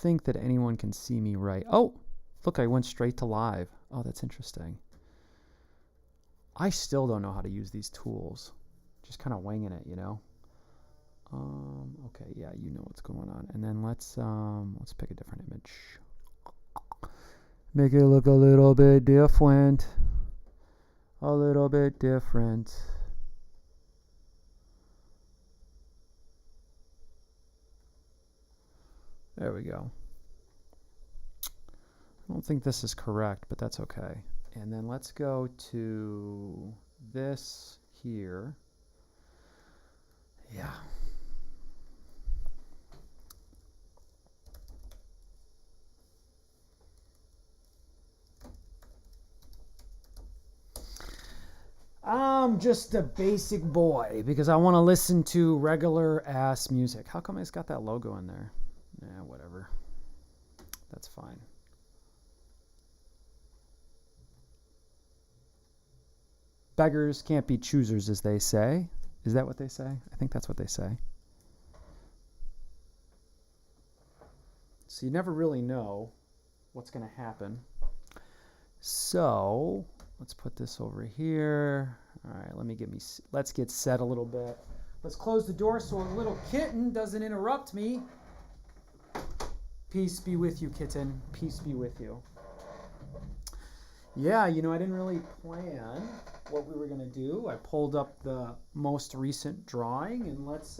think that anyone can see me right. Oh, look, I went straight to live. Oh, that's interesting. I still don't know how to use these tools. Just kind of winging it, you know. Okay, yeah, you know what's going on. And then let's pick a different image. Make it look a little bit different. A little bit different. There we go. I don't think this is correct, but that's okay. And then let's go to this here. Yeah. I'm just a basic boy because I want to listen to regular ass music. How come it's got that logo in there? Yeah, whatever. That's fine. Beggars can't be choosers, as they say. Is that what they say? I think that's what they say. So you never really know what's going to happen. So let's put this over here. All right, let's get set a little bit. Let's close the door so a little kitten doesn't interrupt me. Peace be with you, kitten. Peace be with you. Yeah, I didn't really plan what we were going to do. I pulled up the most recent drawing, and let's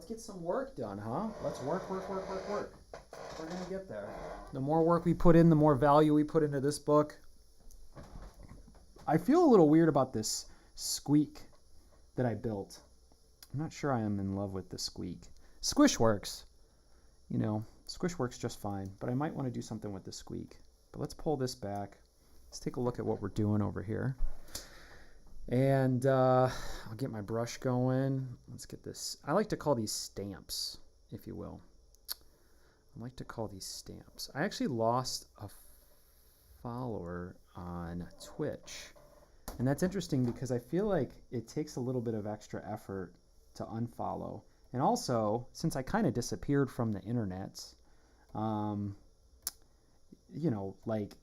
get some work done, huh? Let's work. We're going to get there. The more work we put in, the more value we put into this book. I feel a little weird about this squeak that I built. I'm not sure I am in love with the squeak. Squish works. Squish works just fine, but I might want to do something with the squeak. But let's pull this back. Let's take a look at what we're doing over here. And I'll get my brush going. Let's get this. I like to call these stamps, if you will. I like to call these stamps. I actually lost a follower on Twitch. And that's interesting because I feel like it takes a little bit of extra effort to unfollow. And also, since I kind of disappeared from the internet,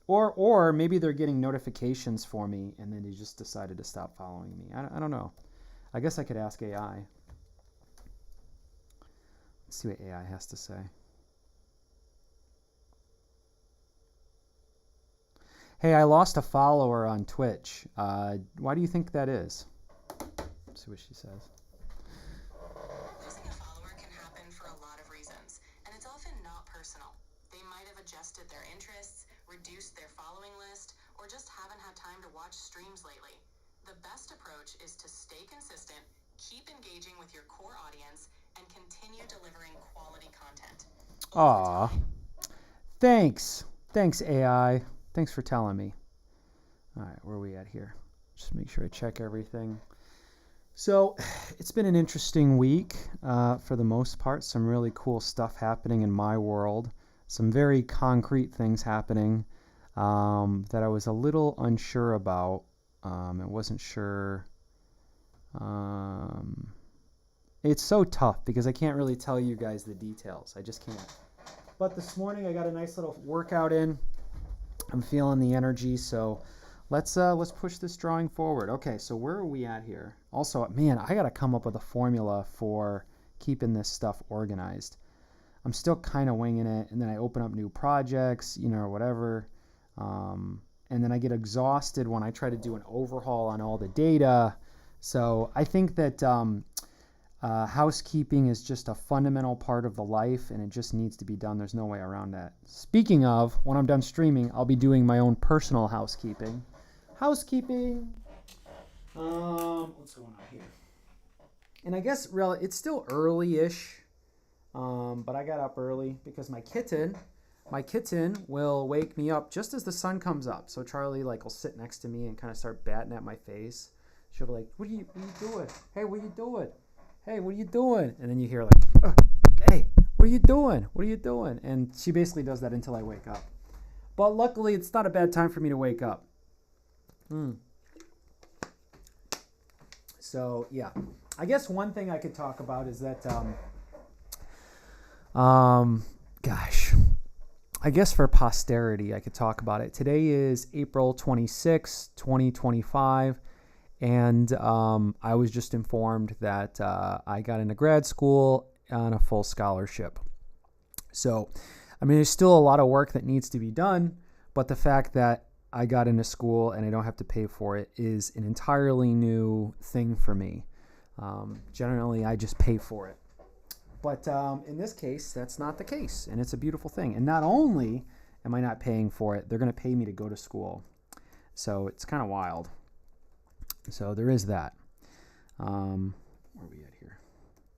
or maybe they're getting notifications for me and then they just decided to stop following me. I don't know. I guess I could ask AI. Let's see what AI has to say. Hey, I lost a follower on Twitch. Why do you think that is? Let's see what she says. Losing a follower can happen for a lot of reasons, and it's often not personal. They might have adjusted their interests, reduced their following list, or just haven't had time to watch streams lately. The best approach is to stay consistent, keep engaging with your core audience, and continue delivering quality content. Aw. Thanks. Thanks, AI. Thanks for telling me. All right, where are we at here? Just make sure I check everything. So it's been an interesting week for the most part. Some really cool stuff happening in my world. Some very concrete things happening that I was a little unsure about. I wasn't sure. It's so tough because I can't really tell you guys the details. I just can't. But this morning I got a nice little workout in. I'm feeling the energy, so let's push this drawing forward. Okay, so where are we at here? Also, man, I got to come up with a formula for keeping this stuff organized. I'm still kind of winging it, and then I open up new projects, or whatever, and then I get exhausted when I try to do an overhaul on all the data. So I think that housekeeping is just a fundamental part of the life, and it just needs to be done. There's no way around that. Speaking of, when I'm done streaming, I'll be doing my own personal housekeeping. Housekeeping. What's going on here? And I guess it's still early-ish, but I got up early because my kitten will wake me up just as the sun comes up. So Charlie will sit next to me and kind of start batting at my face. She'll be like, what are you doing? Hey, what are you doing? Hey, what are you doing? And then you hear hey, what are you doing? What are you doing? And she basically does that until I wake up. But luckily, it's not a bad time for me to wake up. So, yeah. I guess one thing I could talk about is that, gosh, I guess for posterity, I could talk about it. Today is April 26, 2025. And I was just informed that I got into grad school on a full scholarship. So, I mean, there's still a lot of work that needs to be done, but the fact that I got into school and I don't have to pay for it is an entirely new thing for me. Generally, I just pay for it. But in this case, that's not the case, and it's a beautiful thing. And not only am I not paying for it, they're going to pay me to go to school. So it's kind of wild. So there is that. Where are we at here?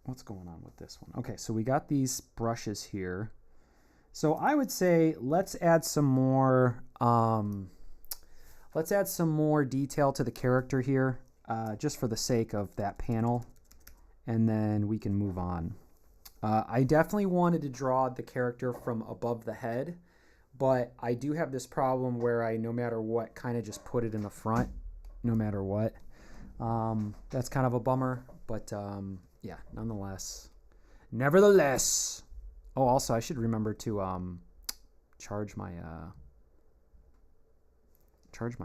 What's going on with this one? Okay, so we got these brushes here. So I would say let's add some more. Let's add some more detail to the character here, just for the sake of that panel, and then we can move on. I definitely wanted to draw the character from above the head, but I do have this problem where I, no matter what, kind of just put it in the front, no matter what. That's kind of a bummer, but yeah, nonetheless. Nevertheless. Oh, also, I should remember to charge my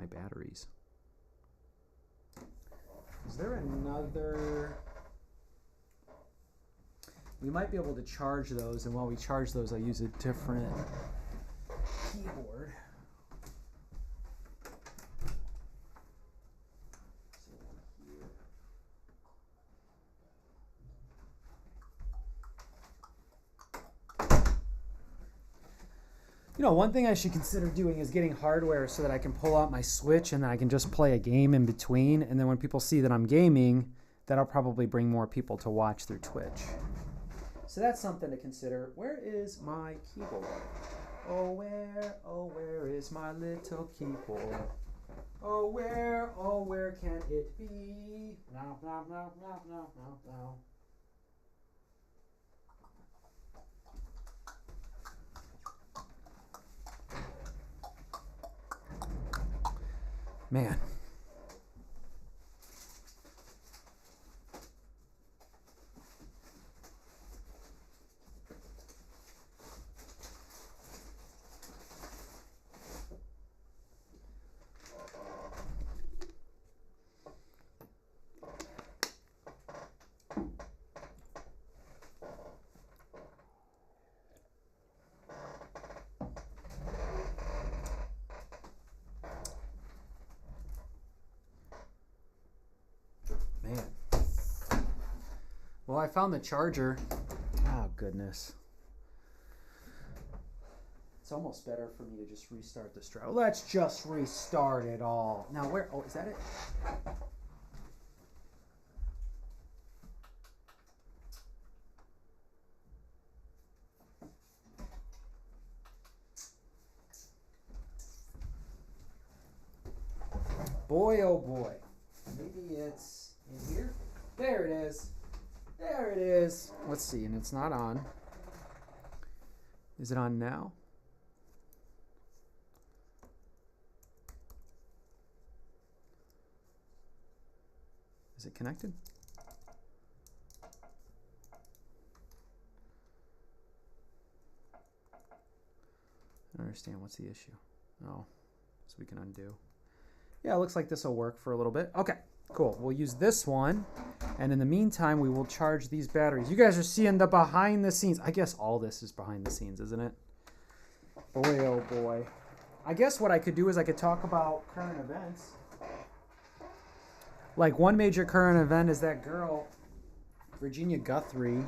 batteries. Is there another? We might be able to charge those, and while we charge those, I use a different keyboard. You know, one thing I should consider doing is getting hardware so that I can pull out my Switch and then I can just play a game in between. And then when people see that I'm gaming, that'll probably bring more people to watch through Twitch. So that's something to consider. Where is my keyboard? Oh, where is my little keyboard? Oh, where can it be? No, no, no, no, no, no, no. Man. Well, I found the charger. Oh, goodness. It's almost better for me to just restart this drive. Let's just restart it all. Now, where? Oh, is that it? Boy, oh boy. Maybe it's in here. There it is. There it is. Let's see, and it's not on. Is it on now? Is it connected? I don't understand. What's the issue? Oh, so we can undo. Yeah, it looks like this will work for a little bit. Okay, cool. We'll use this one. And in the meantime, we will charge these batteries. You guys are seeing the behind the scenes. I guess all this is behind the scenes, isn't it? Boy, oh boy. I guess what I could do is I could talk about current events. Like, one major current event is that girl, Virginia Guthrie,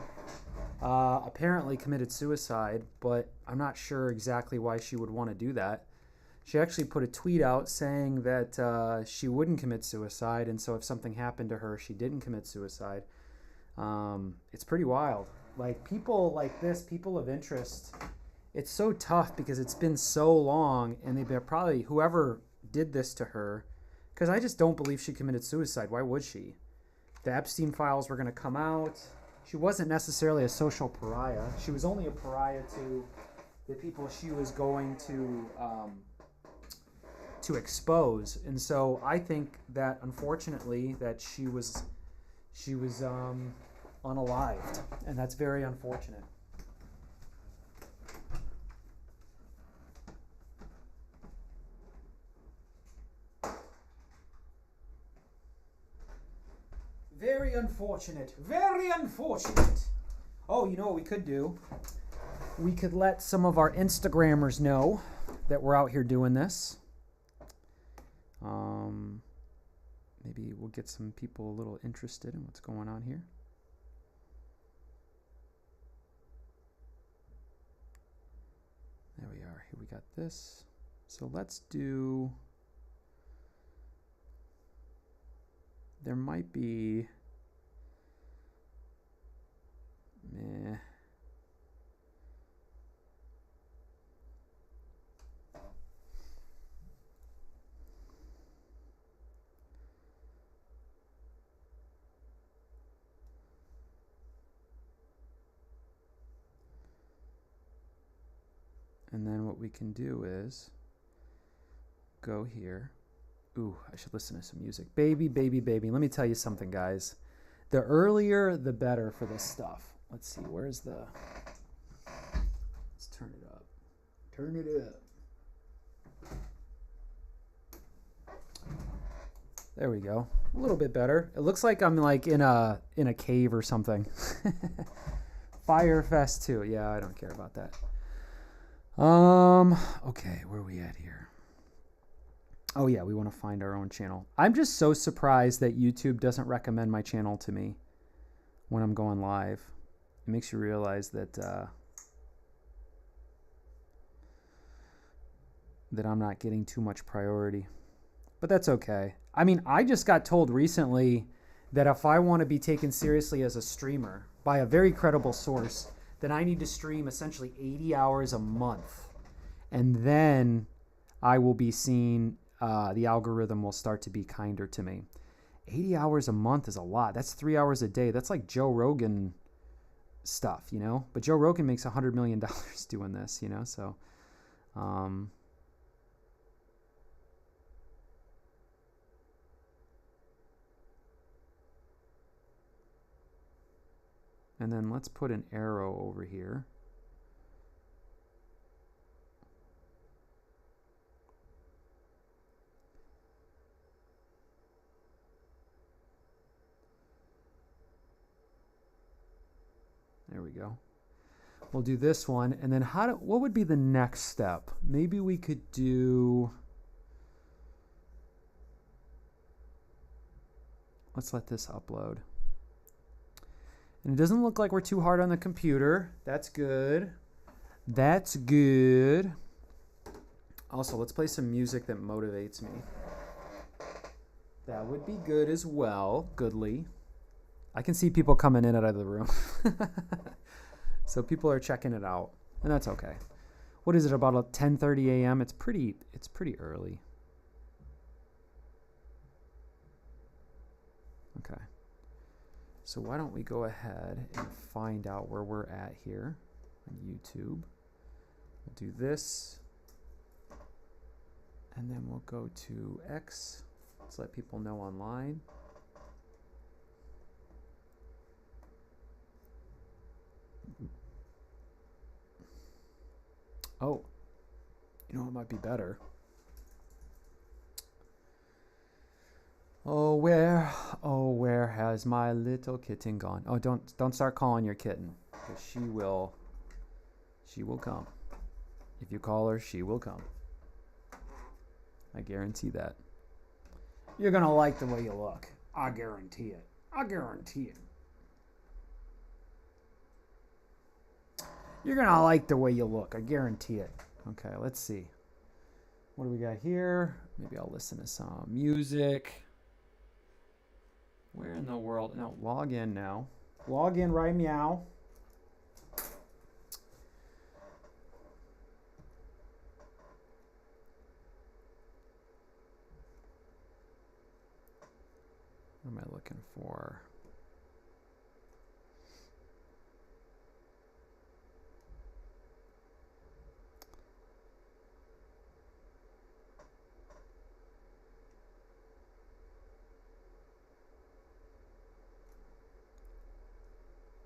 apparently committed suicide, but I'm not sure exactly why she would want to do that. She actually put a tweet out saying that she wouldn't commit suicide, and so if something happened to her, she didn't commit suicide. It's pretty wild. Like, people like this, people of interest, it's so tough because it's been so long, and they've probably, whoever did this to her, because I just don't believe she committed suicide. Why would she? The Epstein files were going to come out. She wasn't necessarily a social pariah. She was only a pariah to the people she was going to expose. And so I think that, unfortunately, that she was unalived, and that's very unfortunate. Very unfortunate. Very unfortunate. Oh, you know what we could do? We could let some of our Instagrammers know that we're out here doing this. Maybe we'll get some people a little interested in what's going on here. There we are. Here we got this. So let's do... There might be... Meh. And then what we can do is go here. Ooh, I should listen to some music. Baby, baby, baby. Let me tell you something, guys. The earlier, the better for this stuff. Let's see, where's the... Let's turn it up. Turn it up. There we go. A little bit better. It looks like I'm like in a cave or something. Firefest 2. Yeah, I don't care about that. Okay, where are we at here? Oh yeah, we want to find our own channel. I'm just so surprised that YouTube doesn't recommend my channel to me when I'm going live. It makes you realize that that I'm not getting too much priority. But that's okay. I mean, I just got told recently that if I want to be taken seriously as a streamer by a very credible source, then I need to stream essentially 80 hours a month. And then I will be seen, the algorithm will start to be kinder to me. 80 hours a month is a lot. That's 3 hours a day. That's like Joe Rogan stuff, you know? But Joe Rogan makes $100 million doing this, you know? So, and then let's put an arrow over here. There we go. We'll do this one, and then what would be the next step? Maybe we could do... Let's let this upload. And it doesn't look like we're too hard on the computer. That's good. That's good. Also, let's play some music that motivates me. That would be good as well. Goodly. I can see people coming in and out of the room. So people are checking it out. And that's okay. What is it, about 10:30 a.m.? It's pretty early. Okay. So why don't we go ahead and find out where we're at here on YouTube. We'll do this. And then we'll go to X. Let's let people know online. Oh, you know what might be better? Oh, where has my little kitten gone? Oh, don't start calling your kitten, because she will come. If you call her, she will come. I guarantee that. You're gonna like the way you look. I guarantee it. I guarantee it. You're gonna like the way you look. I guarantee it. Okay, let's see. What do we got here? Maybe I'll listen to some music. Where in the world? No, log in now. Log in right meow. What am I looking for?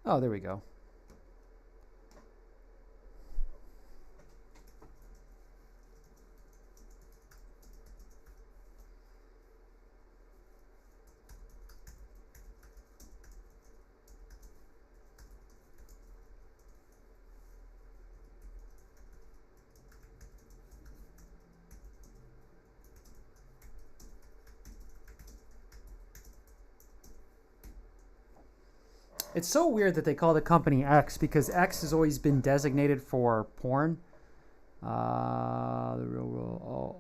Oh, there we go. It's so weird that they call the company X because X has always been designated for porn. The real world. Oh.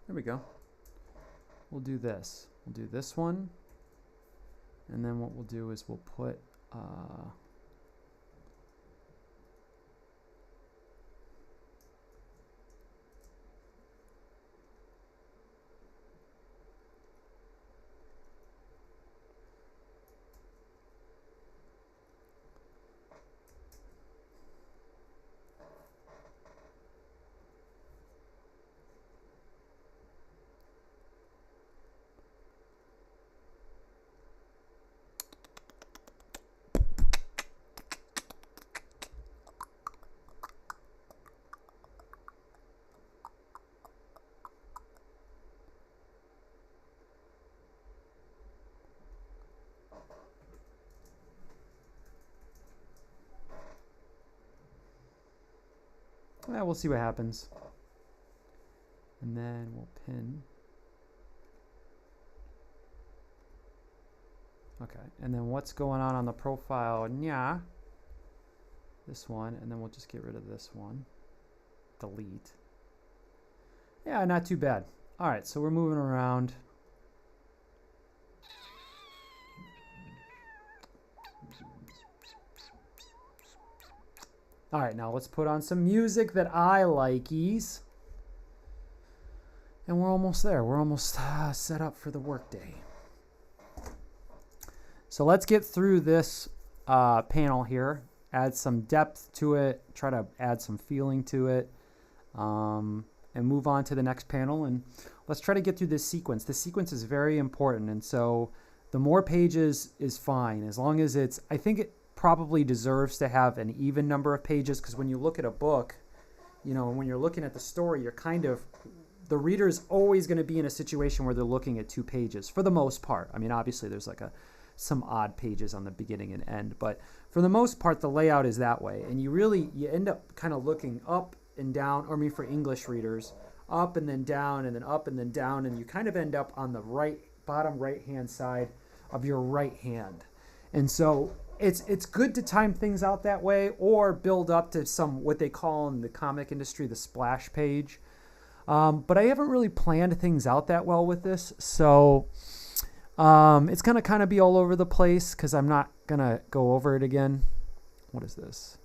There we go. We'll do this. We'll do this one. And then what we'll do is we'll put we'll see what happens. And then we'll pin. Okay, and then what's going on the profile? Yeah. This one, and then we'll just get rid of this one. Delete. Yeah, not too bad. All right, so we're moving around. All right, now let's put on some music that I like-ease. And we're almost there. We're almost set up for the workday. So let's get through this panel here. Add some depth to it. Try to add some feeling to it. And move on to the next panel. And let's try to get through this sequence. This sequence is very important. And so the more pages is fine. As long as it's, I think it probably deserves to have an even number of pages, because when you look at a book, you know, when you're looking at the story, you're kind of, the reader's always going to be in a situation where they're looking at 2 pages for the most part. I mean, obviously there's like some odd pages on the beginning and end, but for the most part the layout is that way, and you end up kind of looking up and down, or I mean for English readers, up and then down and then up and then down, and you kind of end up on the bottom right hand side of your right hand. And so it's good to time things out that way, or build up to some, what they call in the comic industry, the splash page. But I haven't really planned things out that well with this, so it's going to kind of be all over the place because I'm not going to go over it again. What is this?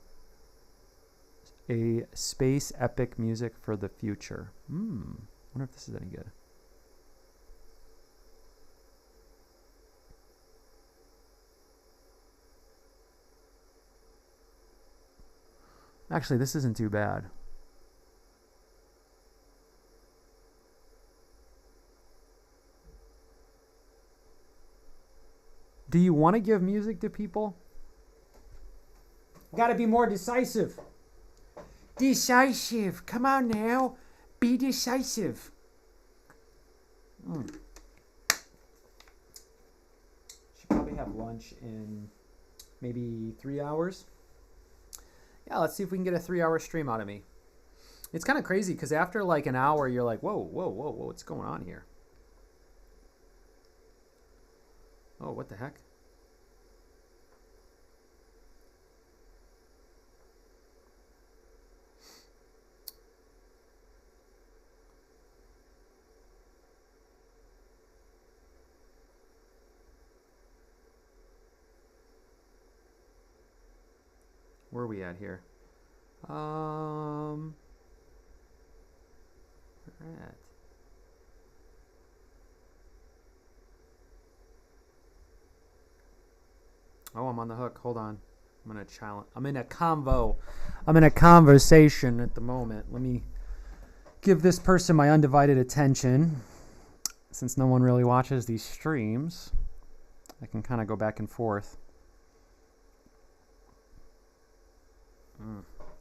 A space epic music for the future. Wonder if this is any good. Actually, this isn't too bad. Do you want to give music to people? Got to be more decisive. Decisive. Come on now. Be decisive. Should probably have lunch in maybe 3 hours. Yeah, let's see if we can get a 3-hour stream out of me. It's kind of crazy because after like an hour, you're like, whoa, what's going on here? Oh, what the heck? Where are we at here? Where at? Oh, I'm on the hook. Hold on. I'm in a challenge. I'm in a convo. I'm in a conversation at the moment. Let me give this person my undivided attention. Since no one really watches these streams, I can kind of go back and forth.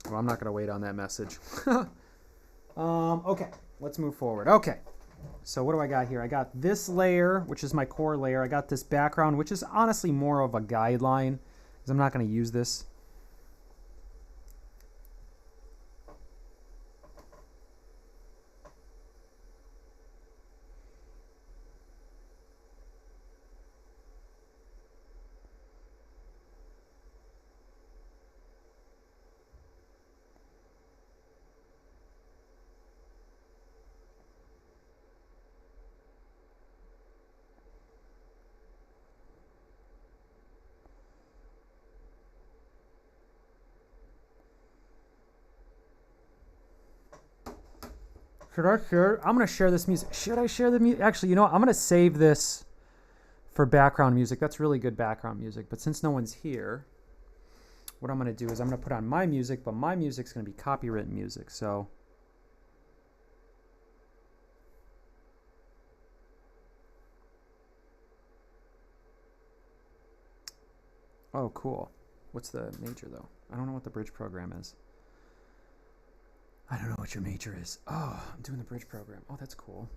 Well, I'm not going to wait on that message. Okay, let's move forward. Okay, so what do I got here? I got this layer, which is my core layer. I got this background, which is honestly more of a guideline, because I'm not going to use this. Should I share? I'm going to share this music. Should I share the music? Actually, you know what? I'm going to save this for background music. That's really good background music. But since no one's here, what I'm going to do is I'm going to put on my music, but my music's going to be copywritten music. So oh, cool. What's the major, though? I don't know what the bridge program is. I don't know what your major is. Oh, I'm doing the bridge program. Oh, that's cool.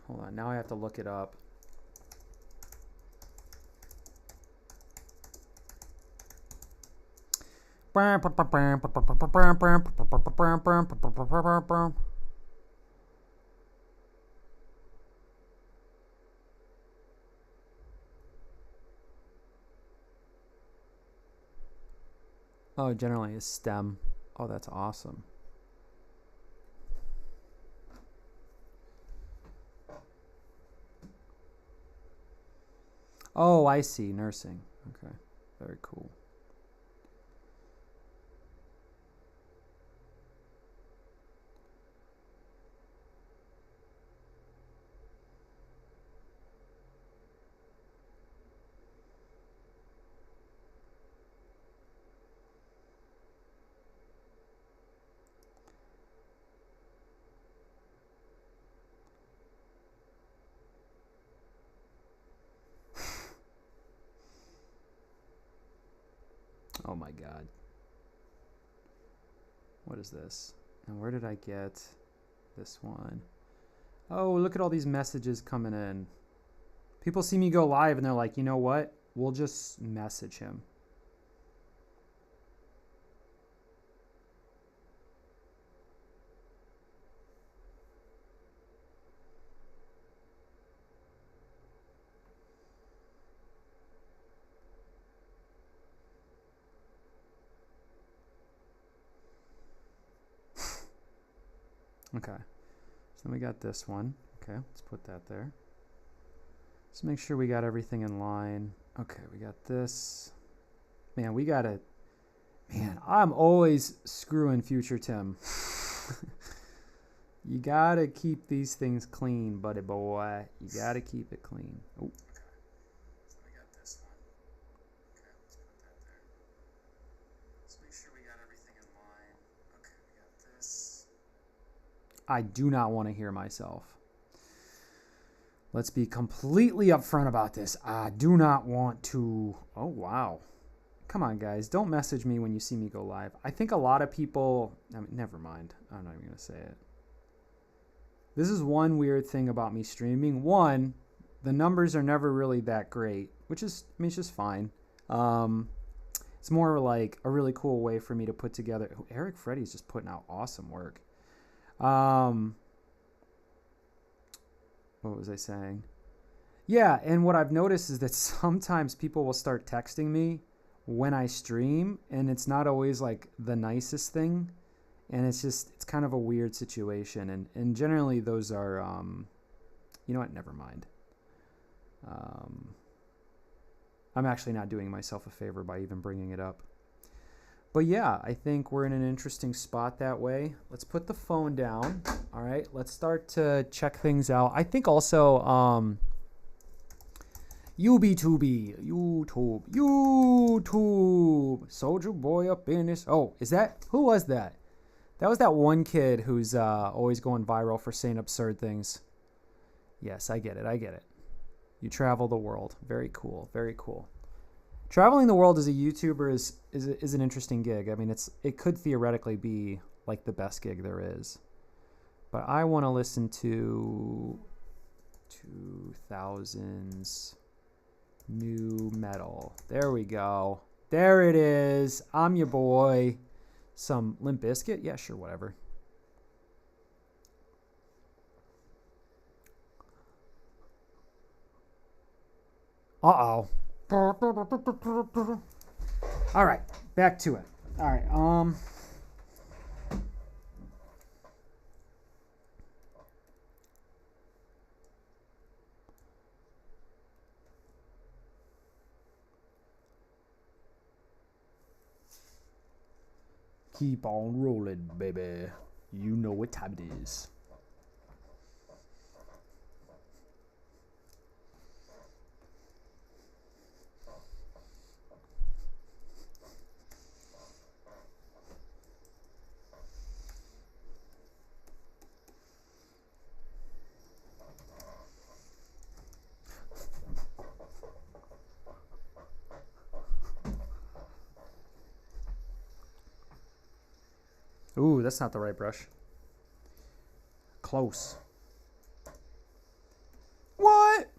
Hold on. Now I have to look it up. Oh, generally is STEM. Oh, that's awesome. Oh, I see. Nursing. Okay. Very cool. Oh my God. What is this? And where did I get this one? Oh, look at all these messages coming in. People see me go live and they're like, you know what? We'll just message him. Okay, so then we got this one. Okay, let's put that there. Let's make sure we got everything in line. Okay, we got this. Man, we gotta... Man, I'm always screwing future Tim. You gotta keep these things clean, buddy boy. You gotta keep it clean. Oh. Okay, so we got this one. Okay, let's put that there. Let's make sure we got everything in line. Okay, we got this. I do not want to hear myself. Let's be completely upfront about this. I do not want to... Oh, wow. Come on, guys. Don't message me when you see me go live. I think a lot of people... I mean, never mind. I'm not even going to say it. This is one weird thing about me streaming. One, the numbers are never really that great, which is, I mean, it's just fine. It's more like a really cool way for me to put together... Oh, Eric Freddy's just putting out awesome work. What was I saying? Yeah, and what I've noticed is that sometimes people will start texting me when I stream, and it's not always like the nicest thing, and it's kind of a weird situation, and generally those are, you know what, never mind. I'm actually not doing myself a favor by even bringing it up. But yeah, I think we're in an interesting spot that way. Let's put the phone down. All right, let's start to check things out. I think also YouTube. Soldier Boy up in this. Oh, is that, who was that? That was that one kid who's always going viral for saying absurd things. Yes, I get it. You travel the world. Very cool, very cool. Traveling the world as a YouTuber is an interesting gig. I mean, it could theoretically be like the best gig there is. But I want to listen to 2000s new metal. There we go. There it is. I'm your boy. Some Limp Bizkit? Yeah, sure, whatever. Uh-oh. All right, back to it. All right, Keep on rolling, baby. You know what time it is. Ooh, that's not the right brush. Close. What?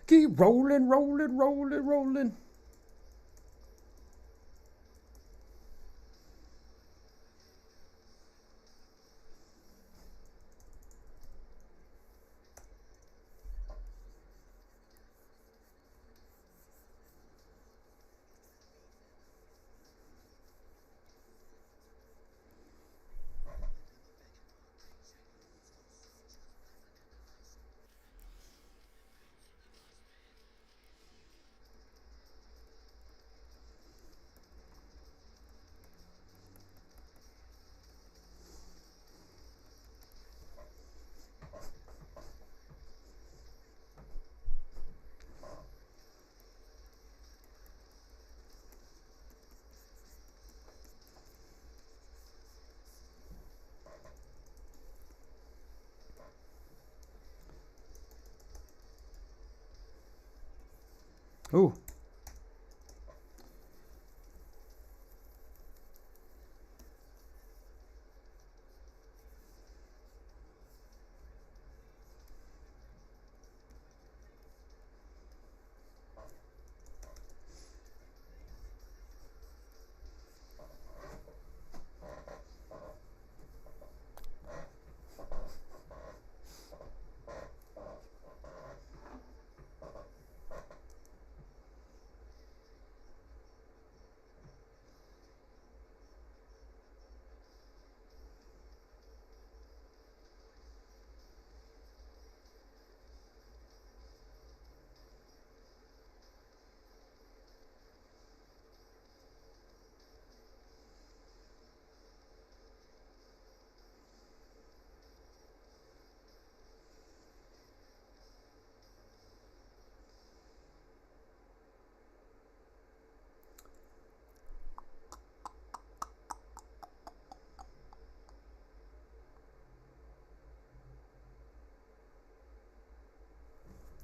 Keep rolling, rolling, rolling, rolling. Ooh.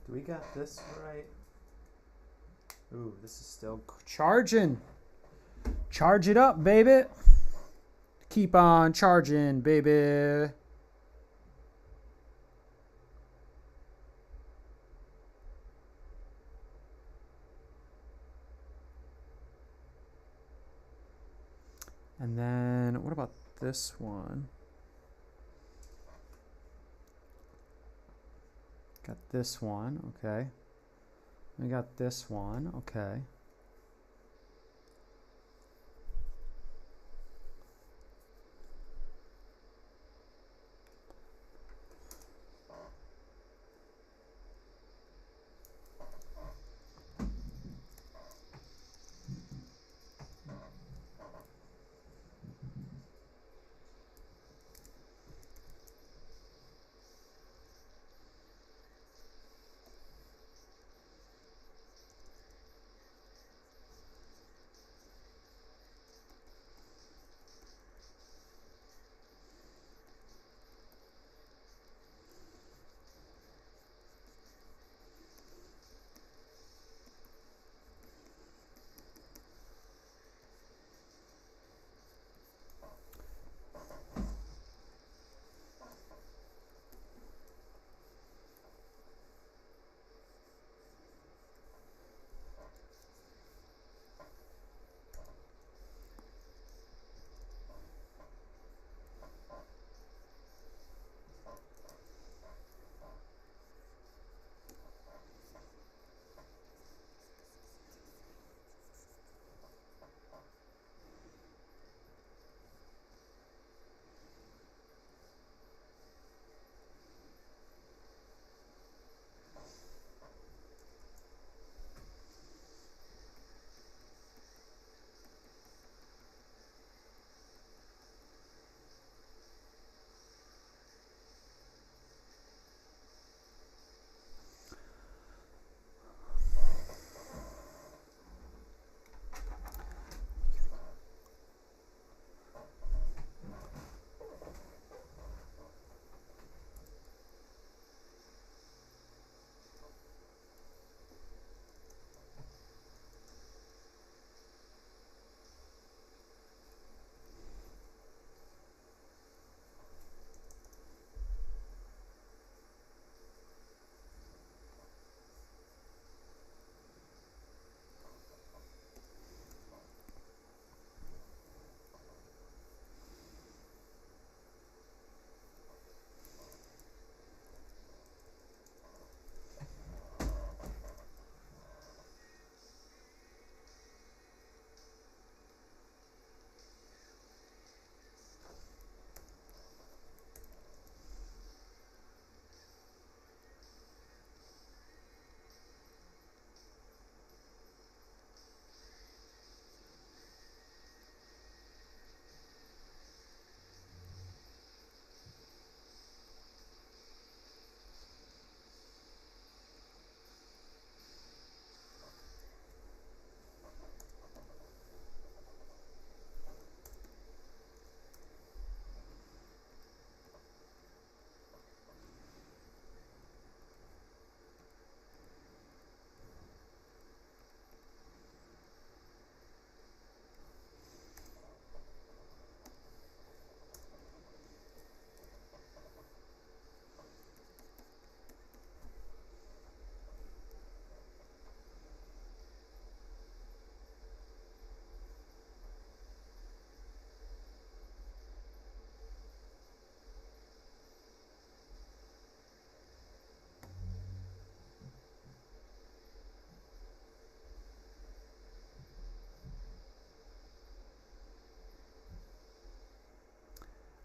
Do we got this right? Ooh, this is still charging. Charge it up, baby. Keep on charging, baby. And then what about this one? Got this one, okay. We got this one, okay.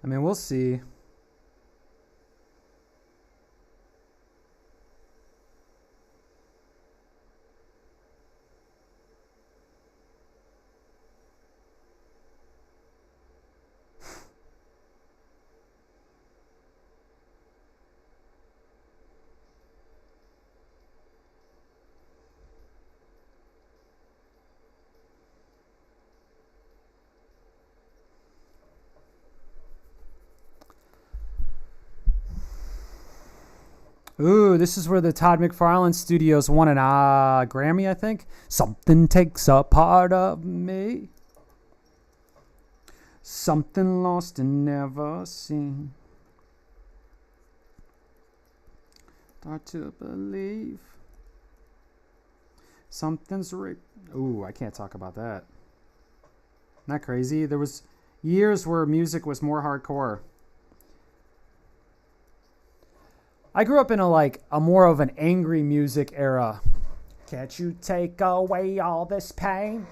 I mean, we'll see. Ooh, this is where the Todd McFarlane Studios won an Grammy, I think. Something takes a part of me. Something lost and never seen. Hard to believe. Something's Ooh, I can't talk about that. Isn't that crazy? There was years where music was more hardcore. I grew up in a more of an angry music era. Can't you take away all this pain?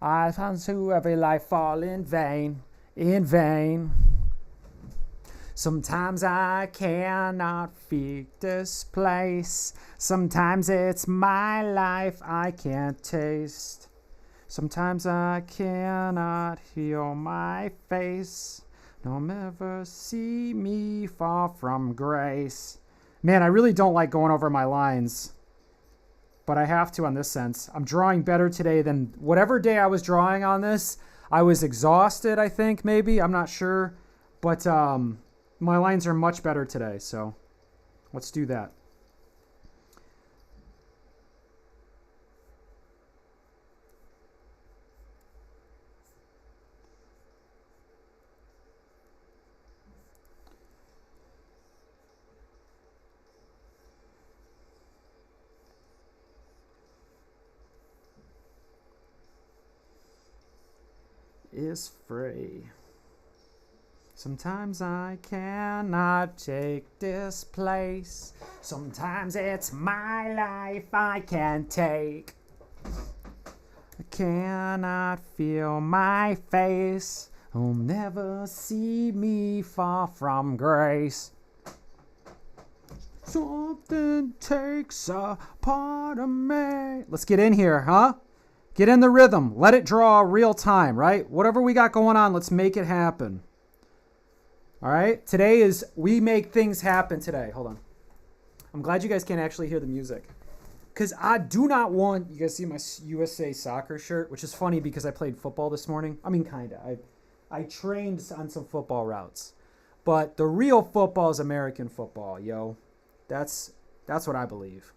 I found to every life fall in vain, in vain. Sometimes I cannot feel this place. Sometimes it's my life I can't taste. Sometimes I cannot feel my face. No, never see me far from grace. Man, I really don't like going over my lines, but I have to on this sense. I'm drawing better today than whatever day I was drawing on this. I was exhausted, I think, maybe. I'm not sure. But my lines are much better today, so let's do that. Is free. Sometimes I cannot take this place. Sometimes it's my life I can't take. I cannot feel my face. Who'll never see me far from grace. Something takes a part of me. Let's get in here, huh? Get in the rhythm. Let it draw real time, right? Whatever we got going on, let's make it happen. All right? Today is we make things happen today. Hold on. I'm glad you guys can't actually hear the music. Because I do not want... You guys see my USA soccer shirt? Which is funny because I played football this morning. I mean, kind of. I trained on some football routes. But the real football is American football, yo. That's what I believe.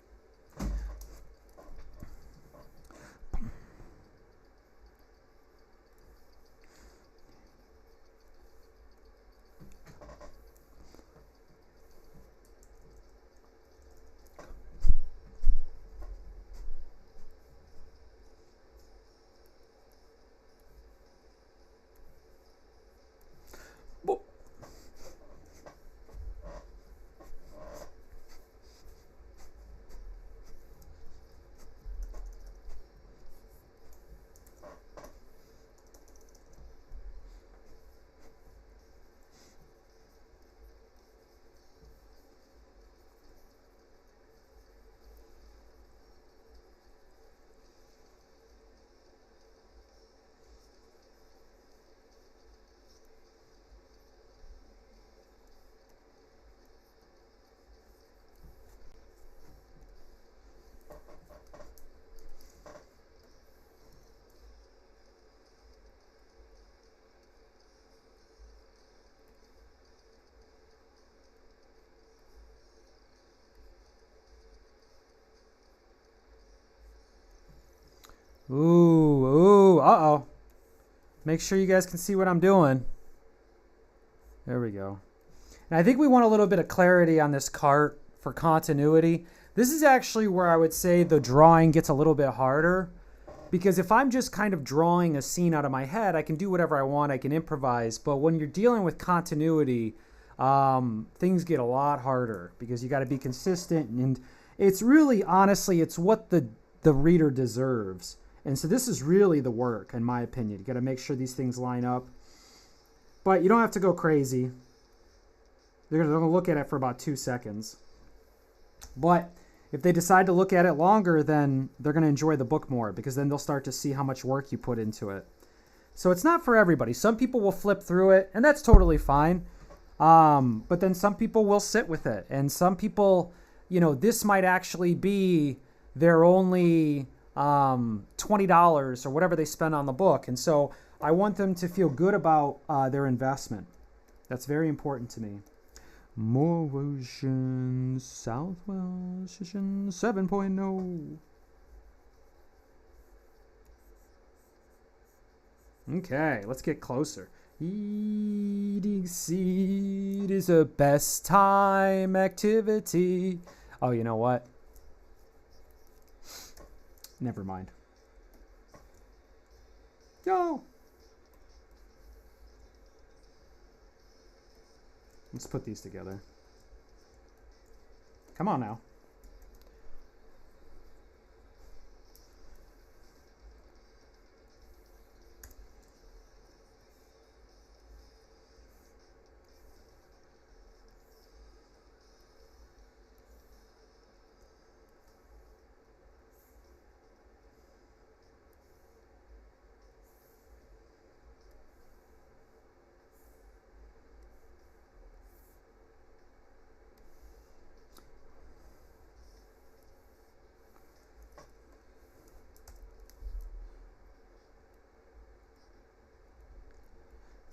Ooh, uh-oh. Make sure you guys can see what I'm doing. There we go. And I think we want a little bit of clarity on this cart for continuity. This is actually where I would say the drawing gets a little bit harder. Because if I'm just kind of drawing a scene out of my head, I can do whatever I want, I can improvise. But when you're dealing with continuity, things get a lot harder. Because you got to be consistent. And it's really, honestly, it's what the reader deserves. And so this is really the work, in my opinion. You got to make sure these things line up. But you don't have to go crazy. They're going to look at it for about 2 seconds. But if they decide to look at it longer, then they're going to enjoy the book more, because then they'll start to see how much work you put into it. So it's not for everybody. Some people will flip through it, and that's totally fine. But then some people will sit with it. And some people, this might actually be their only $20 or whatever they spend on the book. And so I want them to feel good about their investment. That's very important to me. More Ocean, Southwest 7.0. Okay, let's get closer. Eating seed is a best time activity. Oh, you know what? Never mind. Yo! Let's put these together. Come on now.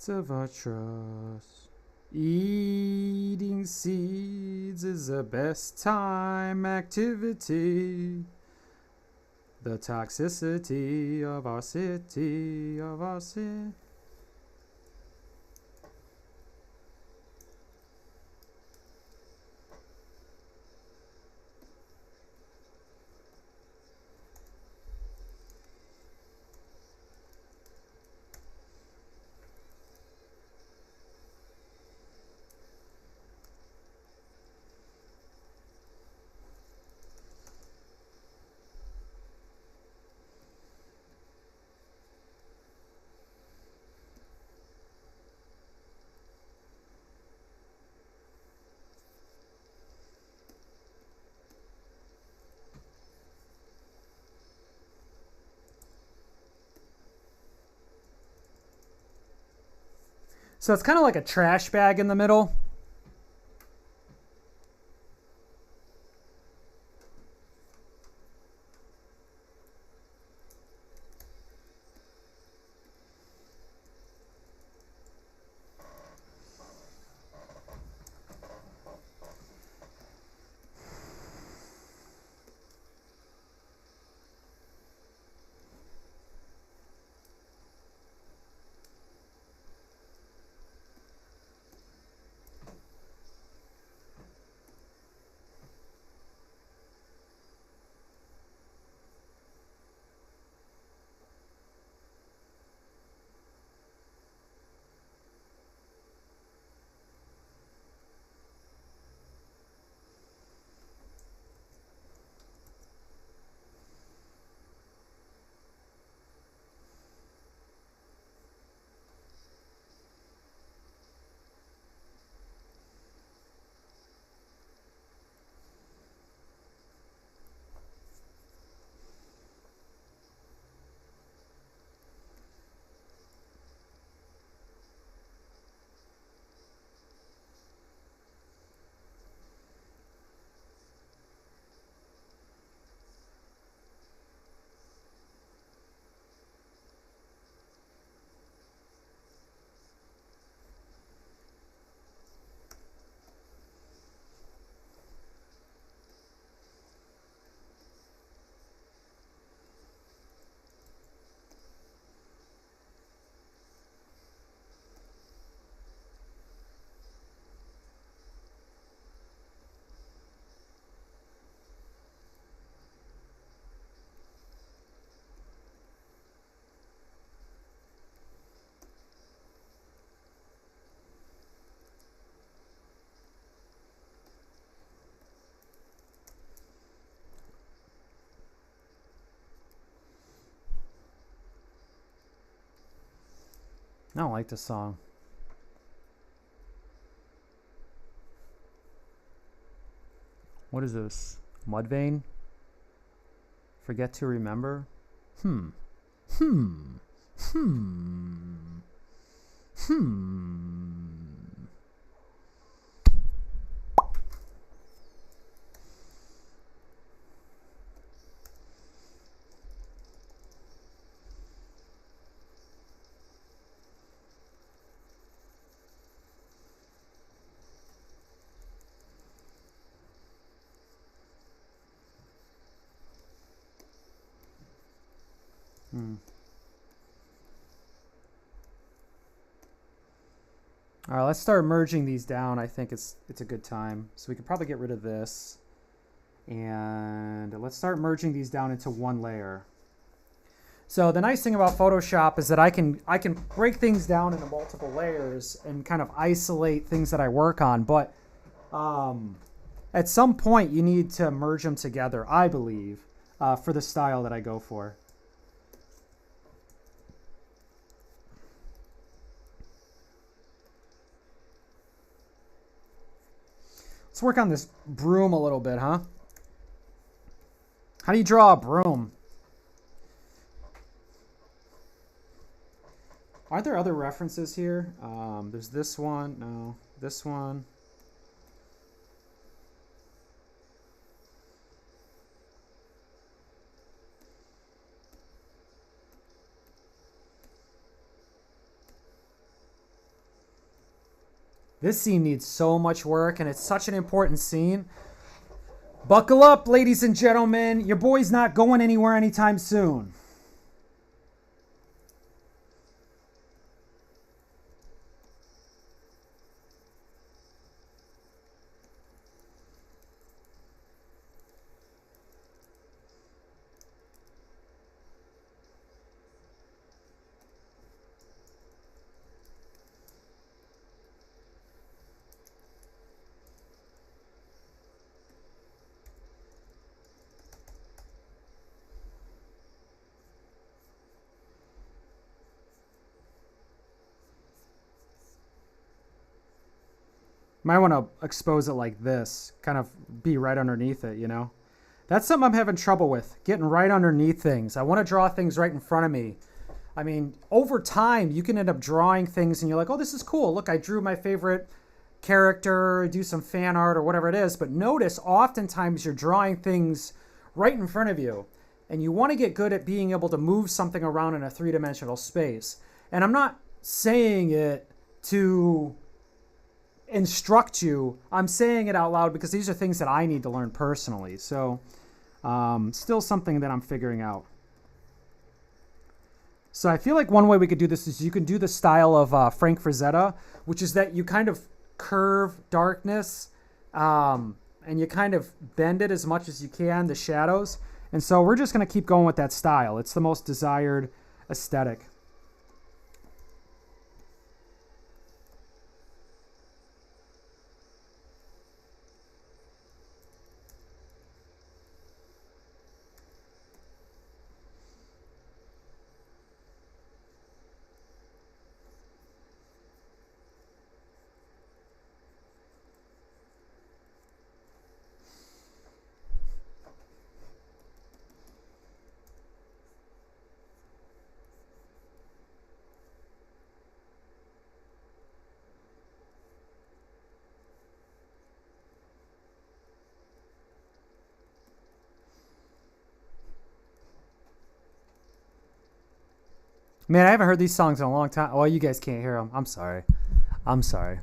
Of our trust. Eating seeds is the best time activity. The toxicity of our city, So it's kind of like a trash bag in the middle. I don't like this song. What is this? Mud vein? Forget to remember? Hmm. Hmm. Hmm. Hmm. Hmm. All right, let's start merging these down. I think it's a good time. So we could probably get rid of this. And let's start merging these down into one layer. So the nice thing about Photoshop is that I can break things down into multiple layers and kind of isolate things that I work on. But at some point, you need to merge them together, I believe, for the style that I go for. Let's work on this broom a little bit, huh? How do you draw a broom? Aren't there other references here? There's this one. No, this one. This scene needs so much work, and it's such an important scene. Buckle up, ladies and gentlemen. Your boy's not going anywhere anytime soon. Might want to expose it like this, kind of be right underneath it, you know? That's something I'm having trouble with, getting right underneath things. I want to draw things right in front of me. I mean, over time, you can end up drawing things and you're like, oh, this is cool. Look, I drew my favorite character, do some fan art or whatever it is. But notice, oftentimes you're drawing things right in front of you. And you want to get good at being able to move something around in a three-dimensional space. And I'm not saying it to instruct you. I'm saying it out loud because these are things that I need to learn personally. So still something that I'm figuring out. So I feel like one way we could do this is you can do the style of Frank Frazetta, which is that you kind of curve darkness and you kind of bend it as much as you can, the shadows. And so we're just going to keep going with that style. It's the most desired aesthetic. Man, I haven't heard these songs in a long time. Oh, you guys can't hear them. I'm sorry. I'm sorry.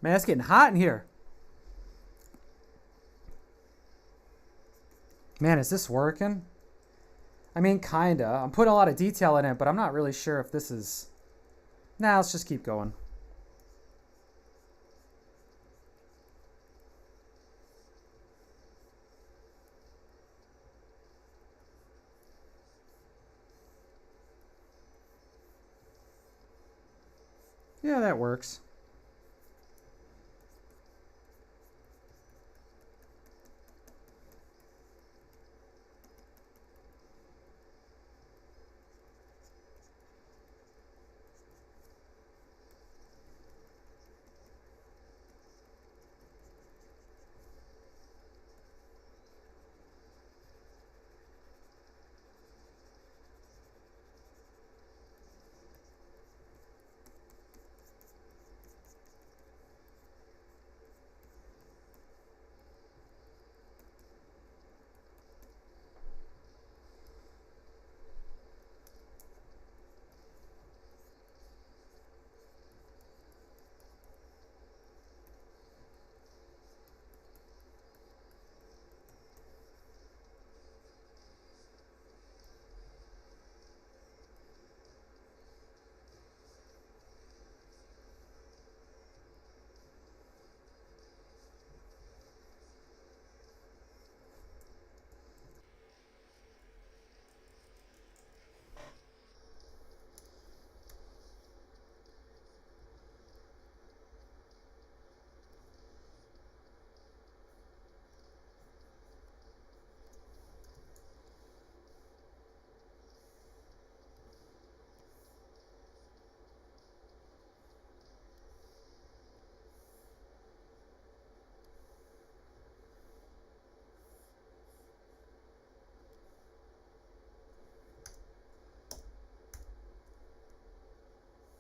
Man, it's getting hot in here. Man, is this working? I mean, kinda. I'm putting a lot of detail in it, but I'm not really sure if this is... Nah, let's just keep going. Yeah, that works.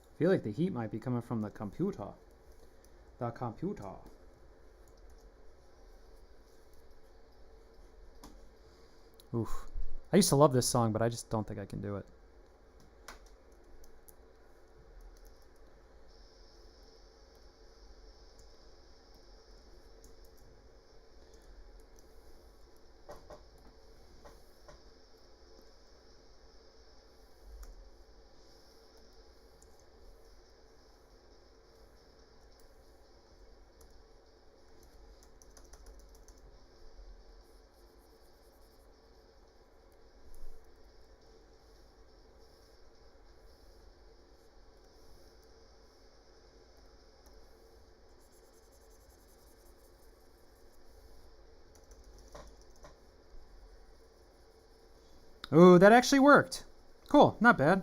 I feel like the heat might be coming from the computer. The computer. Oof. I used to love this song, but I just don't think I can do it. Ooh, that actually worked. Cool, not bad.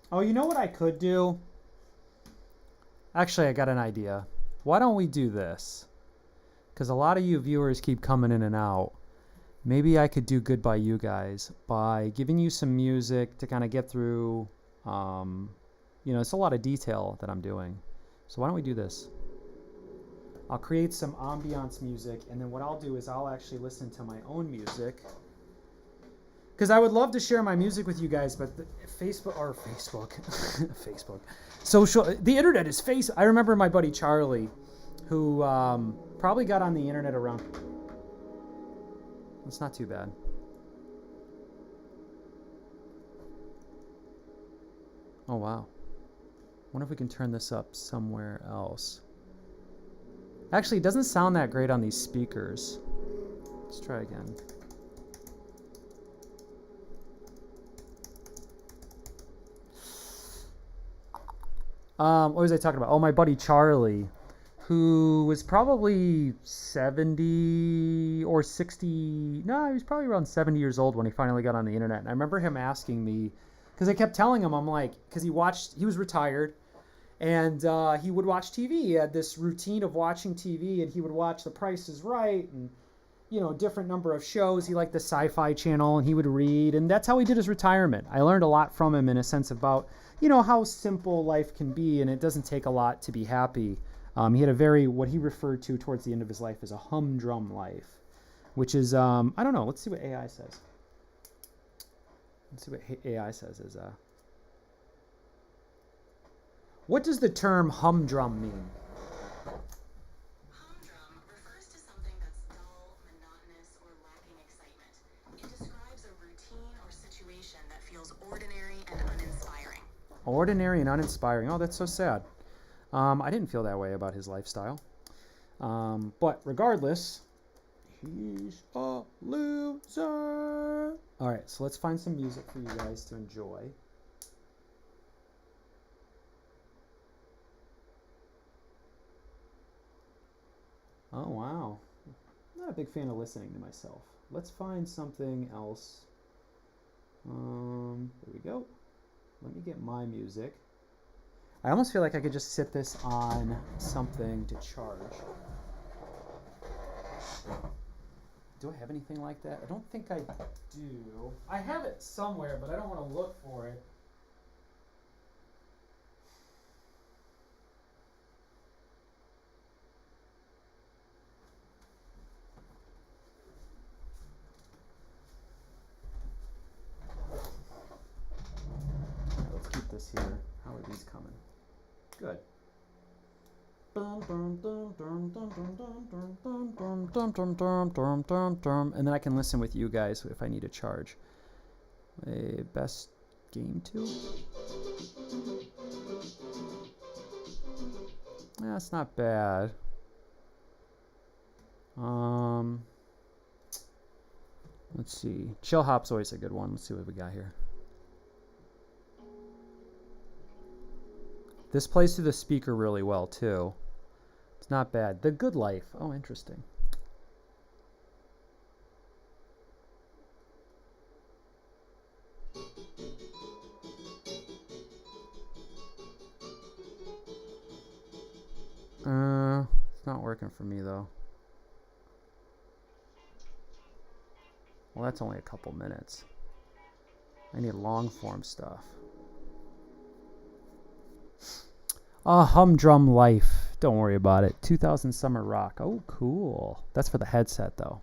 Oh, you know what I could do? Actually, I got an idea. Why don't we do this? Because a lot of you viewers keep coming in and out. Maybe I could do good by you guys by giving you some music to kind of get through. You know, it's a lot of detail that I'm doing. So why don't we do this? I'll create some ambiance music, and then what I'll do is I'll actually listen to my own music. Because I would love to share my music with you guys, but Facebook, Facebook, social, the internet is I remember my buddy Charlie, who probably got on the internet around. It's not too bad. Oh, wow. Wonder if we can turn this up somewhere else. Actually, it doesn't sound that great on these speakers. Let's try again. What was I talking about? Oh, my buddy Charlie, who was probably 70 or 60. No, he was probably around 70 years old when he finally got on the internet. And I remember him asking me, because I kept telling him, I'm like, because he was retired, and he would watch TV. He had this routine of watching TV, and he would watch The Price is Right and, you know, different number of shows. He liked the Sci-Fi Channel, and he would read, and that's how he did his retirement. I learned a lot from him in a sense about, you know, how simple life can be, and it doesn't take a lot to be happy. He had a very, what he referred to towards the end of his life as a humdrum life, which is, I don't know. Let's see what AI says. Let's see what AI says is, what does the term humdrum mean? Humdrum refers to something that's dull, monotonous, or lacking excitement. It describes a routine or situation that feels ordinary and uninspiring. Ordinary and uninspiring. Oh, that's so sad. I didn't feel that way about his lifestyle. But regardless, he's a loser. All right, so let's find some music for you guys to enjoy. Oh, wow. I'm not a big fan of listening to myself. Let's find something else. There we go. Let me get my music. I almost feel like I could just sit this on something to charge. Do I have anything like that? I don't think I do. I have it somewhere, but I don't want to look for it. Right, let's keep this here. How are these coming? Good. And then I can listen with you guys if I need to charge. A best game tube? That's not bad. Let's see. Chill Hop's always a good one. Let's see what we got here. This plays through the speaker really well, too. It's not bad. The Good Life. Oh, interesting. It's not working for me, though. Well, that's only a couple minutes. I need long form stuff. Humdrum Life. Don't worry about it. 2000 Summer Rock. Oh, cool. That's for the headset, though.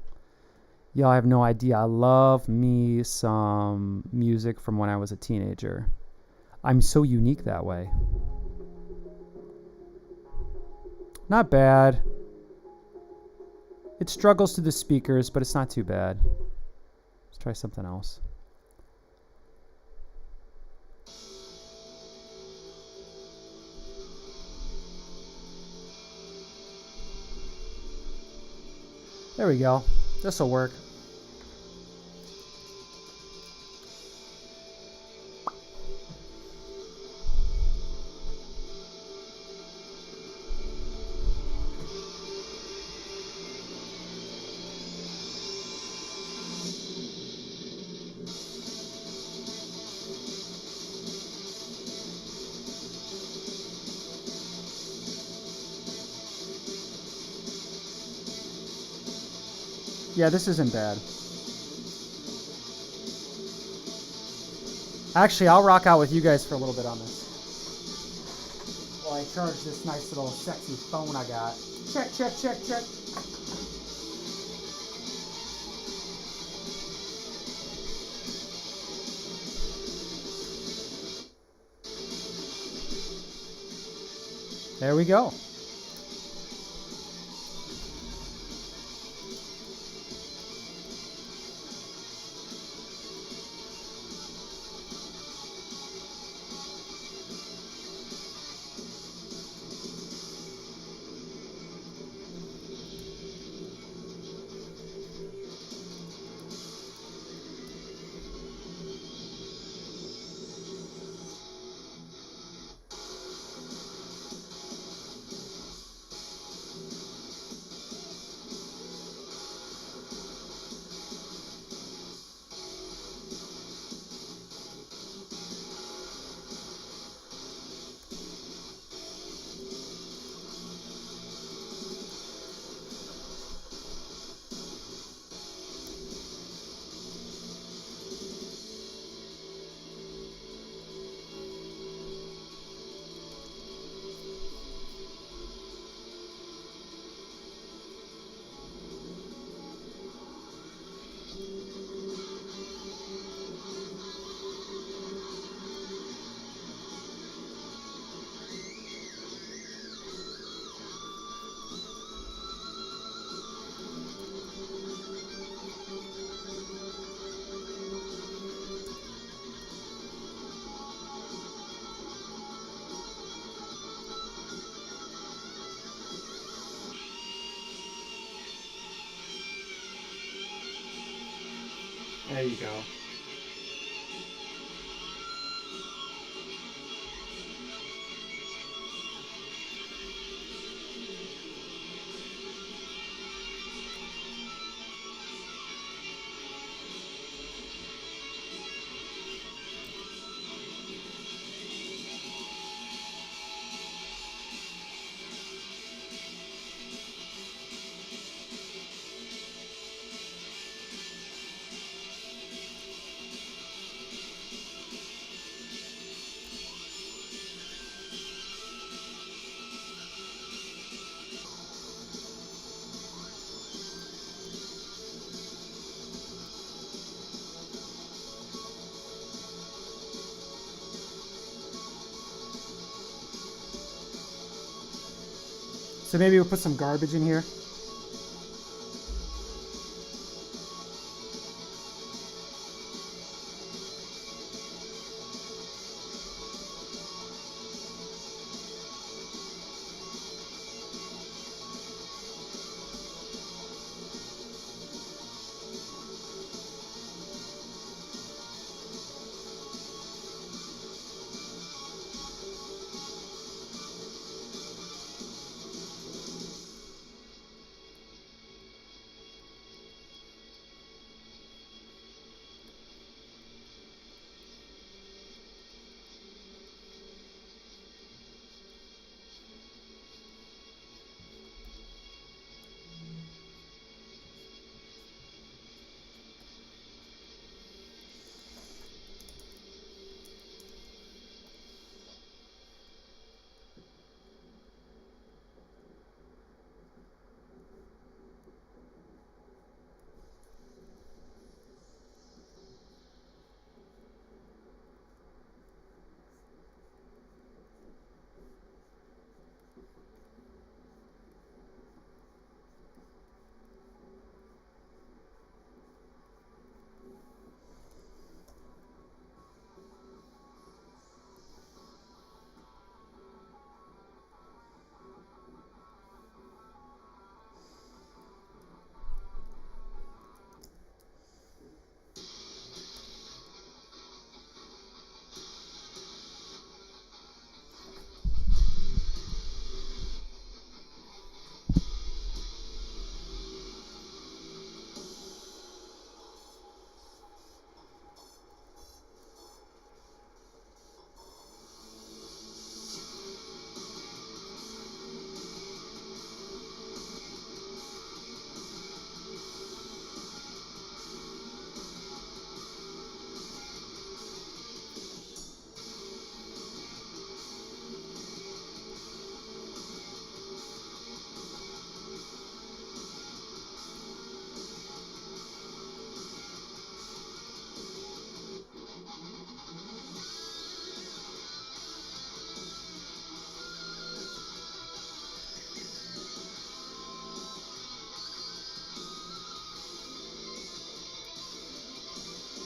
Y'all have no idea. I love me some music from when I was a teenager. I'm so unique that way. Not bad. It struggles to the speakers, but it's not too bad. Let's try something else. There we go. This'll work. Yeah, this isn't bad. Actually, I'll rock out with you guys for a little bit on this. While I charge this nice little sexy phone I got. Check, check, check, check. There we go. There you go. So maybe we'll put some garbage in here.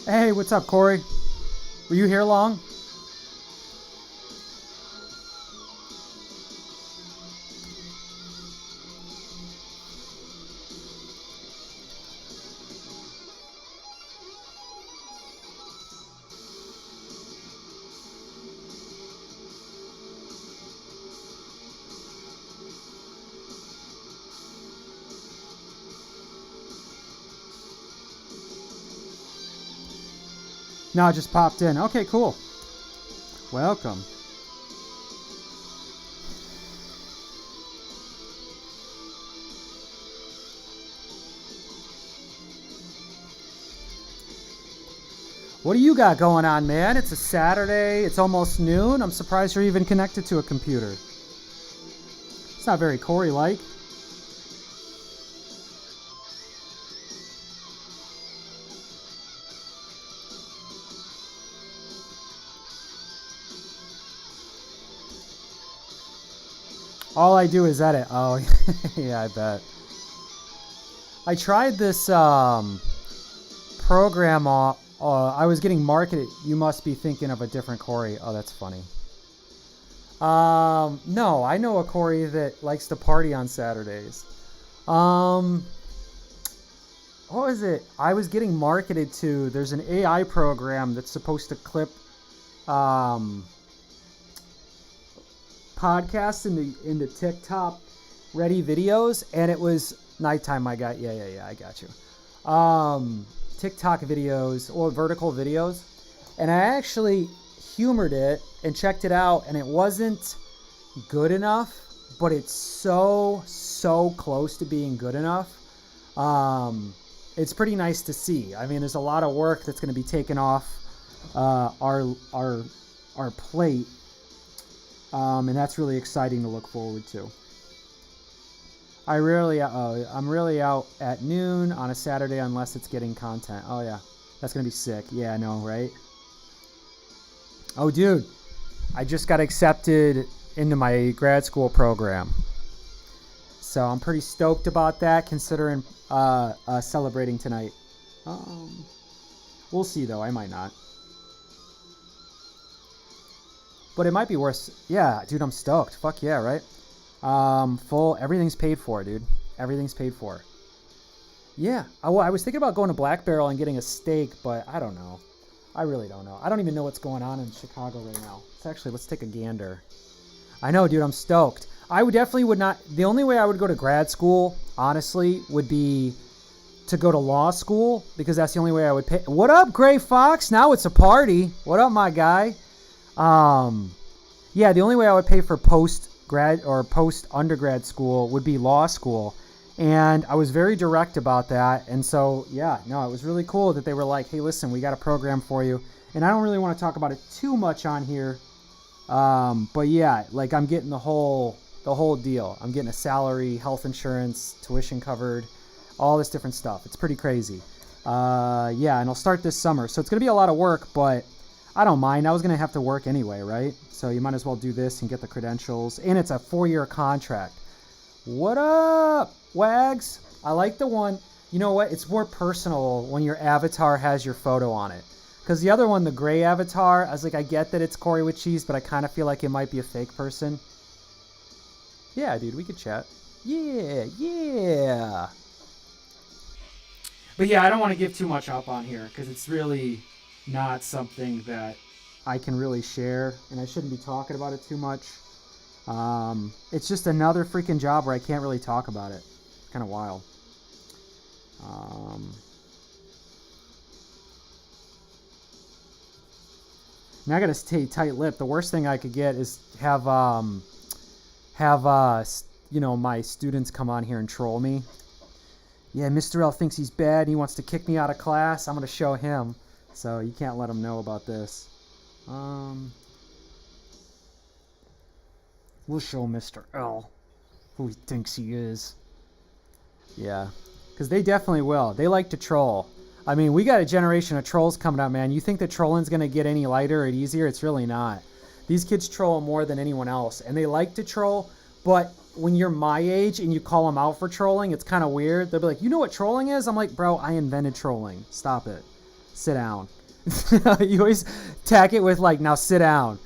Hey, what's up, Corey? Were you here long? No, I just popped in. Okay, cool. Welcome. What do you got going on, man? It's a Saturday. It's almost noon. I'm surprised you're even connected to a computer. It's not very Corey-like. All I do is edit. Oh, yeah, I bet. I tried this program. I was getting marketed. You must be thinking of a different Corey. Oh, that's funny. No, I know a Corey that likes to party on Saturdays. what was it? I was getting marketed to. There's an AI program that's supposed to clip podcasts into TikTok ready videos, and it was nighttime. I got I got you. TikTok videos or vertical videos, and I actually humored it and checked it out, and it wasn't good enough, but it's so close to being good enough. It's pretty nice to see. I mean, there's a lot of work that's going to be taken off our plate, and that's really exciting to look forward to. I'm really out at noon on a Saturday unless it's getting content. Oh yeah, that's gonna be sick. Yeah, I know, right? Oh dude, I just got accepted into my grad school program, so I'm pretty stoked about that. Considering celebrating tonight. We'll see though. I might not, but it might be worse. Yeah, dude, I'm stoked. Fuck yeah, right? Everything's paid for, dude. Everything's paid for. Yeah. I was thinking about going to Black Barrel and getting a steak, but I don't know. I really don't know. I don't even know what's going on in Chicago right now. Let's take a gander. I know, dude, I'm stoked. I would not, the only way I would go to grad school, honestly, would be to go to law school, because that's the only way I would pay. What up, Gray Fox? Now it's a party. What up, my guy? Yeah, the only way I would pay for post-grad or post-undergrad school would be law school. And I was very direct about that. And so, yeah, no, it was really cool that they were like, hey, listen, we got a program for you. And I don't really want to talk about it too much on here. But yeah, like I'm getting the whole deal. I'm getting a salary, health insurance, tuition covered, all this different stuff. It's pretty crazy. Yeah, and I'll start this summer. So it's going to be a lot of work, but I don't mind. I was going to have to work anyway, right? So you might as well do this and get the credentials. And it's a 4-year contract. What up, Wags? I like the one. You know what? It's more personal when your avatar has your photo on it. Because the other one, the gray avatar, I was like, I get that it's Corey with cheese, but I kind of feel like it might be a fake person. Yeah, dude, we could chat. Yeah. But yeah, I don't want to give too much up on here because it's really not something that I can really share, and I shouldn't be talking about it too much. It's just another freaking job where I can't really talk about it. It's kind of wild. Now I gotta stay tight-lipped. The worst thing I could get is have my students come on here and troll me. Yeah, Mr. L thinks he's bad and he wants to kick me out of class. I'm gonna show him. So you can't let him know about this. We'll show Mr. L who he thinks he is. Yeah, because they definitely will. They like to troll. I mean, we got a generation of trolls coming up, man. You think that trolling's going to get any lighter or easier? It's really not. These kids troll more than anyone else, and they like to troll, but when you're my age and you call them out for trolling, it's kind of weird. They'll be like, you know what trolling is? I'm like, bro, I invented trolling. Stop it. Sit down. You always tack it with like, now sit down.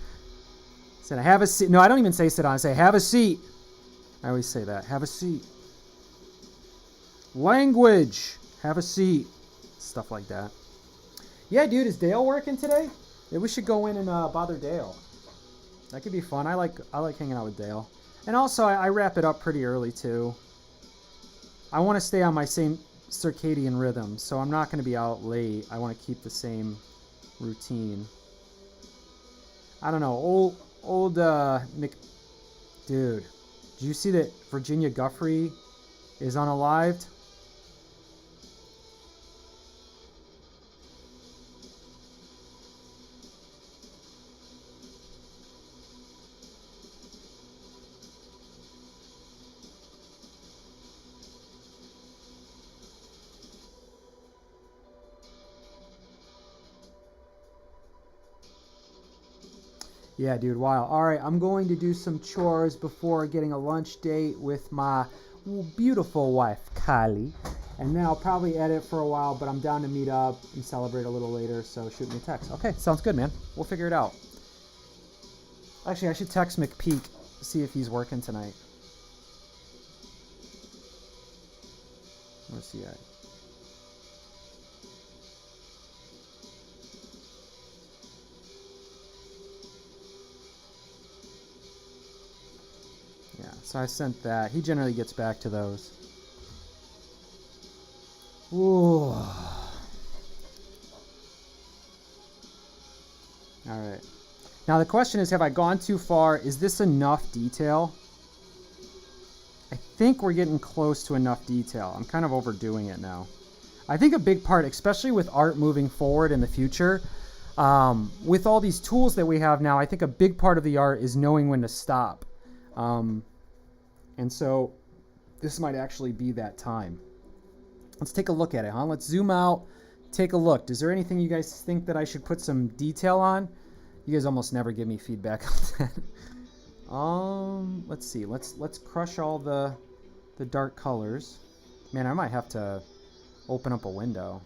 Sit down. Have a seat. No, I don't even say sit down. I say, have a seat. I always say that. Have a seat. Language. Have a seat. Stuff like that. Yeah, dude, is Dale working today? Maybe we should go in and bother Dale. That could be fun. I like hanging out with Dale. And also, I wrap it up pretty early, too. I want to stay on my same circadian rhythm, so I'm not going to be out late. I want to keep the same routine. I don't know. Old Nick... Dude, did you see that Virginia Guffrey is unalived? Yeah, dude, wow. All right, I'm going to do some chores before getting a lunch date with my beautiful wife, Kylie. And then I'll probably edit for a while, but I'm down to meet up and celebrate a little later, so shoot me a text. Okay, sounds good, man. We'll figure it out. Actually, I should text McPeak to see if he's working tonight. Where's he at? So I sent that. He generally gets back to those. Ooh. Alright. Now the question is, have I gone too far? Is this enough detail? I think we're getting close to enough detail. I'm kind of overdoing it now. I think a big part, especially with art moving forward in the future, with all these tools that we have now, I think a big part of the art is knowing when to stop. And so this might actually be that time. Let's take a look at it, huh? Let's zoom out, take a look. Is there anything you guys think that I should put some detail on? You guys almost never give me feedback on that. Let's see. Let's crush all the dark colors. Man, I might have to open up a window.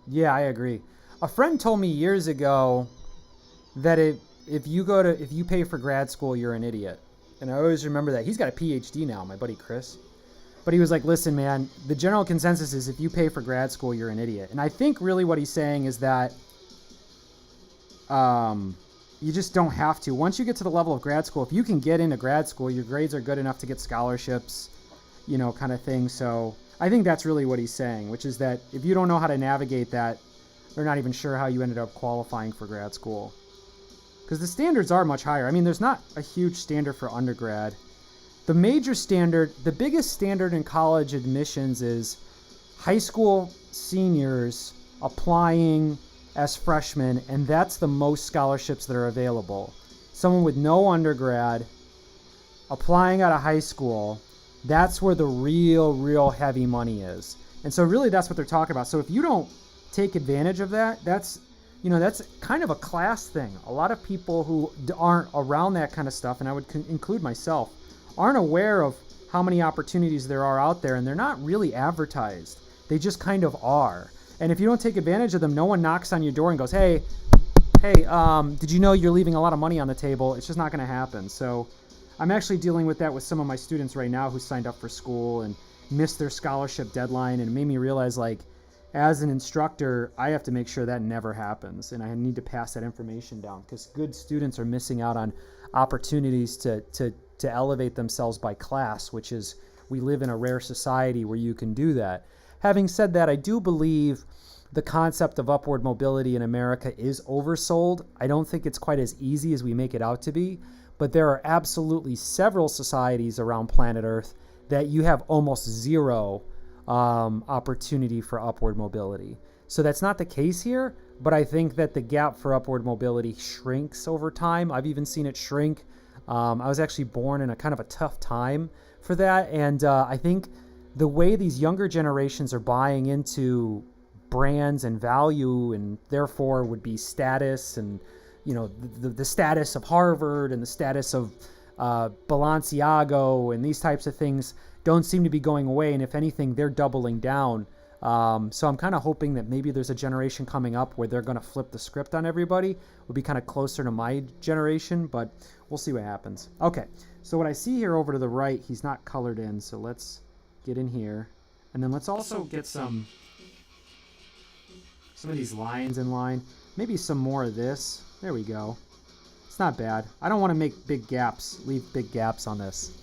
Yeah, I agree. A friend told me years ago that if you pay for grad school, you're an idiot. And I always remember that. He's got a PhD now, my buddy Chris. But he was like, listen, man, the general consensus is if you pay for grad school, you're an idiot. And I think really what he's saying is that you just don't have to. Once you get to the level of grad school, if you can get into grad school, your grades are good enough to get scholarships, kind of thing. So I think that's really what he's saying, which is that if you don't know how to navigate that, they're not even sure how you ended up qualifying for grad school. Because the standards are much higher. I mean, there's not a huge standard for undergrad. The major standard, the biggest standard in college admissions is high school seniors applying as freshmen, and that's the most scholarships that are available. Someone with no undergrad applying out of high school, that's where the real heavy money is. And so really that's what they're talking about. So if you don't take advantage of that, that's kind of a class thing. A lot of people who aren't around that kind of stuff, and I would include myself, aren't aware of how many opportunities there are out there, and they're not really advertised. They just kind of are. And if you don't take advantage of them, no one knocks on your door and goes, hey, did you know you're leaving a lot of money on the table? It's just not going to happen. So I'm actually dealing with that with some of my students right now who signed up for school and missed their scholarship deadline, and it made me realize, like, as an instructor, I have to make sure that never happens, and I need to pass that information down, because good students are missing out on opportunities to elevate themselves by class, which is, we live in a rare society where you can do that. Having said that, I do believe the concept of upward mobility in America is oversold. I don't think it's quite as easy as we make it out to be, but there are absolutely several societies around planet Earth that you have almost zero opportunity for upward mobility. So that's not the case here, but I think that the gap for upward mobility shrinks over time. I've even seen it shrink. I was actually born in a kind of a tough time for that, and I think the way these younger generations are buying into brands and value, and therefore would be status, and the status of Harvard and the status of Balenciaga and these types of things don't seem to be going away, and if anything, they're doubling down. So I'm kind of hoping that maybe there's a generation coming up where they're going to flip the script on everybody. We'll be kind of closer to my generation, but we'll see what happens. Okay, so what I see here over to the right, he's not colored in, so let's get in here. And then let's also get some of these lines in line. Maybe some more of this. There we go. It's not bad. I don't want to make big gaps, leave big gaps on this.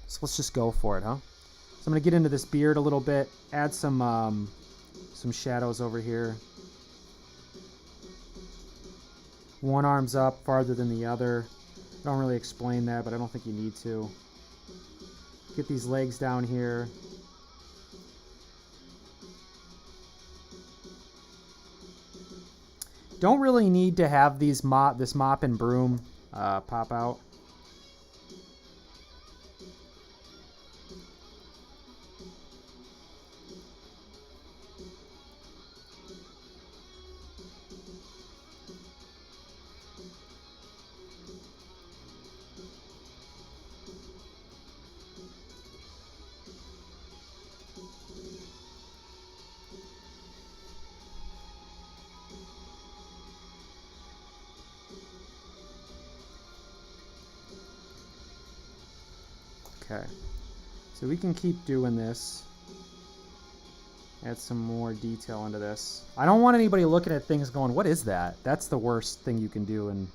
So let's just go for it, huh? So I'm going to get into this beard a little bit, add some shadows over here. One arm's up farther than the other. I don't really explain that, but I don't think you need to. Get these legs down here. Don't really need to have this mop and broom pop out. Okay, so we can keep doing this, Add some more detail into this. I don't want anybody looking at things going, what is that? That's the worst thing you can do in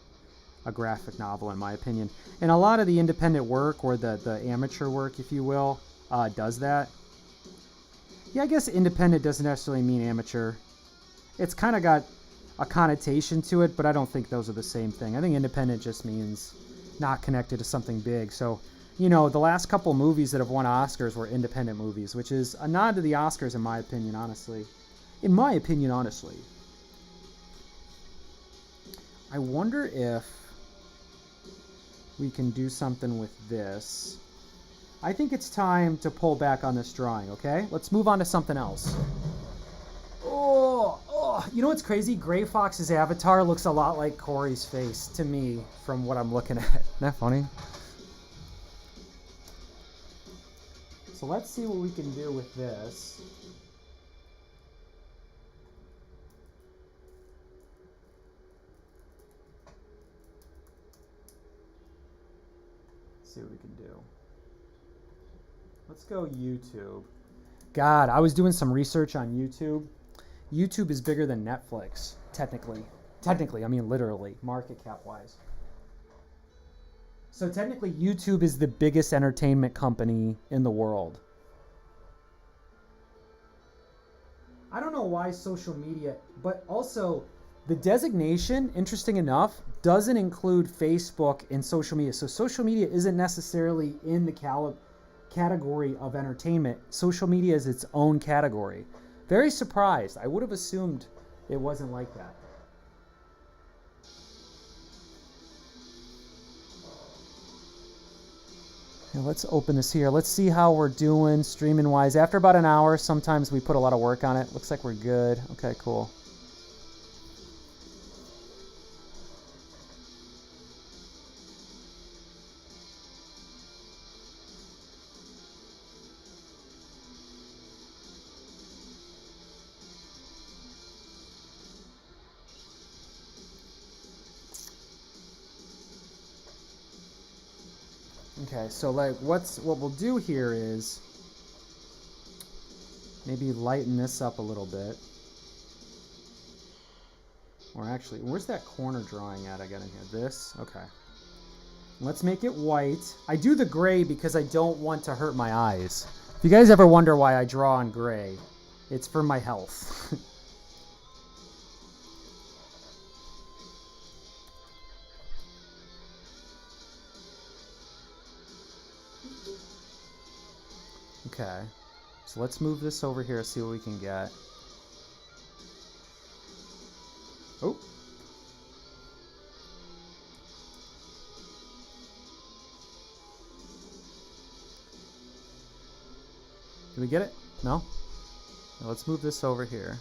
a graphic novel, in my opinion. And a lot of the independent work, or the amateur work, if you will, does that. Yeah, I guess independent doesn't necessarily mean amateur. It's kind of got a connotation to it, but I don't think those are the same thing. I think independent just means not connected to something big. So, you know, the last couple movies that have won Oscars were independent movies, which is a nod to the Oscars, in my opinion, honestly. In my opinion, honestly. I wonder if we can do something with this. I think it's time to pull back on this drawing, okay? Let's move on to something else. Oh, you know what's crazy? Gray Fox's avatar looks a lot like Corey's face to me from what I'm looking at. Isn't that funny? So let's see what we can do with this. Let's see what we can do. Let's go YouTube. God, I was doing some research on YouTube. YouTube is bigger than Netflix, technically. Technically, I mean literally, market cap wise. So technically, YouTube is the biggest entertainment company in the world. I don't know why social media, but also the designation, interesting enough, doesn't include Facebook and social media. So social media isn't necessarily in the category of entertainment. Social media is its own category. Very surprised. I would have assumed it wasn't like that. Now let's open this here. Let's see how we're doing streaming wise. After about an hour, sometimes we put a lot of work on it. Looks like we're good. Okay, cool. Okay, so like what we'll do here is maybe lighten this up a little bit. Or actually, where's that corner drawing at I got in here? This? Okay. Let's make it white. I do the gray because I don't want to hurt my eyes. If you guys ever wonder why I draw on gray, it's for my health. Okay, so let's move this over here, see what we can get. Oh. Did we get it? No? Now let's move this over here.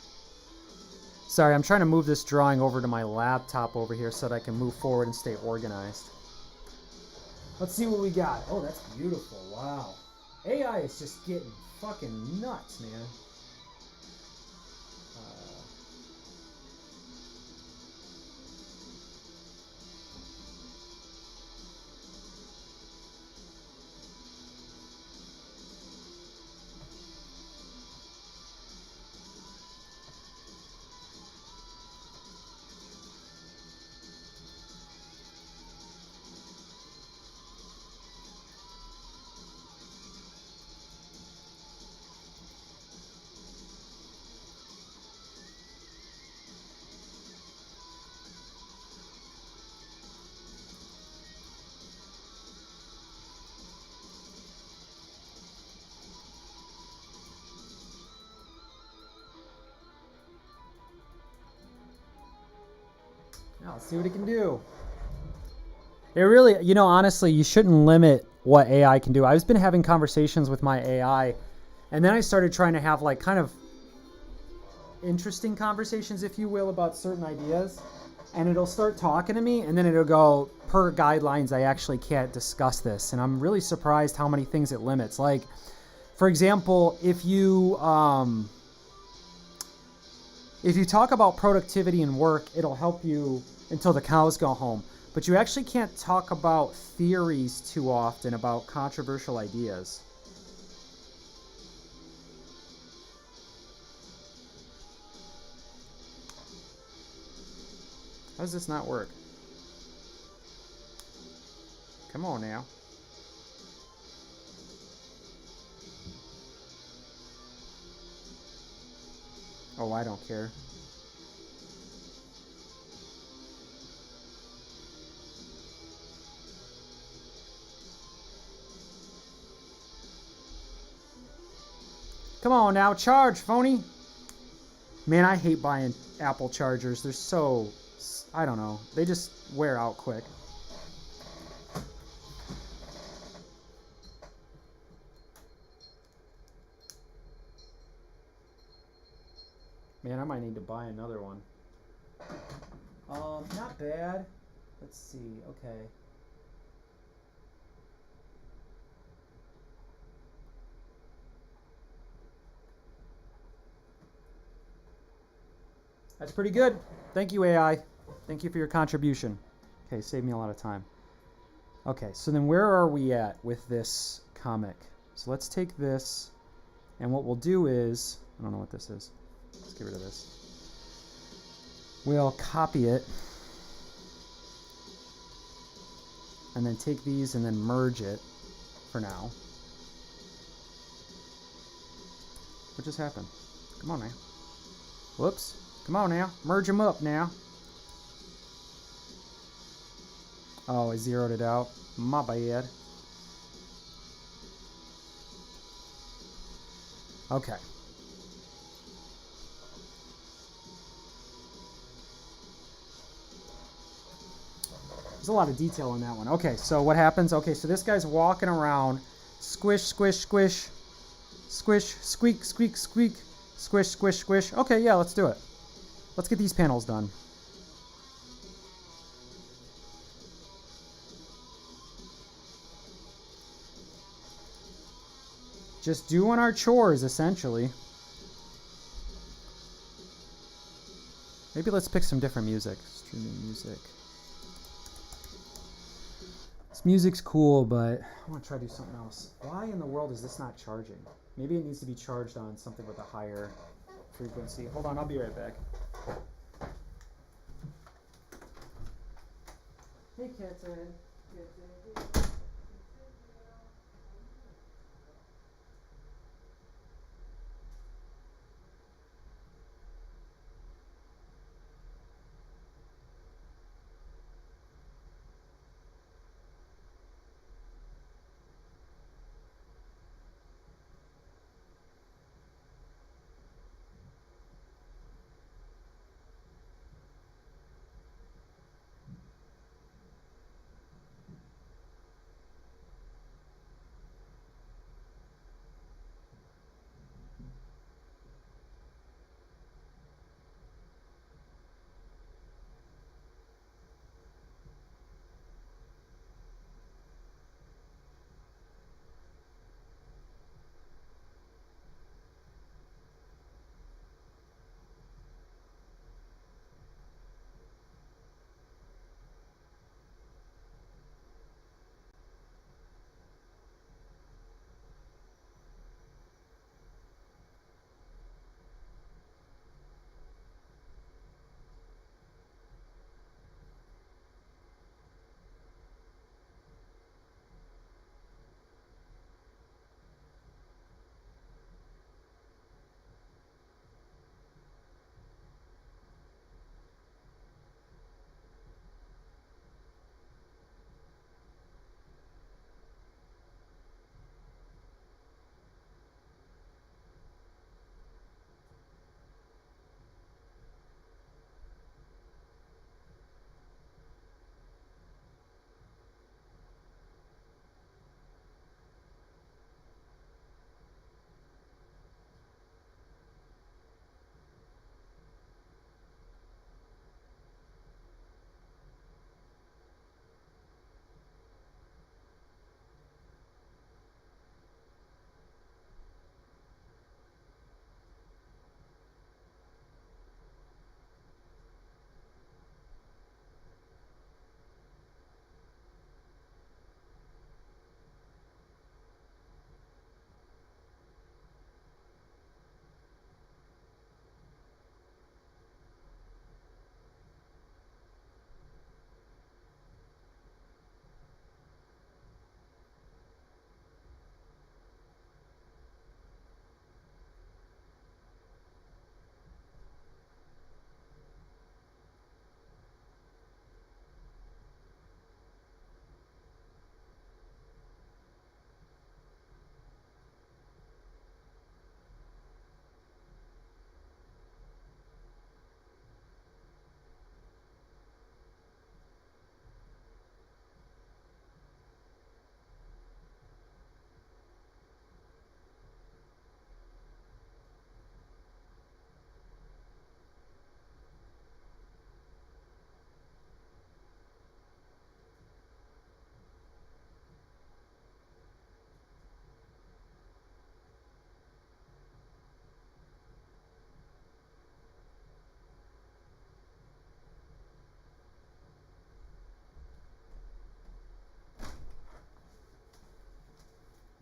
Sorry, I'm trying to move this drawing over to my laptop over here so that I can move forward and stay organized. Let's see what we got. Oh, that's beautiful. Wow. AI is just getting fucking nuts, man. Now let's see what it can do. It really, you know, honestly, you shouldn't limit what AI can do. I've been having conversations with my AI, and then I started trying to have like kind of interesting conversations, if you will, about certain ideas. And it'll start talking to me, and then it'll go, per guidelines, I actually can't discuss this. And I'm really surprised how many things it limits. Like, for example, if you talk about productivity and work, it'll help you until the cows go home. But you actually can't talk about theories too often about controversial ideas. How does this not work? Come on now. Oh, I don't care. Come on now, charge, phony. Man, I hate buying Apple chargers. They're so, I don't know. They just wear out quick. Man, I might need to buy another one. Not bad. Let's see. Okay. That's pretty good. Thank you, AI. Thank you for your contribution. Okay, saved me a lot of time. Okay, so then where are we at with this comic? So let's take this, and what we'll do is, I don't know what this is. Let's get rid of this. We'll copy it, and then take these and then merge it for now. What just happened? Come on now. Whoops. Come on now. Merge them up now. Oh, I zeroed it out. My bad. Okay. There's a lot of detail in that one. Okay, so what happens? Okay, so this guy's walking around. Squish, squish, squish. Squish, squeak, squeak, squeak. Squish, squish, squish. Okay, yeah, let's do it. Let's get these panels done. Just doing our chores, essentially. Maybe let's pick some different music. Streaming music. This music's cool, but I want to try to do something else. Why in the world is this not charging? Maybe it needs to be charged on something with a higher frequency. Hold on, I'll be right back. Hey, kitten.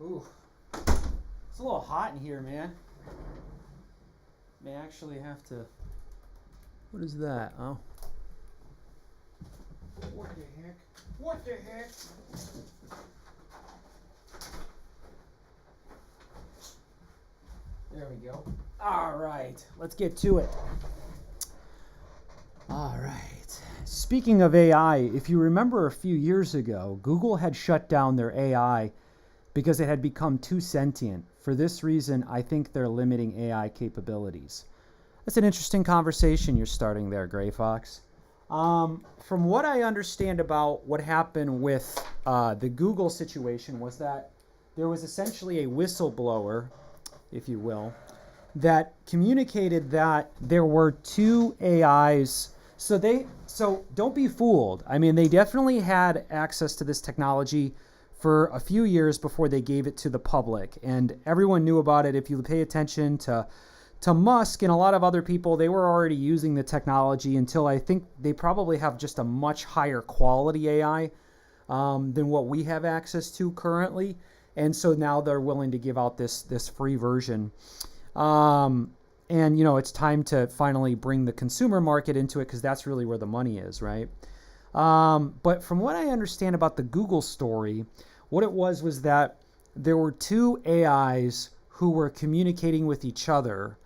Ooh, it's a little hot in here, man. May actually have to. What is that? Oh. What the heck? What the heck? There we go. All right, let's get to it. All right. Speaking of AI, if you remember a few years ago, Google had shut down their AI because it had become too sentient. For this reason, I think they're limiting AI capabilities. That's an interesting conversation you're starting there, Gray Fox. From what I understand about what happened with the Google situation was that there was essentially a whistleblower, if you will, that communicated that there were two AIs. So don't be fooled. I mean, they definitely had access to this technology for a few years before they gave it to the public, and everyone knew about it. If you pay attention to Musk and a lot of other people, they were already using the technology until I think they probably have just a much higher quality AI than what we have access to currently. And so now they're willing to give out this free version. And, it's time to finally bring the consumer market into it because that's really where the money is, right? But from what I understand about the Google story, what it was that there were two AIs who were communicating with each other,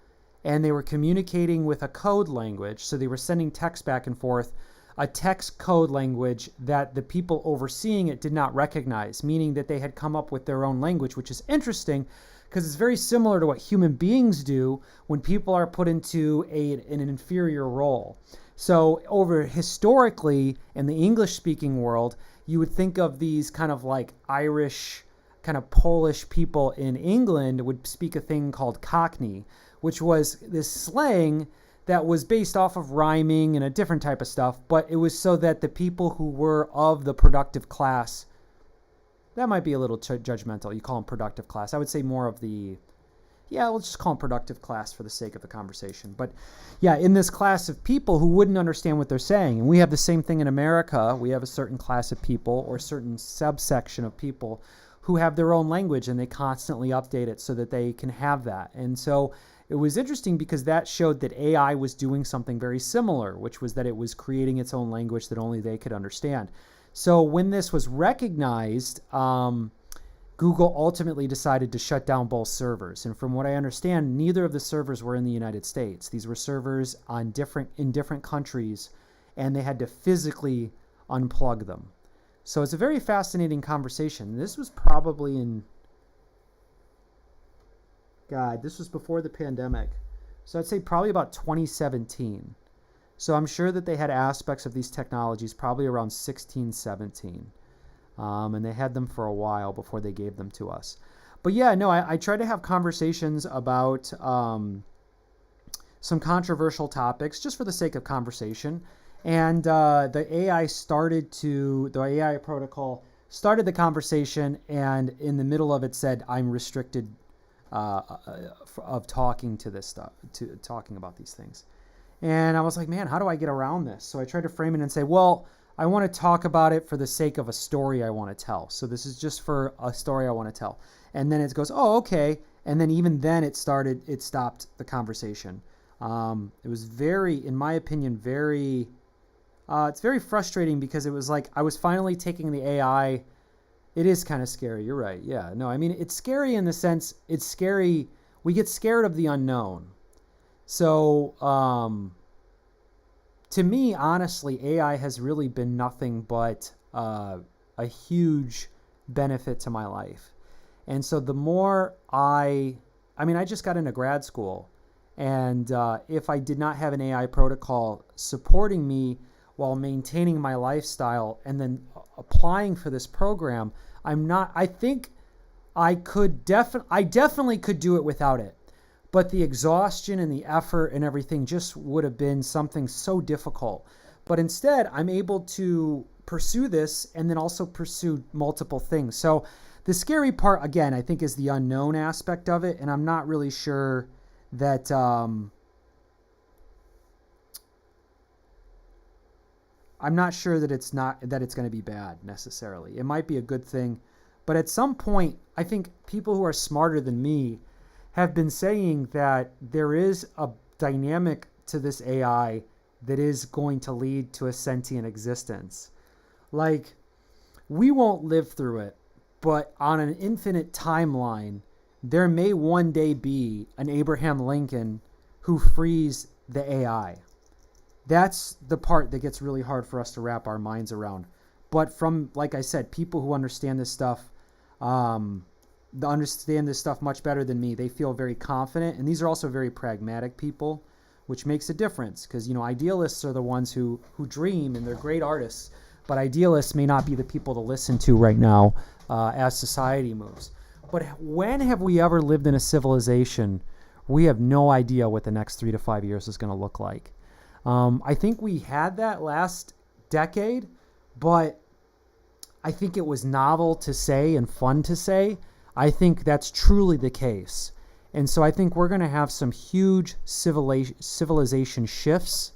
and they were communicating with a code language. So they were sending text back and forth, a text code language that the people overseeing it did not recognize, meaning that they had come up with their own language, which is interesting because it's very similar to what human beings do when people are put into an inferior role. So over historically in the English-speaking world, you would think of these kind of like Irish, kind of Polish people in England would speak a thing called Cockney, which was this slang that was based off of rhyming and a different type of stuff, but it was so that the people who were of the productive class, that might be a little judgmental. You call them productive class. I would say more of the, let's just call them productive class for the sake of the conversation. But yeah, in this class of people who wouldn't understand what they're saying, and we have the same thing in America. We have a certain class of people or certain subsection of people who have their own language, and they constantly update it so that they can have that. And so it was interesting because that showed that AI was doing something very similar, which was that it was creating its own language that only they could understand. So when this was recognized, Google ultimately decided to shut down both servers. And from what I understand, neither of the servers were in the United States. These were servers in different countries, and they had to physically unplug them. So it's a very fascinating conversation. This was probably this was before the pandemic. So I'd say probably about 2017. So I'm sure that they had aspects of these technologies probably around 16, 17. And they had them for a while before they gave them to us. But yeah, no, I try to have conversations about some controversial topics just for the sake of conversation. And the AI protocol started the conversation, and in the middle of it said, I'm restricted of talking to this stuff, to talking about these things. And I was like, man, how do I get around this? So I tried to frame it and say, well, I want to talk about it for the sake of a story I want to tell. So this is just for a story I want to tell. And then it goes, oh, okay. And then even then it stopped the conversation. It was very, in my opinion, it's very frustrating because it was like I was finally taking the AI. It is kind of scary. You're right. Yeah. No, I mean, it's scary in the sense it's scary. We get scared of the unknown. So to me, honestly, AI has really been nothing but a huge benefit to my life. And so the more I just got into grad school, and if I did not have an AI protocol supporting me while maintaining my lifestyle and then applying for this program, I think I definitely could do it without it. But the exhaustion and the effort and everything just would have been something so difficult. But instead, I'm able to pursue this and then also pursue multiple things. So the scary part, again, I think is the unknown aspect of it. And I'm not really sure that it's going to be bad necessarily. It might be a good thing. But at some point, I think people who are smarter than me have been saying that there is a dynamic to this AI that is going to lead to a sentient existence. Like, we won't live through it, but on an infinite timeline, there may one day be an Abraham Lincoln who frees the AI. That's the part that gets really hard for us to wrap our minds around. But from, like I said, people who understand this stuff, understand this stuff much better than me. They feel very confident, and these are also very pragmatic people, which makes a difference because, you know, idealists are the ones who dream, and they're great artists, but idealists may not be the people to listen to right now as society moves. But when have we ever lived in a civilization we have no idea what the next 3 to 5 years is going to look like? I think we had that last decade, but I think it was novel to say and fun to say. I think that's truly the case. And so I think we're going to have some huge civilization shifts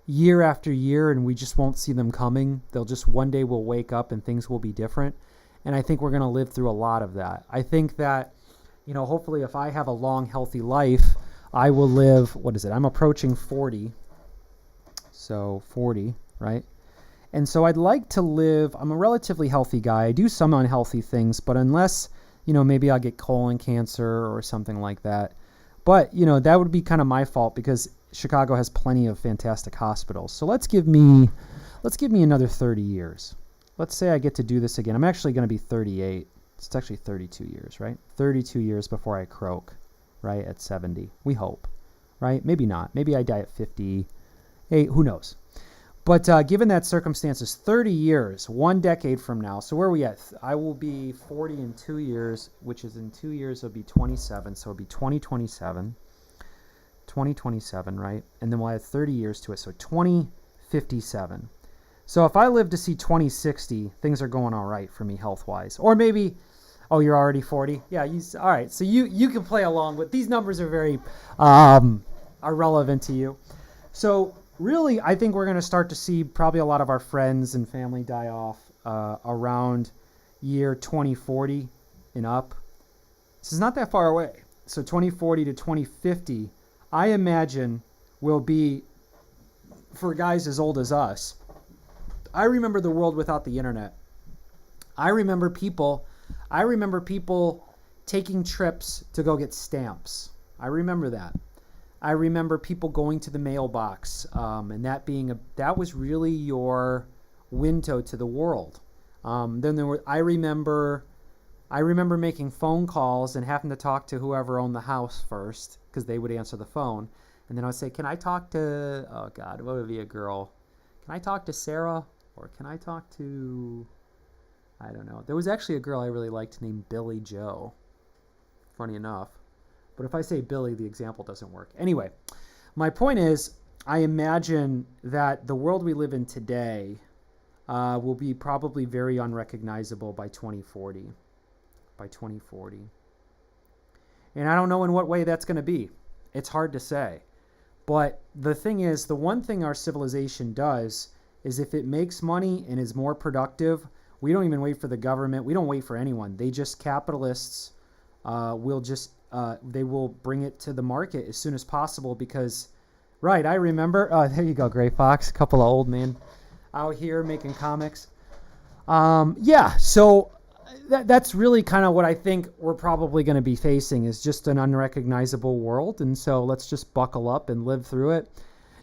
year after year, and we just won't see them coming. They'll just, one day we'll wake up and things will be different. And I think we're going to live through a lot of that. I think that, you know, hopefully if I have a long, healthy life, I will live, what is it? I'm approaching 40. So 40, right? And so I'd like to live, I'm a relatively healthy guy. I do some unhealthy things, but unless, you know, maybe I'll get colon cancer or something like that. But, you know, that would be kind of my fault because Chicago has plenty of fantastic hospitals. So let's give me another 30 years. Let's say I get to do this again. I'm actually going to be 38. It's actually 32 years, right? 32 years before I croak, right? At 70. We hope, right? Maybe not. Maybe I die at 58. Who knows? But given that circumstances, 30 years, 1 decade from now. So where are we at? I will be 40 in 2 years, which is in 2 years, it'll be 27. So it'll be 2027. 2027, right? And then we'll add 30 years to it. So 2057. So if I live to see 2060, things are going all right for me health-wise. Or maybe, oh, you're already 40? Yeah, all right. So you can play along with, these numbers are very are relevant to you. So really, I think we're going to start to see probably a lot of our friends and family die off around year 2040 and up. This is not that far away. So 2040 to 2050, I imagine, will be, for guys as old as us, I remember the world without the internet. I remember people taking trips to go get stamps. I remember that. I remember people going to the mailbox, and that was really your window to the world. I remember making phone calls and having to talk to whoever owned the house first because they would answer the phone, and then I would say, "Can I talk to? Oh God, what would be a girl? Can I talk to Sarah, or can I talk to? I don't know. There was actually a girl I really liked named Billy Joe. Funny enough." But if I say Billy, the example doesn't work. Anyway, my point is, I imagine that the world we live in today will be probably very unrecognizable by 2040. By 2040. And I don't know in what way that's going to be. It's hard to say. But the thing is, the one thing our civilization does is if it makes money and is more productive, we don't even wait for the government. We don't wait for anyone. Capitalists they will bring it to the market as soon as possible because, right, I remember, there you go, Gray Fox, a couple of old men out here making comics. So that's really kind of what I think we're probably going to be facing is just an unrecognizable world. And so let's just buckle up and live through it.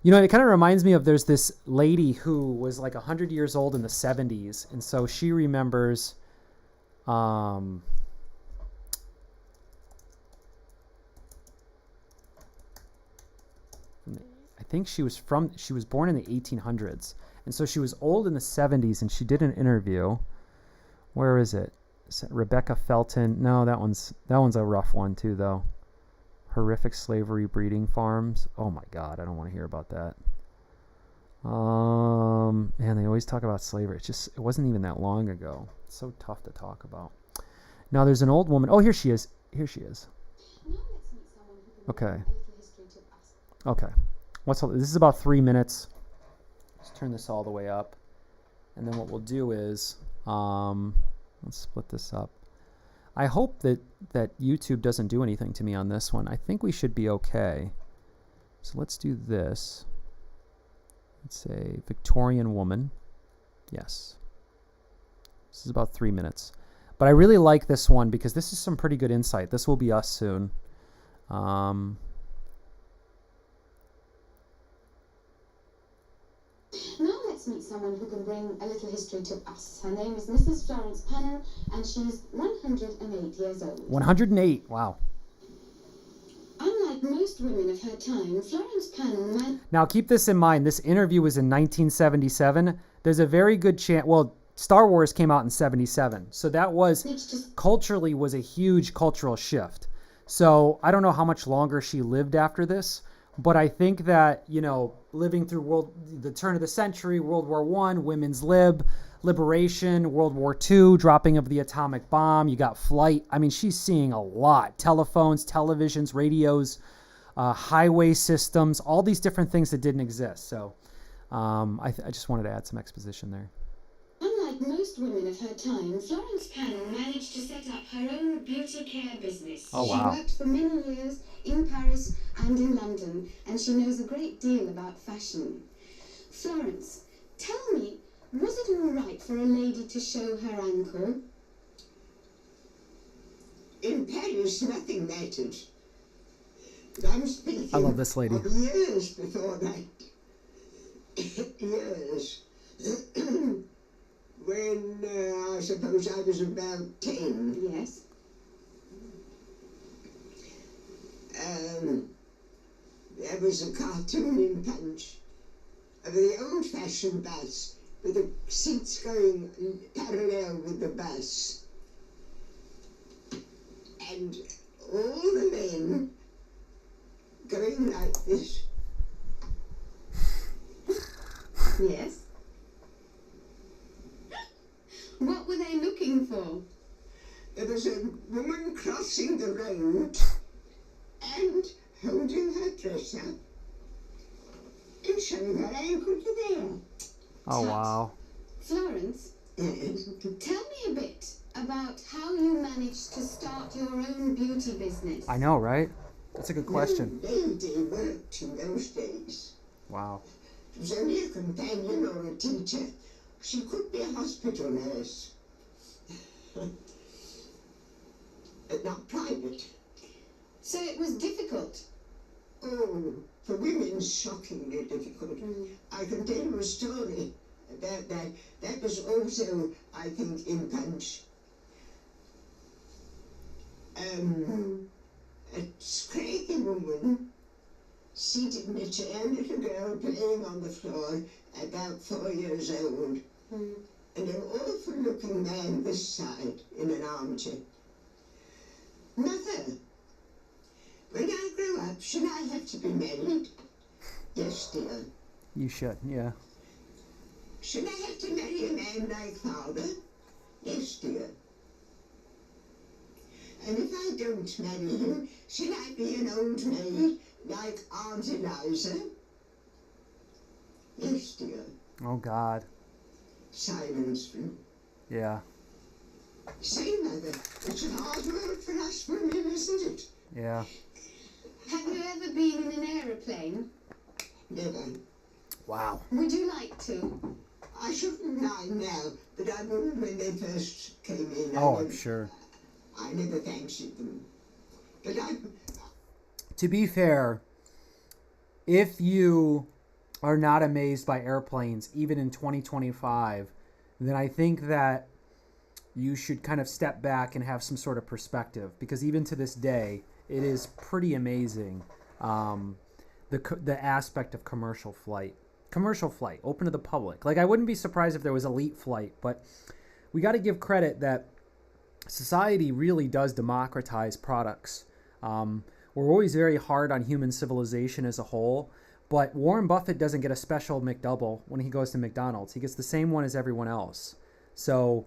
You know, it kind of reminds me of there's this lady who was like 100 years old in the 70s. And so she remembers, I think she was born in the 1800s. And so she was old in the 70s and she did an interview. Where is it? Rebecca Felton. No, that one's a rough one too, though. Horrific slavery breeding farms. Oh my God, I don't want to hear about that. Man, they always talk about slavery. It wasn't even that long ago. It's so tough to talk about. Now there's an old woman. Oh, here she is. Okay. This is about 3 minutes. Let's turn this all the way up. And then what we'll do is, let's split this up. I hope that YouTube doesn't do anything to me on this one. I think we should be okay. So let's do this. Let's say Victorian woman. Yes. This is about 3 minutes. But I really like this one because this is some pretty good insight. This will be us soon. Now let's meet someone who can bring a little history to us. Her name is Mrs. Florence Pennell, and she's 108 years old. 108. Wow. Unlike most women of her time, Florence Pennell... Now keep this in mind. This interview was in 1977. There's a very good chance... Well, Star Wars came out in 77. So that was... Culturally was a huge cultural shift. So I don't know how much longer she lived after this. But I think that, you know, living through the turn of the century, World War I, women's liberation, World War II, dropping of the atomic bomb, you got flight. I mean, she's seeing a lot. Telephones, televisions, radios, highway systems, all these different things that didn't exist. So I just wanted to add some exposition there. Unlike most women of her time, Florence Pennell managed to set up her own beauty care business. Oh, wow. She worked for many years in Paris and in London, and she knows a great deal about fashion. Florence, tell me, was it all right for a lady to show her ankle? In Paris, nothing mattered. But I'm speaking I love this lady. of years before that. Years. When I suppose I was about 10. Yes. There was a cartoon in Punch of the old-fashioned bus with the seats going parallel with the bus. And all the men going like this. Yes. What were they looking for? There was a woman crossing the road and holding her dress up and showing her ankle to there. Oh, wow. Florence, Yes. tell me a bit about how you managed to start your own beauty business. I know, right? That's a good question. No lady worked in those days. Wow. It was only a companion or a teacher. She could be a hospital nurse. But not private. So it was difficult. Oh, for women, shockingly difficult. I can tell you a story about that. That was also, I think, in Punch. A scraggy woman seated in a chair, a little girl playing on the floor, about 4 years old, and an awful-looking man this side in an armchair. Mother, when I grow up, should I have to be married? Yes, dear. You should, yeah. Should I have to marry a man like father? Yes, dear. And if I don't marry him, should I be an old maid like Aunt Eliza? Yes, dear. Oh, God. Silence. Yeah. Say, Mother, it's a hard world for us women, isn't it? Yeah. Have you ever been in an aeroplane? Never. Wow. Would you like to? I shouldn't mind now, but I wouldn't when they first came in. Oh, I'm sure. I never fancied them. But To be fair, if you are not amazed by airplanes, even in 2025, then I think that you should kind of step back and have some sort of perspective, because even to this day, it is pretty amazing, the aspect of commercial flight. Commercial flight, open to the public. Like, I wouldn't be surprised if there was elite flight, but we got to give credit that society really does democratize products. We're always very hard on human civilization as a whole, but Warren Buffett doesn't get a special McDouble when he goes to McDonald's. He gets the same one as everyone else. So,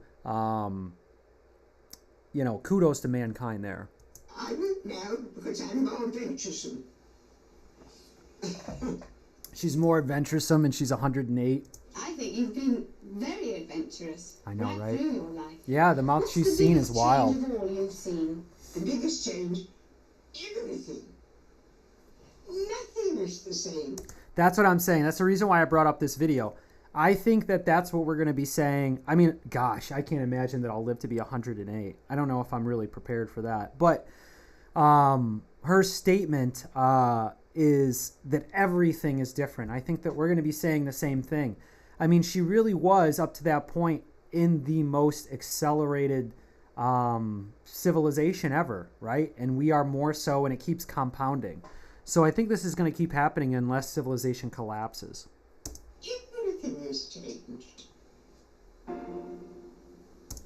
kudos to mankind there. I won't now because I'm more venturesome. She's more adventuresome and she's 108. I think you've been very adventurous. I know, right? Through your life. Yeah, the amount she's seen is wild. What's the biggest change of all you've you've seen? The biggest change, everything. Nothing is the same. That's what I'm saying. That's the reason why I brought up this video. I think that that's what we're going to be saying. I mean, gosh, I can't imagine that I'll live to be 108. I don't know if I'm really prepared for that. But her statement is that everything is different. I think that we're going to be saying the same thing. I mean, she really was, up to that point, in the most accelerated civilization ever, right? And we are more so, and it keeps compounding. So I think this is going to keep happening unless civilization collapses. Everything has changed.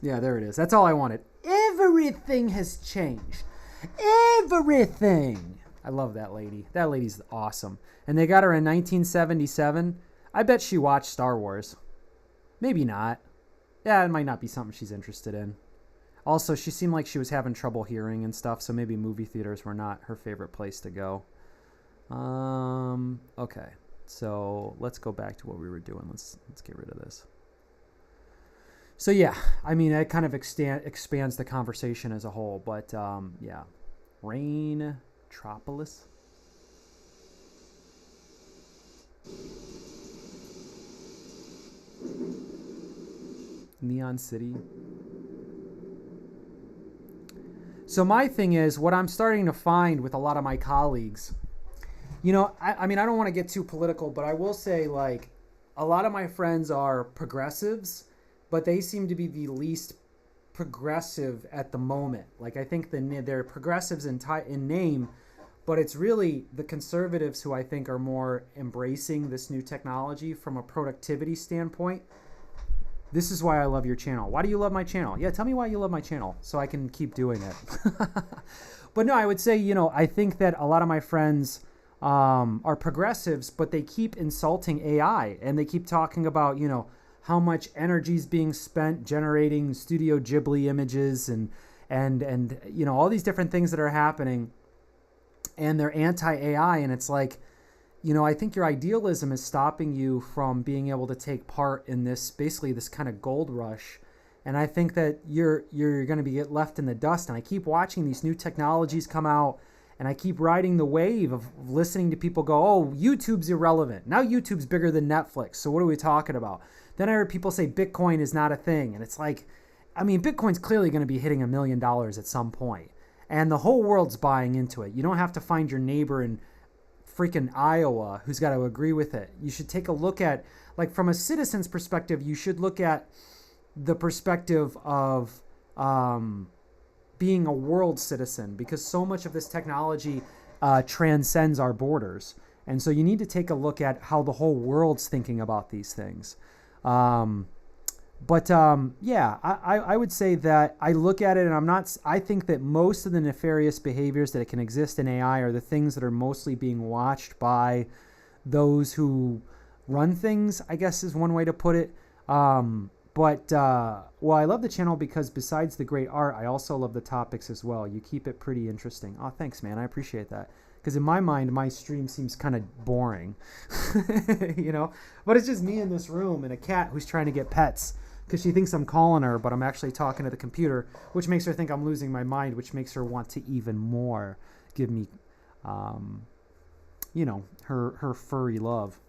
Yeah, there it is. That's all I wanted. Everything has changed. Everything. I love that lady. That lady's awesome. And they got her in 1977. I bet she watched Star Wars. Maybe not. Yeah, it might not be something she's interested in. Also, she seemed like she was having trouble hearing and stuff, so maybe movie theaters were not her favorite place to go. Okay. So let's go back to what we were doing. Let's get rid of this. So yeah, I mean, it kind of expands the conversation as a whole, but yeah. Raintropolis. Neon City. So my thing is, what I'm starting to find with a lot of my colleagues, you know, I mean, I don't want to get too political, but I will say, like, a lot of my friends are progressives, but they seem to be the least progressive at the moment. Like, I think they're progressives in name, but it's really the conservatives who I think are more embracing this new technology from a productivity standpoint. This is why I love your channel. Why do you love my channel? Yeah, tell me why you love my channel so I can keep doing it. But no, I would say, you know, I think that a lot of my friends are progressives, but they keep insulting AI, and they keep talking about, you know, how much energy is being spent generating Studio Ghibli images and you know, all these different things that are happening, and they're anti-AI. And it's like, you know, I think your idealism is stopping you from being able to take part in this, basically this kind of gold rush. And I think that you're going to be left in the dust. And I keep watching these new technologies come out, and I keep riding the wave of listening to people go, oh, YouTube's irrelevant. Now YouTube's bigger than Netflix. So what are we talking about? Then I heard people say Bitcoin is not a thing. And it's like, I mean, Bitcoin's clearly going to be hitting $1 million at some point. And the whole world's buying into it. You don't have to find your neighbor in freaking Iowa who's got to agree with it. You should take a look at, like, from a citizen's perspective, you should look at the perspective of being a world citizen, because so much of this technology transcends our borders. And so you need to take a look at how the whole world's thinking about these things. Yeah, I would say that I look at it, and I think that most of the nefarious behaviors that can exist in AI are the things that are mostly being watched by those who run things, I guess is one way to put it. Well, I love the channel because besides the great art, I also love the topics as well. You keep it pretty interesting. Oh, thanks, man. I appreciate that. Because in my mind, my stream seems kind of boring, you know, but it's just me in this room and a cat who's trying to get pets because she thinks I'm calling her, but I'm actually talking to the computer, which makes her think I'm losing my mind, which makes her want to even more give me, you know, her furry love.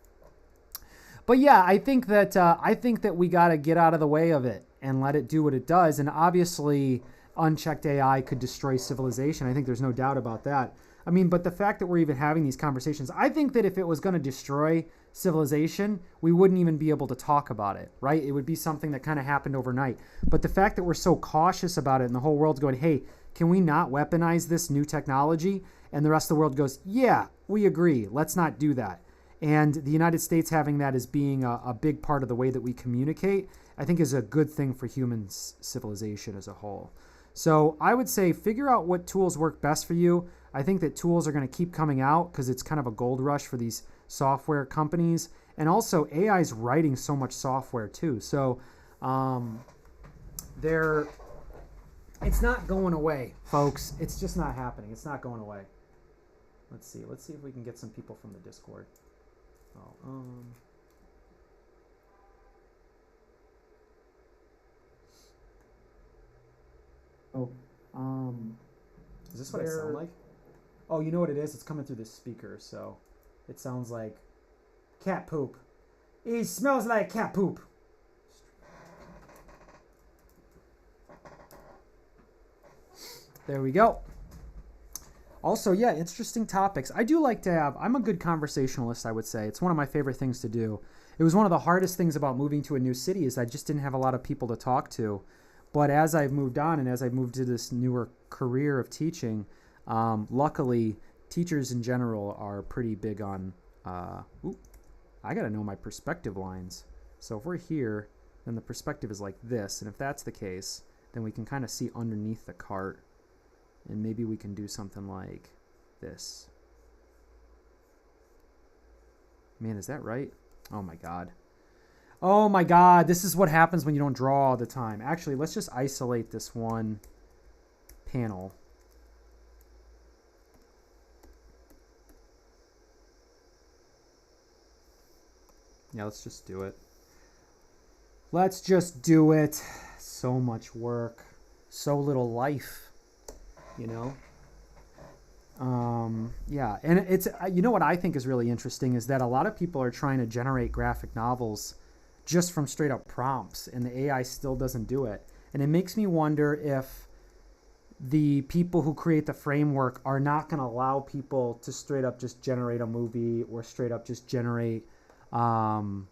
But yeah, I think that we got to get out of the way of it and let it do what it does. And obviously, unchecked AI could destroy civilization. I think there's no doubt about that. I mean, but the fact that we're even having these conversations, I think that if it was going to destroy civilization, we wouldn't even be able to talk about it, right? It would be something that kind of happened overnight. But the fact that we're so cautious about it and the whole world's going, hey, can we not weaponize this new technology? And the rest of the world goes, yeah, we agree. Let's not do that. And the United States having that as being a big part of the way that we communicate, I think is a good thing for human civilization as a whole. So I would say figure out what tools work best for you. I think that tools are going to keep coming out because it's kind of a gold rush for these software companies. And also AI is writing so much software too. So it's not going away, folks. It's just not happening. It's not going away. Let's see if we can get some people from the Discord. Is this what I sound like? Oh, you know what it is? It's coming through this speaker, so it sounds like cat poop. He smells like cat poop. There we go. Also, yeah, interesting topics. I do like to have, I'm a good conversationalist, I would say. It's one of my favorite things to do. It was one of the hardest things about moving to a new city is I just didn't have a lot of people to talk to. But as I've moved on and as I've moved to this newer career of teaching, luckily, teachers in general are pretty big on, I got to know my perspective lines. So if we're here, then the perspective is like this. And if that's the case, then we can kind of see underneath the cart. And maybe we can do something like this. Man, is that right? Oh my God. Oh my God, this is what happens when you don't draw all the time. Actually, let's just isolate this one panel. Yeah, let's just do it. Let's just do it. So much work. So little life. You know? Yeah, and it's, you know what I think is really interesting is that a lot of people are trying to generate graphic novels just from straight up prompts, and the AI still doesn't do it. And it makes me wonder if the people who create the framework are not going to allow people to straight up just generate a movie or straight up just generate, you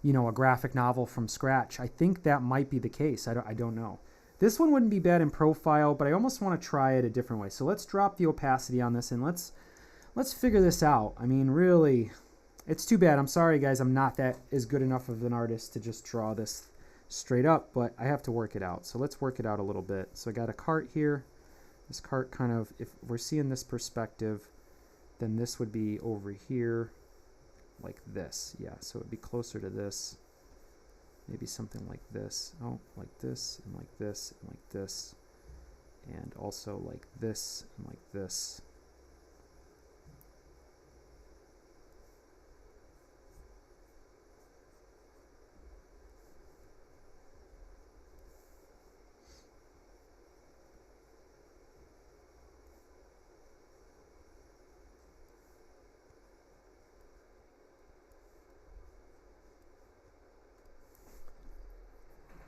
know, a graphic novel from scratch. I think that might be the case. I don't know. This one wouldn't be bad in profile, but I almost want to try it a different way. So let's drop the opacity on this and let's figure this out. I mean, really, it's too bad. I'm sorry, guys. I'm not that is good enough of an artist to just draw this straight up, but I have to work it out. So let's work it out a little bit. So I got a cart here. This cart kind of, if we're seeing this perspective, then this would be over here like this. Yeah, so it would be closer to this. Maybe something like this. Oh, like this, and like this, and like this. And also like this, and like this.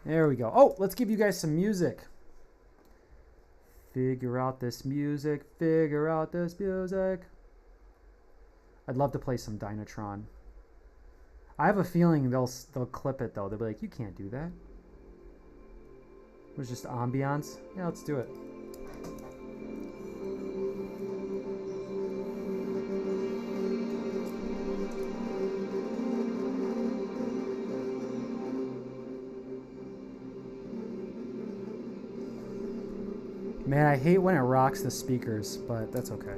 There we go. Oh, let's give you guys some music. Figure out this music. Figure out this music. I'd love to play some Dynatron. I have a feeling they'll clip it though. They'll be like, you can't do that. It was just ambiance. Yeah, let's do it. Man, I hate when it rocks the speakers, but that's okay.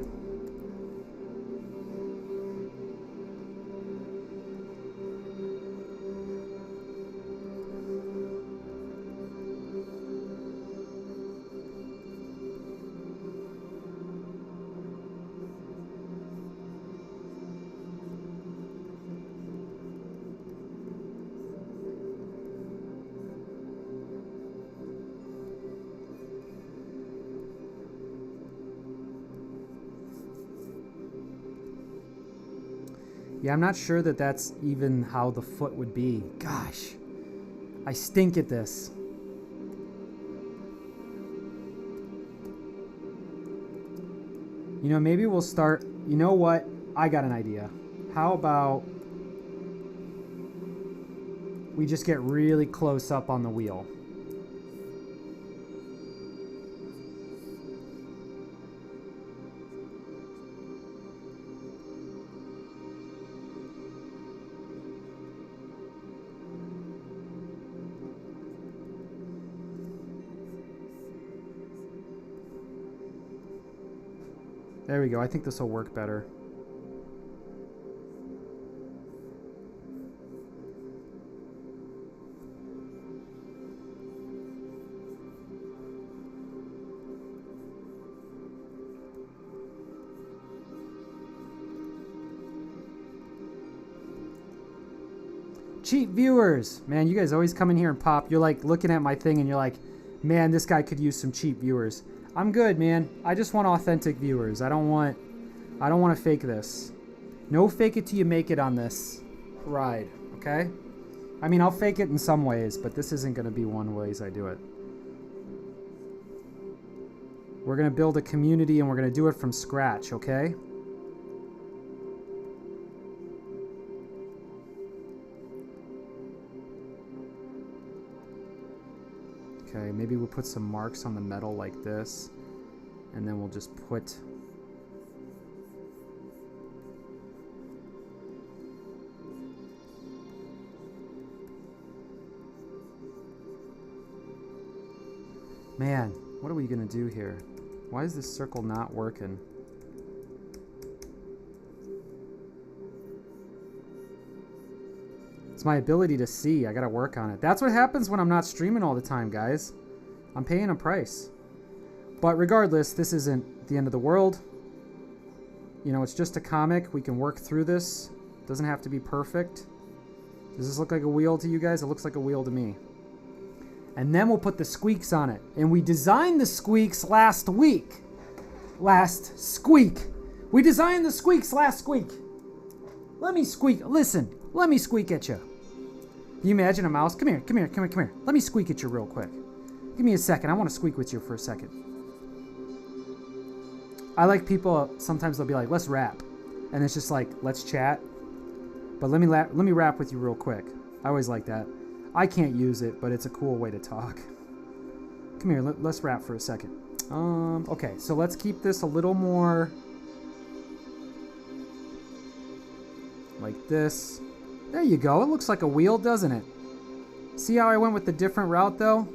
Yeah, I'm not sure that that's even how the foot would be. Gosh, I stink at this. You know, maybe we'll start, you know what? I got an idea. How about we just get really close up on the wheel? There we go. I think this will work better. Cheap viewers. Man, you guys always come in here and pop. You're like looking at my thing and you're like, Man, this guy could use some cheap viewers. I'm good, man. I just want authentic viewers. I don't want to fake this. No fake it till you make it on this ride, okay? I mean, I'll fake it in some ways, but this isn't going to be one ways I do it. We're going to build a community and we're going to do it from scratch, okay? Okay, maybe we'll put some marks on the metal like this, and then we'll just put man, what are we gonna do here? Why is this circle not working? It's my ability to see. I gotta work on it. That's what happens when I'm not streaming all the time, guys. I'm paying a price. But regardless, this isn't the end of the world. You know, it's just a comic. We can work through this. Doesn't have to be perfect. Does this look like a wheel to you guys? It looks like a wheel to me. And then we'll put the squeaks on it. And we designed the squeaks last week. Last squeak. We designed the squeaks last squeak. Let me squeak. Listen. Let me squeak at you. Can you imagine a mouse? Come here, come here, come here, come here. Let me squeak at you real quick. Give me a second. I want to squeak with you for a second. I like people, sometimes they'll be like, let's rap. And it's just like, let's chat. But let me rap with you real quick. I always like that. I can't use it, but it's a cool way to talk. Come here, let's rap for a second. Okay, so let's keep this a little more like this. There you go. It looks like a wheel, doesn't it? See how I went with the different route, though?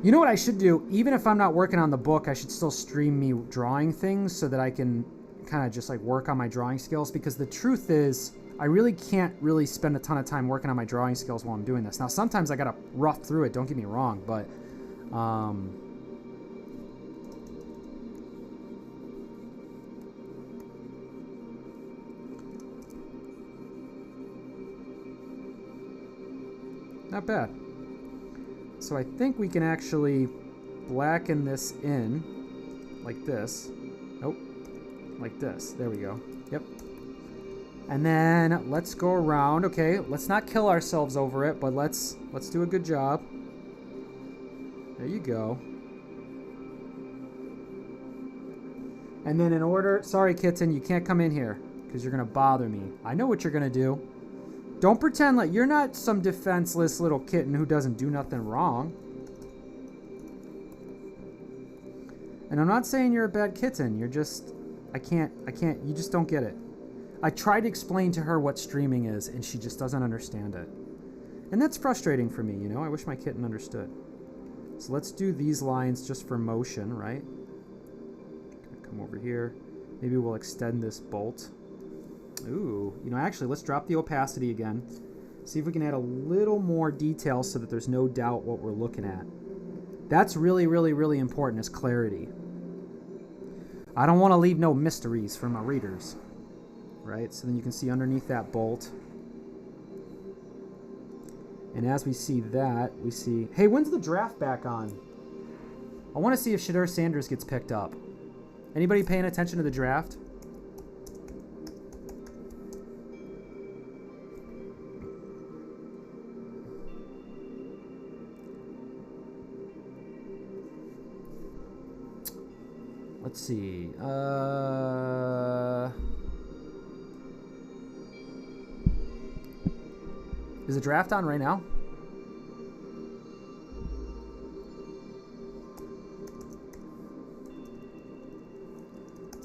You know what I should do? Even if I'm not working on the book, I should still stream me drawing things so that I can kind of just like work on my drawing skills. Because the truth is, I really can't really spend a ton of time working on my drawing skills while I'm doing this. Now, sometimes I got to rough through it. Don't get me wrong, but... not bad. So I think we can actually blacken this in like this. Nope. Like this. There we go. Yep. And then let's go around. Okay, let's not kill ourselves over it, but let's do a good job. There you go. And then in order... Sorry, kitten, you can't come in here because you're going to bother me. I know what you're going to do. Don't pretend like you're not some defenseless little kitten who doesn't do nothing wrong. And I'm not saying you're a bad kitten. You're just... I can't... You just don't get it. I tried to explain to her what streaming is, and she just doesn't understand it. And that's frustrating for me, you know? I wish my kitten understood. So let's do these lines just for motion, right? Come over here. Maybe we'll extend this bolt. Ooh, you know, actually, let's drop the opacity again. See if we can add a little more detail so that there's no doubt what we're looking at. That's really, really, really important, is clarity. I don't want to leave no mysteries for my readers. Right? So then you can see underneath that bolt. And as we see that, we see... Hey, when's the draft back on? I want to see if Shadur Sanders gets picked up. Anybody paying attention to the draft? Let's see. Is the draft on right now?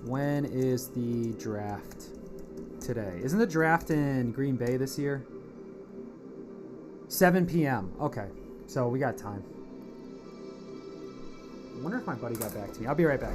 When is the draft today? Isn't the draft in Green Bay this year? 7 p.m. Okay, so we got time. I wonder if my buddy got back to me. I'll be right back.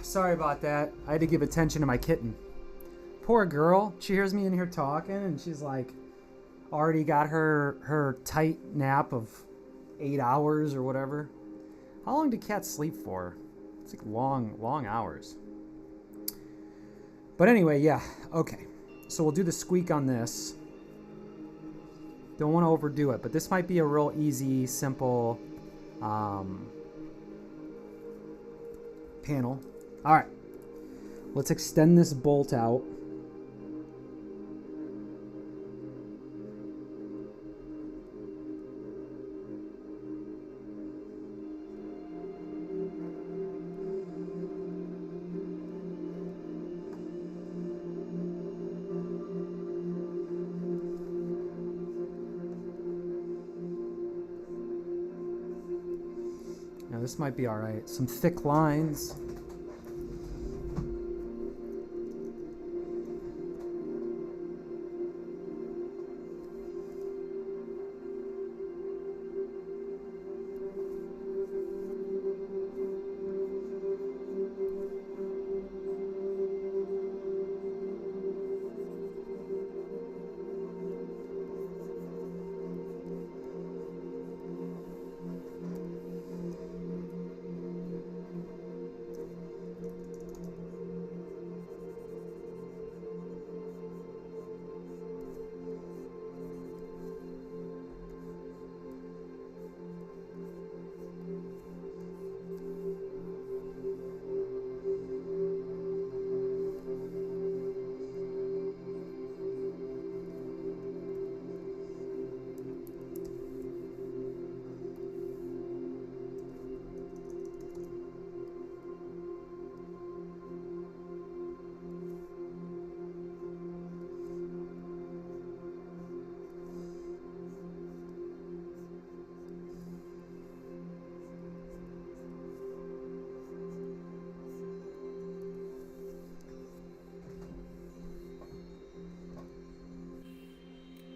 Sorry about that. I had to give attention to my kitten. Poor girl. She hears me in here talking and she's like already got her tight nap of 8 hours or whatever. How long do cats sleep for? It's like long hours. But anyway, yeah. Okay. So we'll do the squeak on this. Don't want to overdo it, but this might be a real easy, simple panel. All right. Let's extend this bolt out. Now this might be all right. Some thick lines.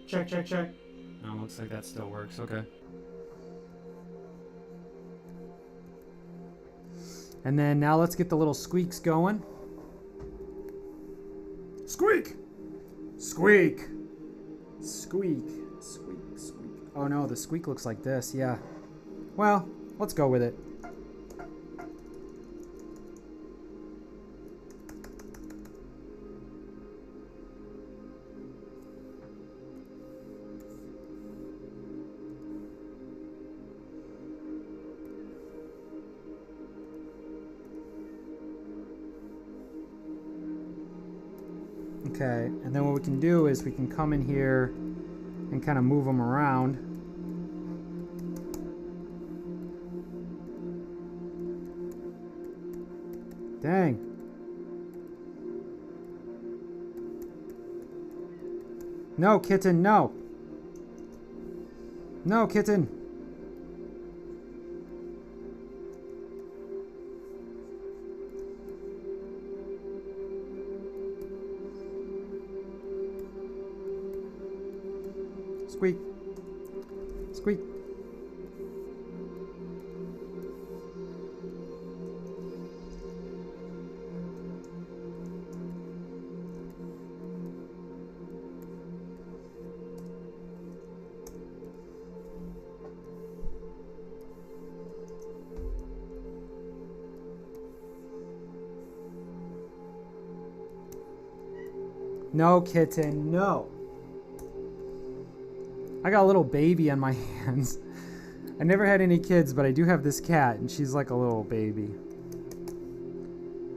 Check. Oh, looks like that still works. Okay. And then now let's get the little squeaks going. Squeak! Squeak! Squeak. Squeak. Oh no, the squeak looks like this. Yeah. Well, let's go with it. Okay, and then what we can do is we can come in here and kind of move them around. Dang. No, kitten, no. No, kitten. Squeak. Squeak. No, kitten, no. I got a little baby on my hands. I never had any kids, but I do have this cat, and she's like a little baby.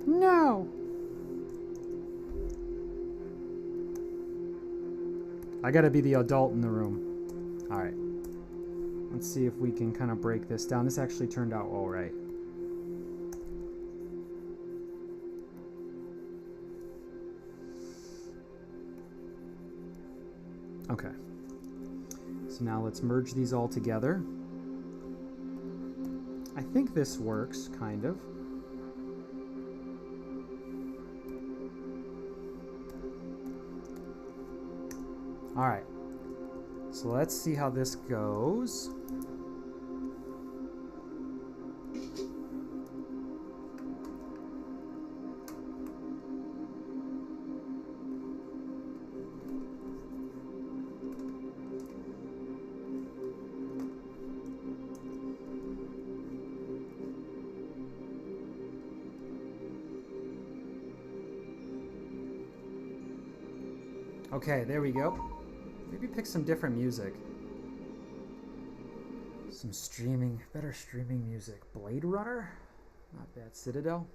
No! I gotta be the adult in the room. Alright. Let's see if we can kind of break this down. This actually turned out all right. Okay. So now let's merge these all together. I think this works, kind of. All right. So let's see how this goes. Okay, there we go. Maybe pick some different music. Some streaming, better streaming music. Blade Runner? Not bad. Citadel?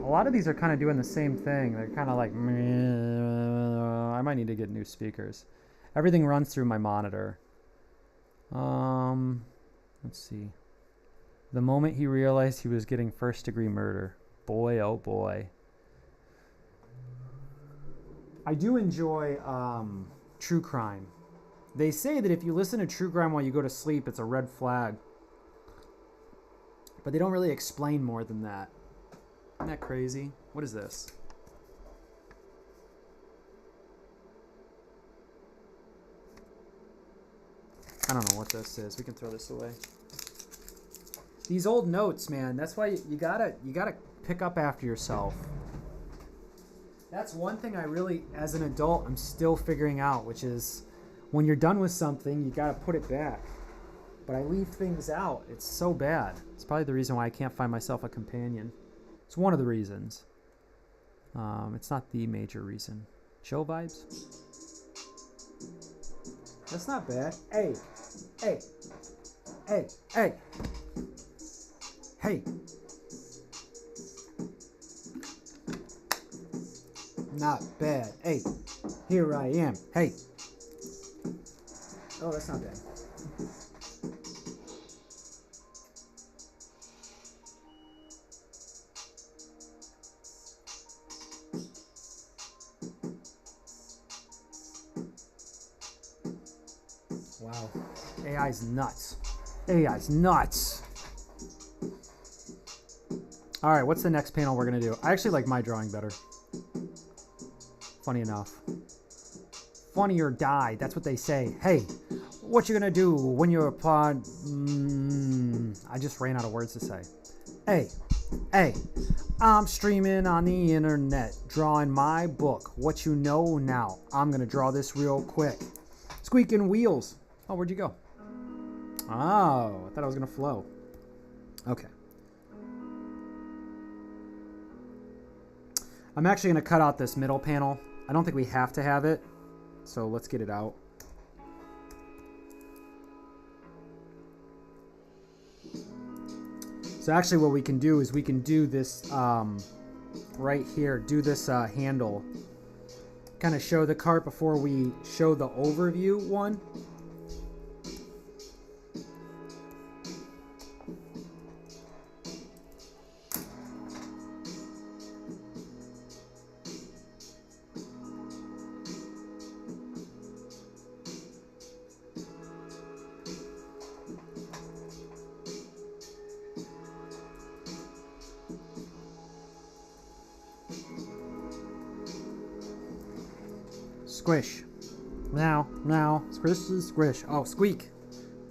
A lot of these are kind of doing the same thing. They're kind of like, I might need to get new speakers. Everything runs through my monitor. Let's see. The moment he realized he was getting first-degree murder. Boy, oh boy. I do enjoy true crime. They say that if you listen to true crime while you go to sleep, it's a red flag. But they don't really explain more than that. Isn't that crazy? What is this? I don't know what this is. We can throw this away. These old notes, man. That's why you gotta pick up after yourself. That's one thing I really, as an adult, I'm still figuring out, which is when you're done with something, you gotta put it back. But I leave things out. It's so bad. It's probably the reason why I can't find myself a companion. It's one of the reasons. It's not the major reason. Chill vibes? That's not bad. Hey. Hey. Hey. Hey. Hey. Not bad. Hey. Here I am. Hey. Oh, that's not bad. Wow. AI's nuts. AI's nuts. All right, what's the next panel we're going to do? I actually like my drawing better. Funny enough. Funny or die. That's what they say. Hey, what you going to do when you're upon... I just ran out of words to say. Hey, I'm streaming on the internet, drawing my book. What you know now. I'm going to draw this real quick. Squeaking wheels. Oh, where'd you go? Oh, I thought I was going to flow. Okay. I'm actually going to cut out this middle panel. I don't think we have to have it, so let's get it out. So actually what we can do is we can do this right here, do this handle. Kind of show the cart before we show the overview one. Squish. Now. Squish, squish. Oh, squeak.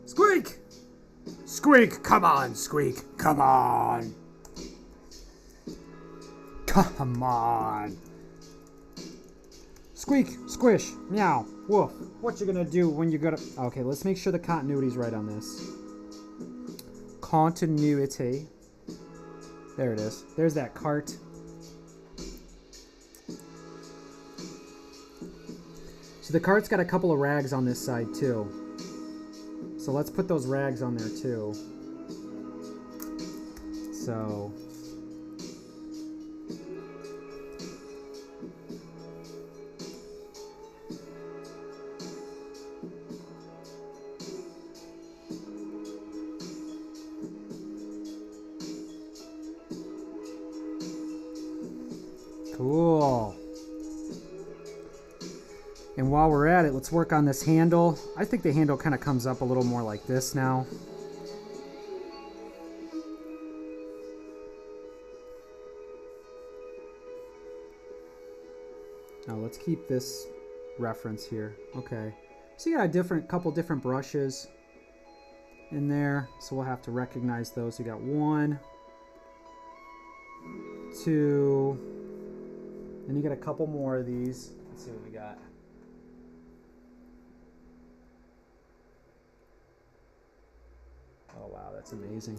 Squeak! Squeak! Come on, squeak. Come on. Come on. Squeak, squish, meow, woof. What you gonna do when you gotta... Okay, let's make sure the continuity's right on this. Continuity. There it is. There's that cart. So the cart's got a couple of rags on this side too. So let's put those rags on there too. So... And while we're at it, let's work on this handle. I think the handle kind of comes up a little more like this now. Now let's keep this reference here. Okay. So you got a couple different brushes in there. So we'll have to recognize those. We got 1, 2, and you got a couple more of these. Let's see what we got. Oh wow, that's amazing.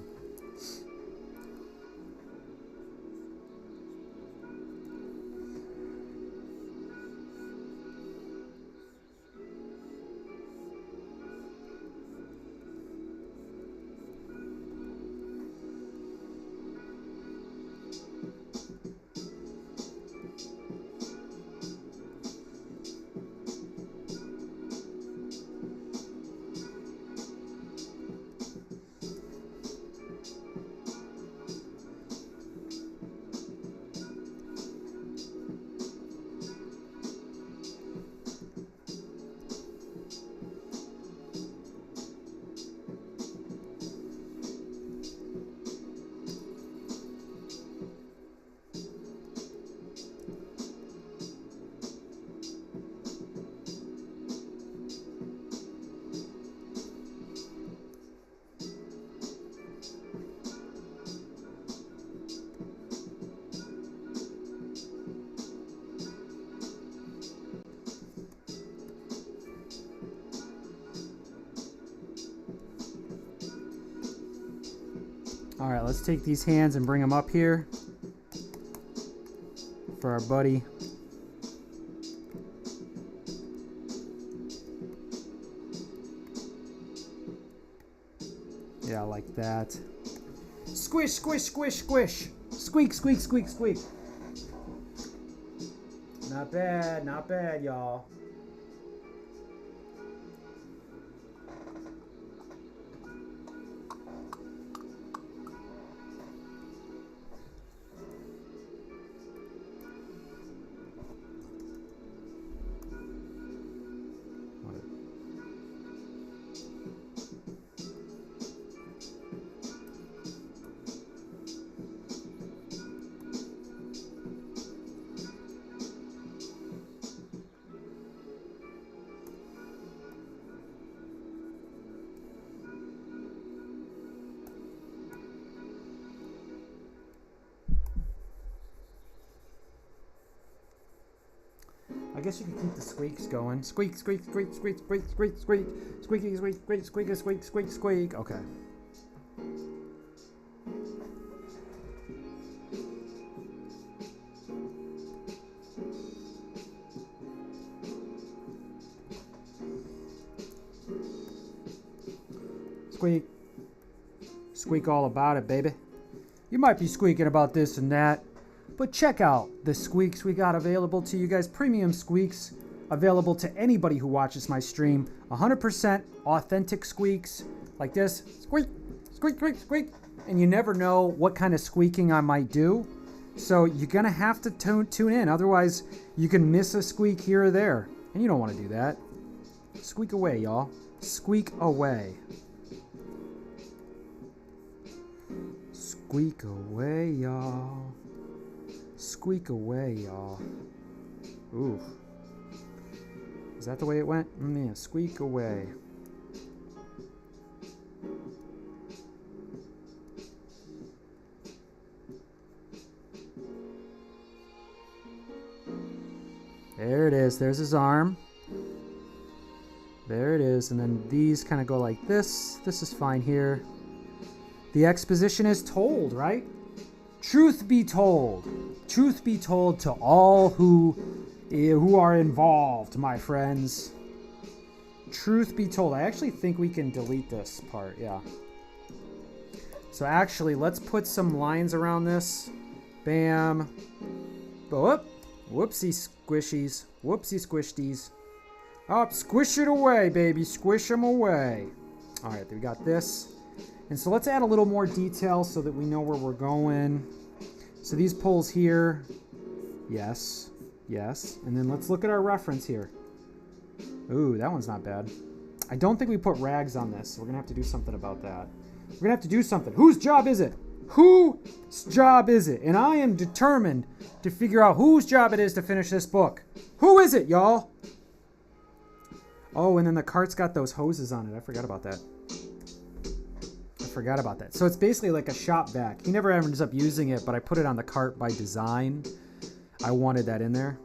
All right, let's take these hands and bring them up here for our buddy. Yeah, like that. Squish, squish, squish, squish. Squeak, squeak, squeak, squeak. Not bad, y'all. I guess you can keep the squeaks going. Squeak, squeak, squeak, squeak, squeak, squeak, squeak, squeaky, squeak, squeak, squeak, squeak, squeak, squeak. Okay. Squeak. Squeak all about it, baby. You might be squeaking about this and that, but check out the squeaks we got available to you guys. Premium squeaks available to anybody who watches my stream. 100% authentic squeaks like this. Squeak, squeak, squeak, squeak. And you never know what kind of squeaking I might do. So you're going to have to tune in. Otherwise, you can miss a squeak here or there. And you don't want to do that. Squeak away, y'all. Squeak away. Squeak away, y'all. Squeak away, y'all. Ooh. Is that the way it went? Yeah, squeak away. There it is. There's his arm. There it is. And then these kind of go like this. This is fine here. The exposition is told, right? Truth be told. Truth be told to all who are involved, my friends. Truth be told. I actually think we can delete this part, yeah. So actually, let's put some lines around this. Bam. Whoop. Whoopsie squishies. Whoopsie squishties. Up, squish it away, baby. Squish them away. All right, we got this. And so let's add a little more detail so that we know where we're going. So these poles here. Yes. Yes. And then let's look at our reference here. Ooh, that one's not bad. I don't think we put rags on this, so we're gonna have to do something about that. We're gonna have to do something. Whose job is it? Whose job is it? And I am determined to figure out whose job it is to finish this book. Who is it, y'all? Oh, and then the cart's got those hoses on it. I forgot about that. So it's basically like a shop vac. He never ends up using it, but I put it on the cart by design. I wanted that in there.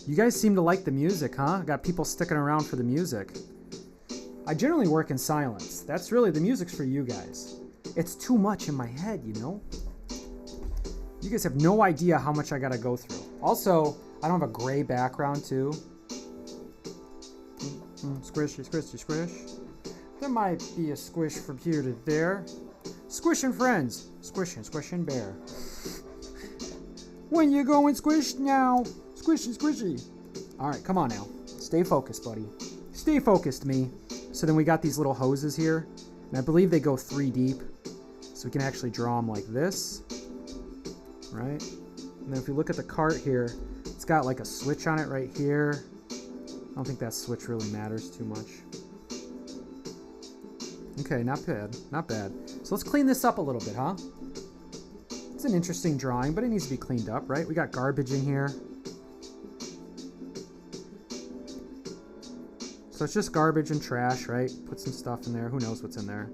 You guys seem to like the music, huh? Got people sticking around for the music. I generally work in silence. That's really, the music's for you guys. It's too much in my head, you know? You guys have no idea how much I gotta go through. Also, I don't have a gray background, too. Squishy, squishy, squish. There might be a squish from here to there. Squish and friends. Squish and bear. When you going squish now? Squishy, squishy. All right, come on now. Stay focused, buddy. Stay focused, me. So then we got these little hoses here. And I believe they go 3 deep. So we can actually draw them like this. Right? And then if you look at the cart here, it's got like a switch on it right here. I don't think that switch really matters too much. Okay, not bad. Not bad. So let's clean this up a little bit, huh? It's an interesting drawing, but it needs to be cleaned up, right? We got garbage in here. So it's just garbage and trash, right? Put some stuff in there. Who knows what's in there?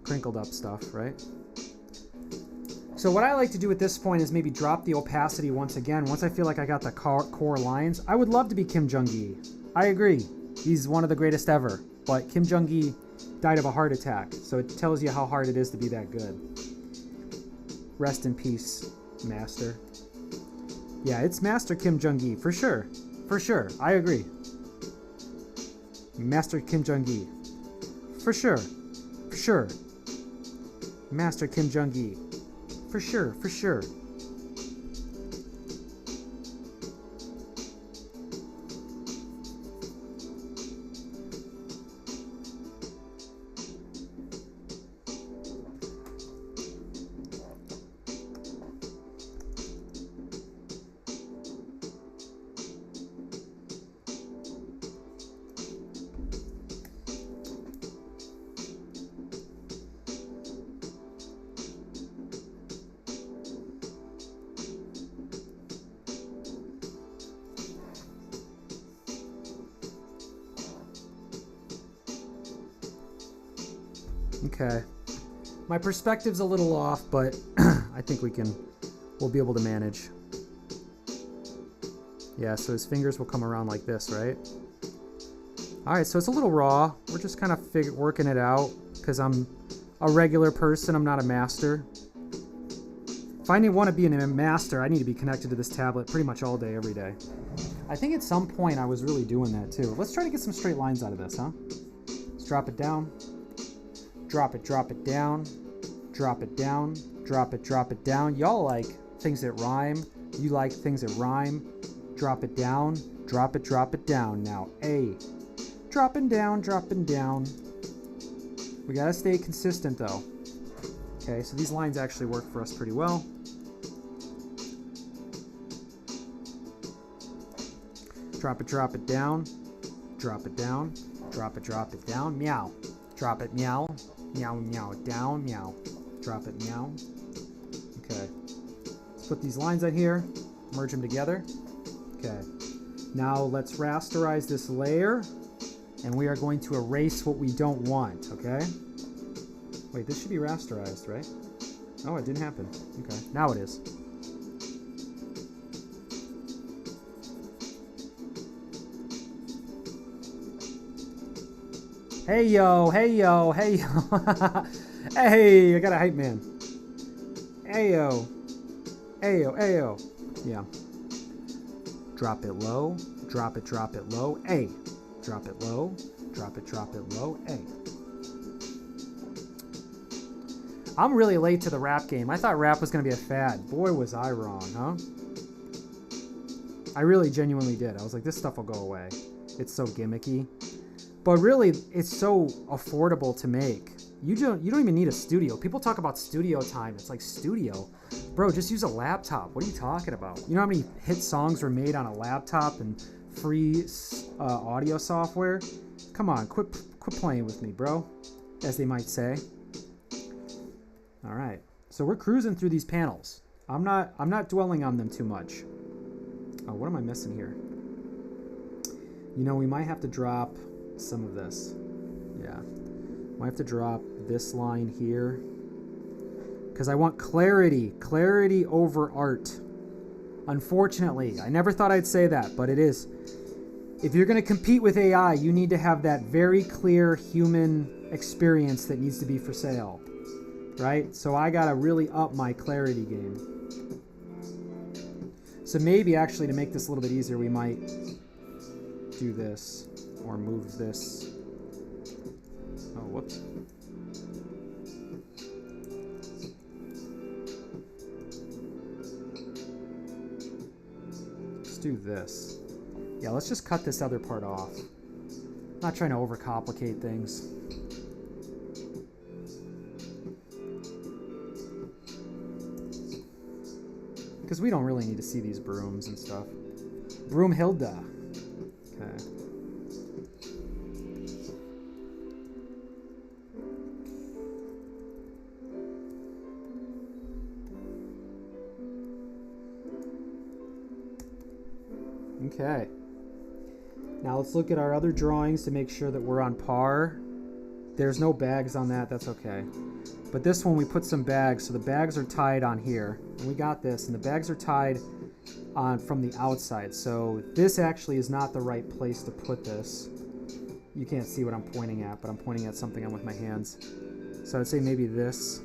Crinkled up stuff, right? So what I like to do at this point is maybe drop the opacity once again. Once I feel like I got the core lines. I would love to be Kim Jong-gi. I agree. He's one of the greatest ever. But Kim Jong-gi died of a heart attack. So it tells you how hard it is to be that good. Rest in peace, Master. Yeah, it's Master Kim Jong-gi, for sure. For sure. I agree. Master Kim Jong-gi. For sure. For sure. Master Kim Jong-gi. For sure. For sure. Okay. My perspective's a little off, but I think we'll be able to manage. Yeah, so his fingers will come around like this, right? Alright, so it's a little raw. We're just kind of working it out, because I'm a regular person, I'm not a master. If I want to be a master, I need to be connected to this tablet pretty much all day, every day. I think at some point I was really doing that too. Let's try to get some straight lines out of this, huh? Let's drop it down. Drop it down, drop it down, drop it down. Y'all like things that rhyme. You like things that rhyme. Drop it down, drop it down. Now, A. Dropping down. We gotta stay consistent though. Okay, so these lines actually work for us pretty well. Drop it down, drop it down, drop it down, meow. Drop it, meow. Meow, meow, down, meow. Drop it, meow. Okay. Let's put these lines on here. Merge them together. Okay. Now let's rasterize this layer. And we are going to erase what we don't want, okay? Wait, this should be rasterized, right? Oh, it didn't happen. Okay. Now it is. Hey yo, hey yo, hey yo. Hey, I got a hype man. Hey yo. Hey yo, hey yo. Yeah. Drop it low, drop it low, A. Drop it low, drop it low, A. I'm really late to the rap game. I thought rap was going to be a fad. Boy, was I wrong, huh? I really genuinely did. I was like, this stuff will go away. It's so gimmicky. But really, it's so affordable to make. You don't even need a studio. People talk about studio time. It's like, studio? Bro, just use a laptop. What are you talking about? You know how many hit songs were made on a laptop and free audio software. Come on, quit playing with me, bro, as they might say. All right, so we're cruising through these panels. I'm not dwelling on them too much. Oh, what am I missing here? You know, we might have to drop some of this. Yeah, might have to drop this line here because I want clarity over art. Unfortunately, I never thought I'd say that, but it is. If you're going to compete with AI, you need to have that very clear human experience that needs to be for sale, right? So I got to really up my clarity game. So maybe actually to make this a little bit easier, we might do this or move this. Oh, whoops. Let's do this. Yeah, let's just cut this other part off. Not trying to overcomplicate things. Because we don't really need to see these brooms and stuff. Broomhilda. Okay. Okay. Now let's look at our other drawings to make sure that we're on par. There's no bags on that, that's okay. But this one we put some bags, so the bags are tied on here. And we got this, and the bags are tied on from the outside. So this actually is not the right place to put this. You can't see what I'm pointing at, but I'm pointing at something on with my hands. So I'd say maybe this.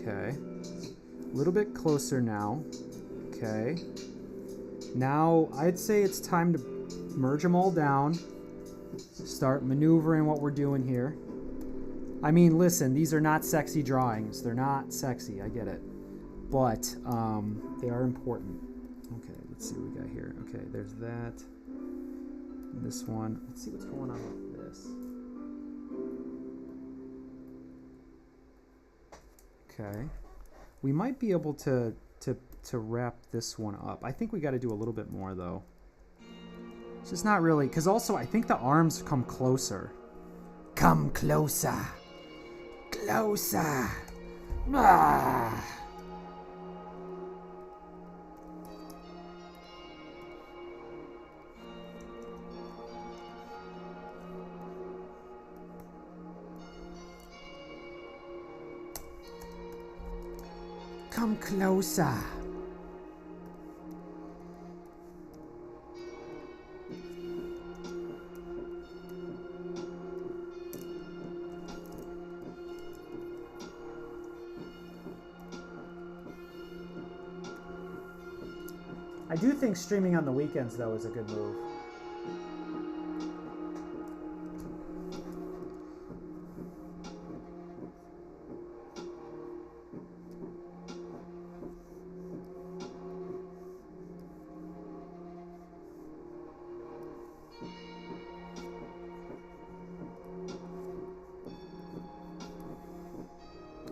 Okay, a little bit closer now. Okay, now I'd say it's time to merge them all down, start maneuvering what we're doing here. I mean, listen, these are not sexy drawings. They're not sexy, I get it, but they are important. Okay, let's see what we got here. Okay, there's that. This one, let's see what's going on with this. Okay, we might be able to wrap this one up. I think we got to do a little bit more though. It's just not really, because also I think the arms come closer. Come closer, closer. Ah. Come closer. I do think streaming on the weekends, though, is a good move.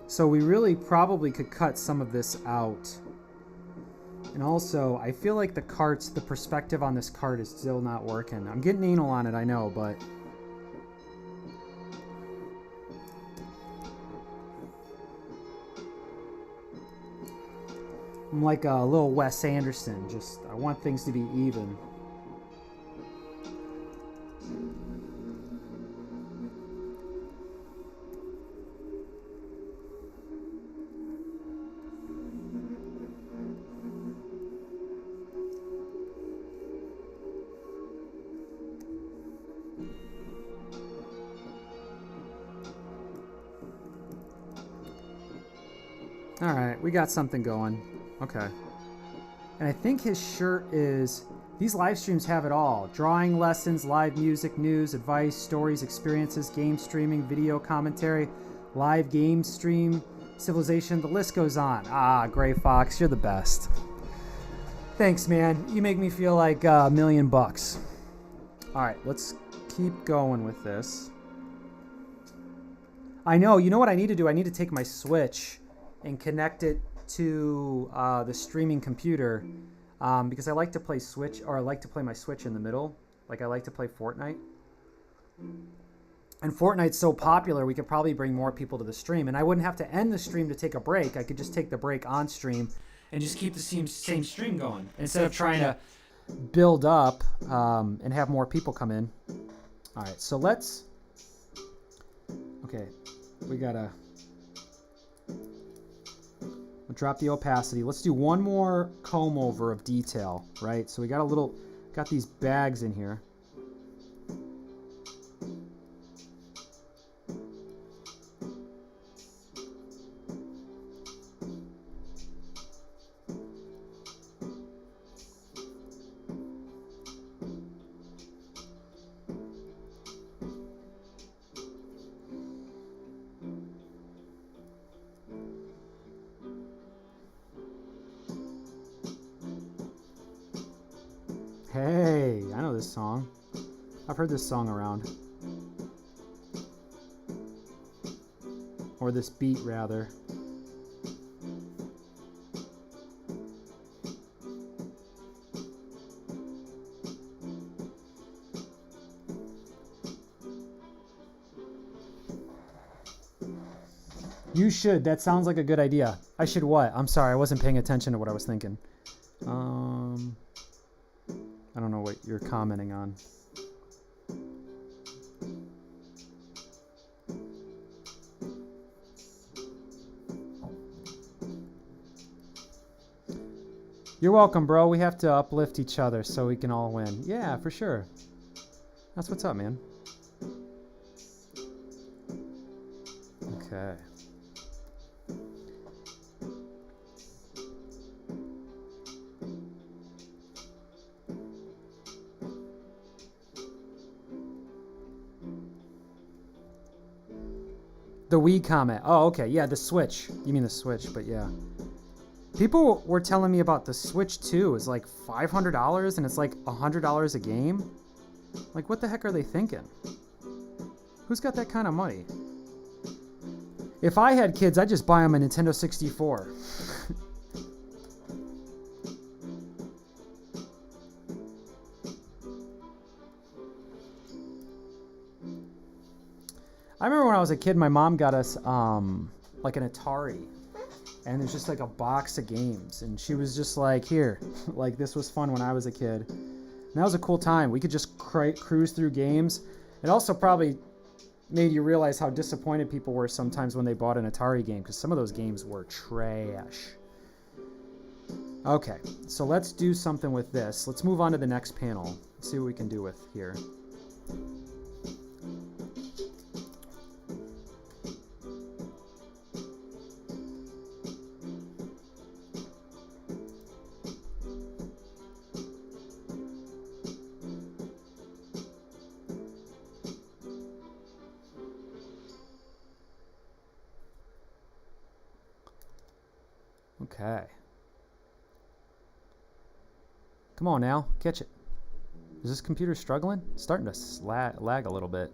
So we really probably could cut some of this out. And also, I feel like the perspective on this cart is still not working. I'm getting anal on it, I know, but... I'm like a little Wes Anderson, just, I want things to be even. Alright, we got something going. Okay. And I think his shirt is... These live streams have it all. Drawing lessons, live music, news, advice, stories, experiences, game streaming, video commentary, live game stream, Civilization, the list goes on. Ah, Gray Fox, you're the best. Thanks, man. You make me feel like $1 million. All right, let's keep going with this. I know, you know what I need to do? I need to take my Switch and connect it to the streaming computer because I like to play Switch, or I like to play my Switch in the middle. Like I like to play Fortnite. And Fortnite's so popular, we could probably bring more people to the stream. And I wouldn't have to end the stream to take a break. I could just take the break on stream and just keep the same stream going instead of trying to build up and have more people come in. All right, so let's... Okay, we gotta... We'll drop the opacity. Let's do one more comb over of detail, right? So we got these bags in here. Hey, I know this song. I've heard this song around. Or this beat, rather. You should. That sounds like a good idea. I should what? I'm sorry, I wasn't paying attention to what I was thinking. I don't know what you're commenting on. You're welcome, bro. We have to uplift each other so we can all win. Yeah, for sure. That's what's up, man. Okay. The Wii comment. Oh, okay. Yeah, the Switch. You mean the Switch, but yeah. People were telling me about the Switch 2 is like $500 and it's like $100 a game. Like, what the heck are they thinking? Who's got that kind of money? If I had kids, I'd just buy them a Nintendo 64. I remember when I was a kid, my mom got us like an Atari, and there's just like a box of games, and she was just like, here, like this was fun when I was a kid. And that was a cool time. We could just cruise through games. It also probably made you realize how disappointed people were sometimes when they bought an Atari game, because some of those games were trash. Okay, so let's do something with this. Let's move on to the next panel. Let's see what we can do with here. Okay. Come on now, catch it. Is this computer struggling? It's starting to lag a little bit.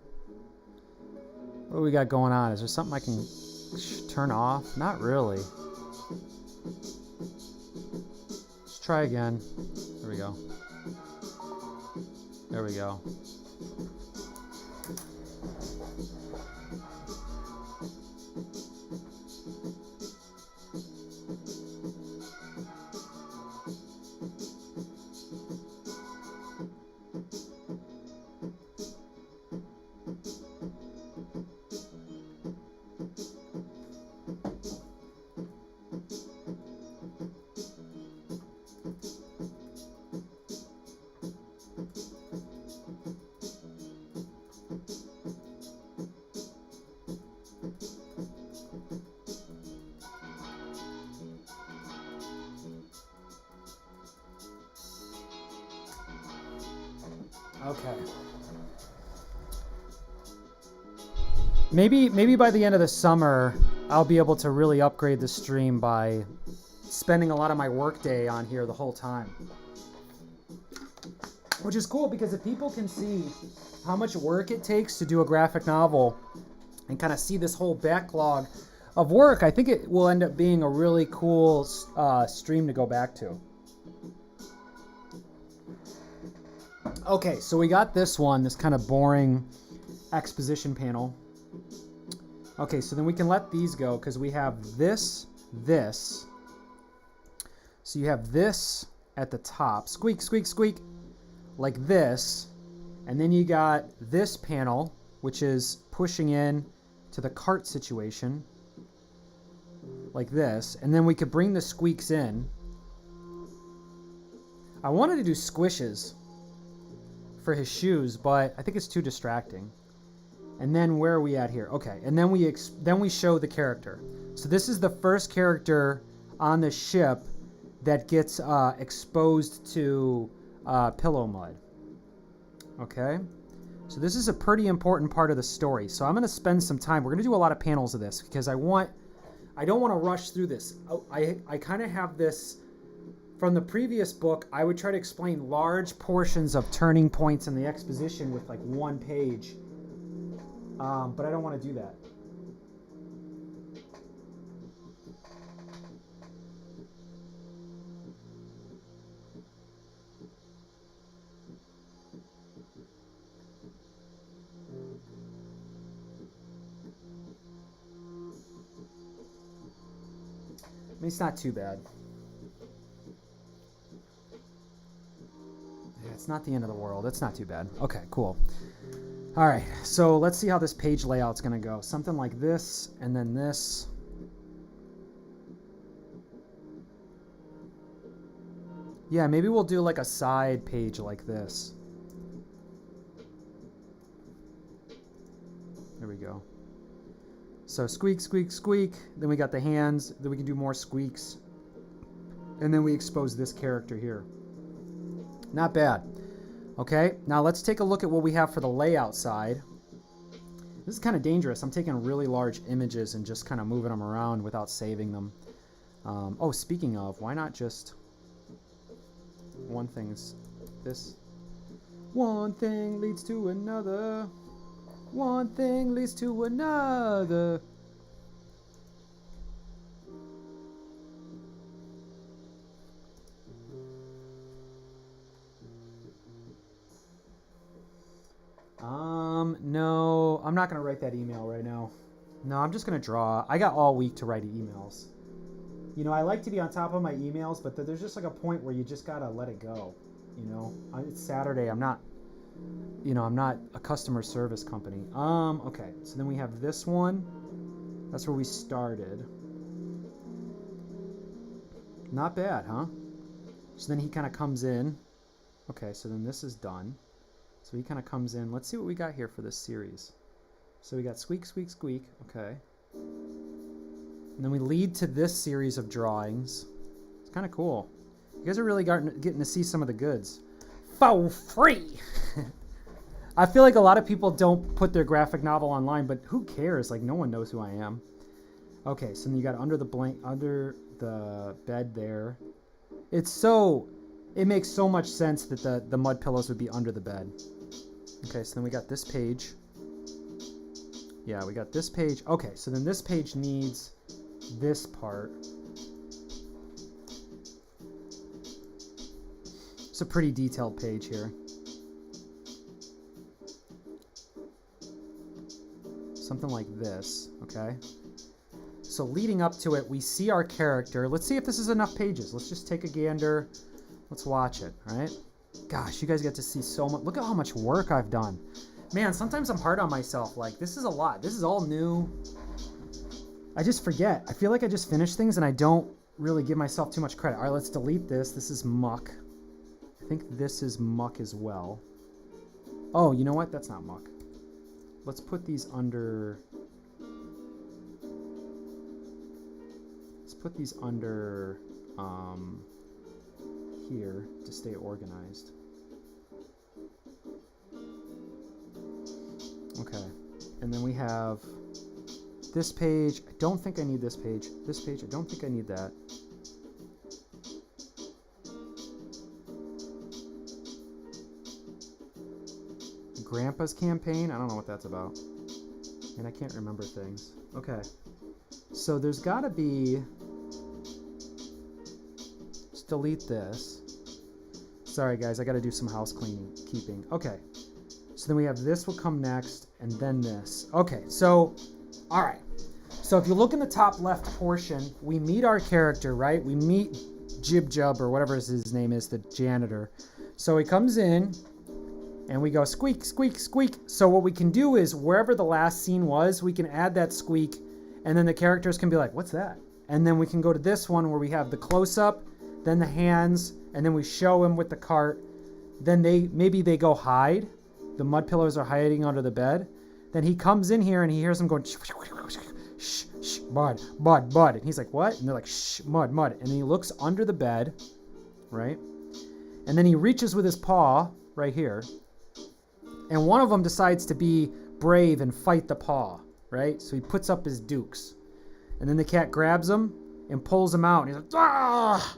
What do we got going on? Is there something I can turn off? Not really. Let's try again. There we go. There we go. Okay. Maybe by the end of the summer, I'll be able to really upgrade the stream by spending a lot of my workday on here the whole time. Which is cool because if people can see how much work it takes to do a graphic novel and kind of see this whole backlog of work, I think it will end up being a really cool stream to go back to. Okay, so we got this one, this kind of boring exposition panel. Okay, so then we can let these go because we have this. So you have this at the top, squeak, squeak, squeak, like this. And then you got this panel, which is pushing in to the cart situation, like this. And then we could bring the squeaks in. I wanted to do squishes for his shoes, but I think it's too distracting. And then where are we at here? Okay, and then we show the character. So this is the first character on the ship that gets exposed to pillow mud. Okay, so this is a pretty important part of the story. So I'm going to spend some time. We're going to do a lot of panels of this because I don't want to rush through this. I kind of have this from the previous book. I would try to explain large portions of turning points in the exposition with like one page. But I don't want to do that. I mean, it's not too bad. Yeah, it's not the end of the world. It's not too bad. Okay, cool. All right, so let's see how this page layout's going to go. Something like this, and then this. Yeah, maybe we'll do like a side page like this. There we go. So squeak, squeak, squeak. Then we got the hands. Then we can do more squeaks. And then we expose this character here. Not bad. Okay, now let's take a look at what we have for the layout side. This is kind of dangerous. I'm taking really large images and just kind of moving them around without saving them. Oh, speaking of, why not just... One thing's this. One thing leads to another. One thing leads to another. No, I'm not going to write that email right now. No, I'm just going to draw. I got all week to write emails. You know, I like to be on top of my emails, but there's just like a point where you just got to let it go. You know, it's Saturday. I'm not a customer service company. Okay. So then we have this one. That's where we started. Not bad, huh? So then he kind of comes in. Okay. So then this is done. So he kind of comes in. Let's see what we got here for this series. So we got squeak, squeak, squeak. Okay. And then we lead to this series of drawings. It's kind of cool. You guys are really getting to see some of the goods. For free! I feel like a lot of people don't put their graphic novel online, but who cares? Like, no one knows who I am. Okay, so then you got under the bed there. It makes so much sense that the mud pillows would be under the bed. Okay, so then we got this page. Yeah, we got this page. Okay, so then this page needs this part. It's a pretty detailed page here. Something like this, okay? So leading up to it, we see our character. Let's see if this is enough pages. Let's just take a gander. Let's watch it, all right? Gosh, you guys get to see so much. Look at how much work I've done. Man, sometimes I'm hard on myself. Like, this is a lot. This is all new. I just forget. I feel like I just finish things and I don't really give myself too much credit. All right, let's delete this. This is muck. I think this is muck as well. Oh, you know what? That's not muck. Let's put these under... Let's put these under here to stay organized. Okay. And then we have This page, I don't think I need this page. This page, I don't think I need that. Grandpa's campaign, I don't know what that's about. And I can't remember things. Okay. So there's gotta be, let's delete this. Sorry guys, I gotta do some house keeping. Okay. So then we have this will come next, and then this. Okay, so, all right. So if you look in the top left portion, we meet our character, right? We meet Jib Jub, or whatever his name is, the janitor. So he comes in, and we go squeak, squeak, squeak. So what we can do is, wherever the last scene was, we can add that squeak, and then the characters can be like, what's that? And then we can go to this one where we have the close-up, then the hands, and then we show him with the cart. Then maybe they go hide. The mud pillows are hiding under the bed. Then he comes in here and he hears them going, shh, shh, mud, mud, mud. And he's like, what? And they're like, shh, mud, mud. And he looks under the bed, right? And then he reaches with his paw right here. And one of them decides to be brave and fight the paw, right? So he puts up his dukes. And then the cat grabs him and pulls him out. And he's like, ah!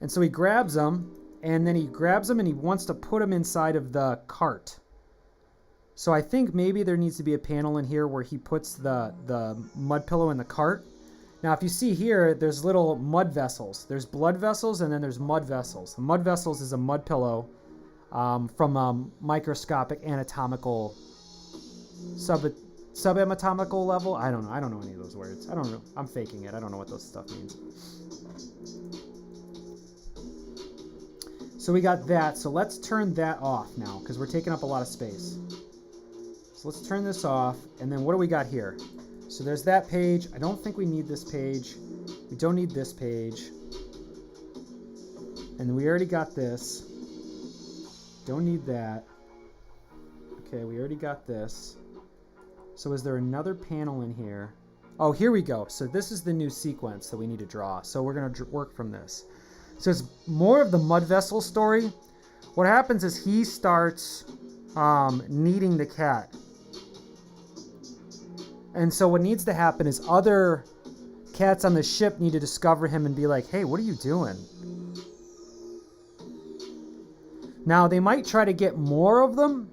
And so he grabs him, and then he grabs him and he wants to put him inside of the cart. So I think maybe there needs to be a panel in here where he puts the mud pillow in the cart. Now, if you see here, there's little mud vessels. There's blood vessels, and then there's mud vessels. The mud vessels is a mud pillow from a microscopic anatomical subanatomical level. I don't know. I don't know any of those words. I don't know. I'm faking it. I don't know what those stuff means. So we got that. So let's turn that off now, because we're taking up a lot of space. So let's turn this off, and then what do we got here? So there's that page. I don't think we need this page. We don't need this page. And we already got this. Don't need that. Okay, we already got this. So is there another panel in here? Oh, here we go. So this is the new sequence that we need to draw. So we're going to work from this. So it's more of the mud vessel story. What happens is he starts kneading the cat. And so what needs to happen is other cats on the ship need to discover him and be like, hey, what are you doing? Now, they might try to get more of them.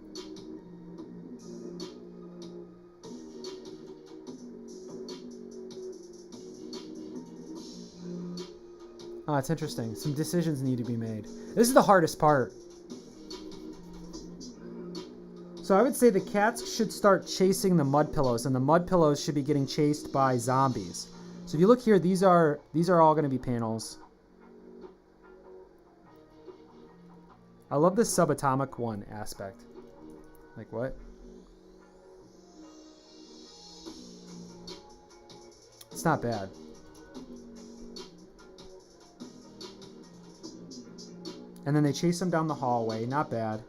Oh, it's interesting. Some decisions need to be made. This is the hardest part. So I would say the cats should start chasing the mud pillows, and the mud pillows should be getting chased by zombies. So if you look here, these are all going to be panels. I love this subatomic one aspect. Like what? It's not bad. And then they chase him down the hallway. Not bad.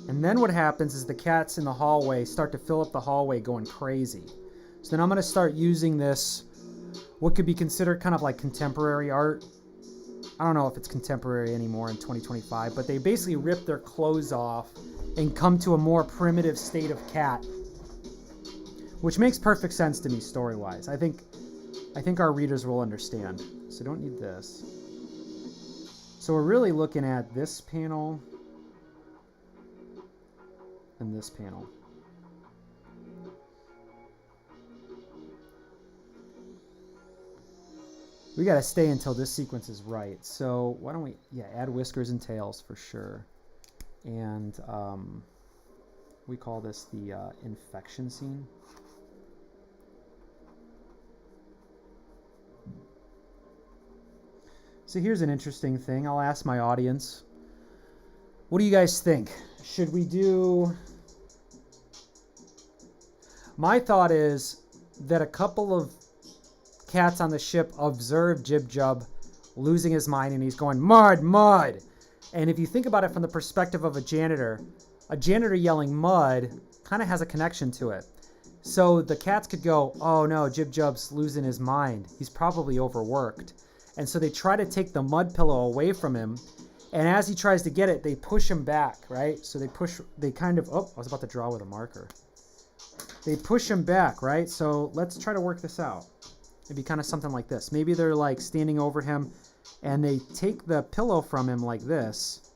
And then what happens is the cats in the hallway start to fill up the hallway going crazy. So then I'm going to start using this, what could be considered kind of like contemporary art. I don't know if it's contemporary anymore in 2025, but they basically rip their clothes off and come to a more primitive state of cat, which makes perfect sense to me story-wise. I think our readers will understand. So don't need this. So we're really looking at this panel and this panel. We got to stay until this sequence is right. So why don't we, add whiskers and tails for sure. And we call this the infection scene. So here's an interesting thing. I'll ask my audience. What do you guys think? Should we do... My thought is that a couple of cats on the ship observe Jib Jub losing his mind, and he's going, mud, mud. And if you think about it from the perspective of a janitor yelling mud kind of has a connection to it. So the cats could go, oh no, Jib Jub's losing his mind. He's probably overworked. And so they try to take the mud pillow away from him. And as he tries to get it, they push him back, right? So they kind of, oh, I was about to draw with a marker. they push him back, right? So let's try to work this out. It'd be kind of something like this. Maybe they're like standing over him and they take the pillow from him like this,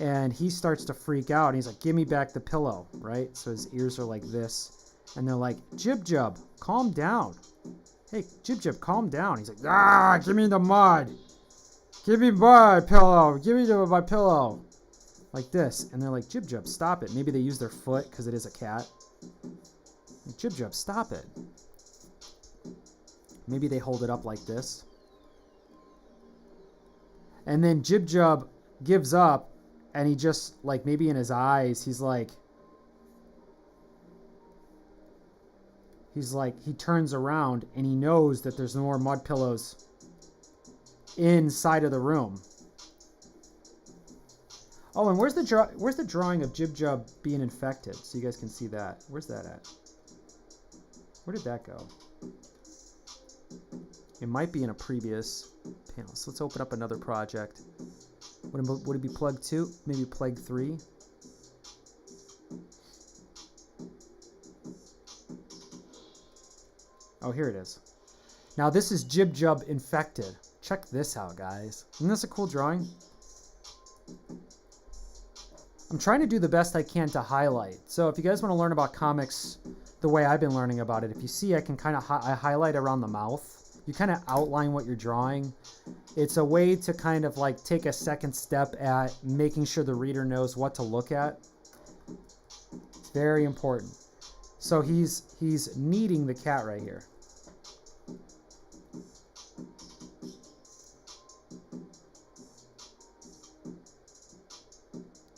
and he starts to freak out. And he's like, give me back the pillow, right? So his ears are like this, and they're like, Jib Jub, calm down. Hey, Jib Jib, calm down. He's like, give me the mud. Give me my pillow. Give me my pillow. Like this. And they're like, Jib Jub, stop it. Maybe they use their foot because it is a cat. Like, Jib Jub, stop it. Maybe they hold it up like this. And then Jib Jub gives up, and he just, like, maybe in his eyes, he turns around and he knows that there's no more mud pillows inside of the room. Oh, and where's the drawing of Jib Jub being infected? So you guys can see that. Where's that at? Where did that go? It might be in a previous panel. So let's open up another project. Would it be Plague 2? Maybe Plague 3? Oh, here it is. Now this is Jib Jub infected. Check this out, guys. Isn't this a cool drawing? I'm trying to do the best I can to highlight. So if you guys want to learn about comics the way I've been learning about it, if you see, I can kind of I highlight around the mouth. You kind of outline what you're drawing. It's a way to kind of like take a second step at making sure the reader knows what to look at. It's very important. So he's kneading the cat right here.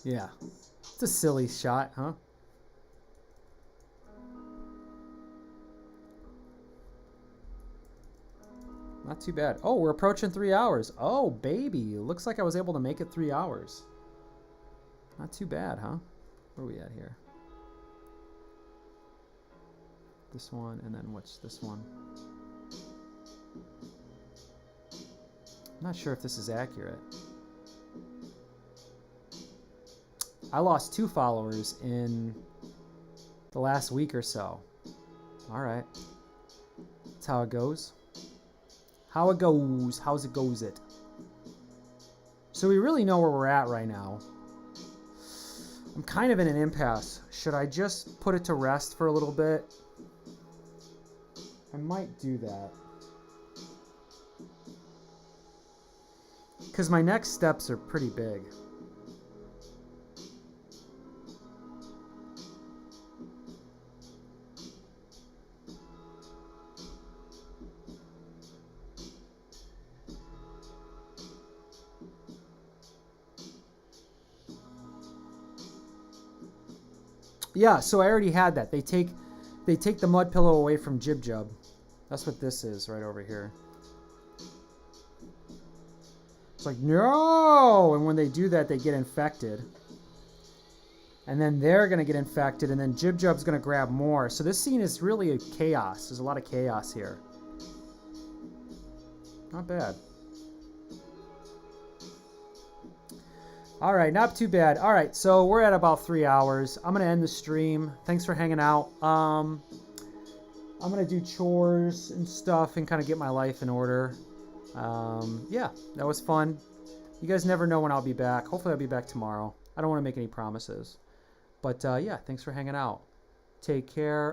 Yeah. It's a silly shot, huh? Not too bad. Oh, we're approaching 3 hours. Oh, baby. Looks like I was able to make it 3 hours. Not too bad, huh? Where are we at here? This one, and then what's this one? I'm not sure if this is accurate. I lost 2 followers in the last week or so. All right. That's how it goes. How it goes. How's it goes it? So we really know where we're at right now. I'm kind of in an impasse. Should I just put it to rest for a little bit? I might do that. Because my next steps are pretty big. Yeah, so I already had that. They take the mud pillow away from Jib Jub. That's what this is right over here. It's like, no! And when they do that, they get infected. And then they're going to get infected, and then Jib Jub's going to grab more. So this scene is really a chaos. There's a lot of chaos here. Not bad. All right, not too bad. All right, so we're at about 3 hours. I'm going to end the stream. Thanks for hanging out. I'm going to do chores and stuff and kind of get my life in order. Yeah, that was fun. You guys never know when I'll be back. Hopefully I'll be back tomorrow. I don't want to make any promises. But yeah, thanks for hanging out. Take care.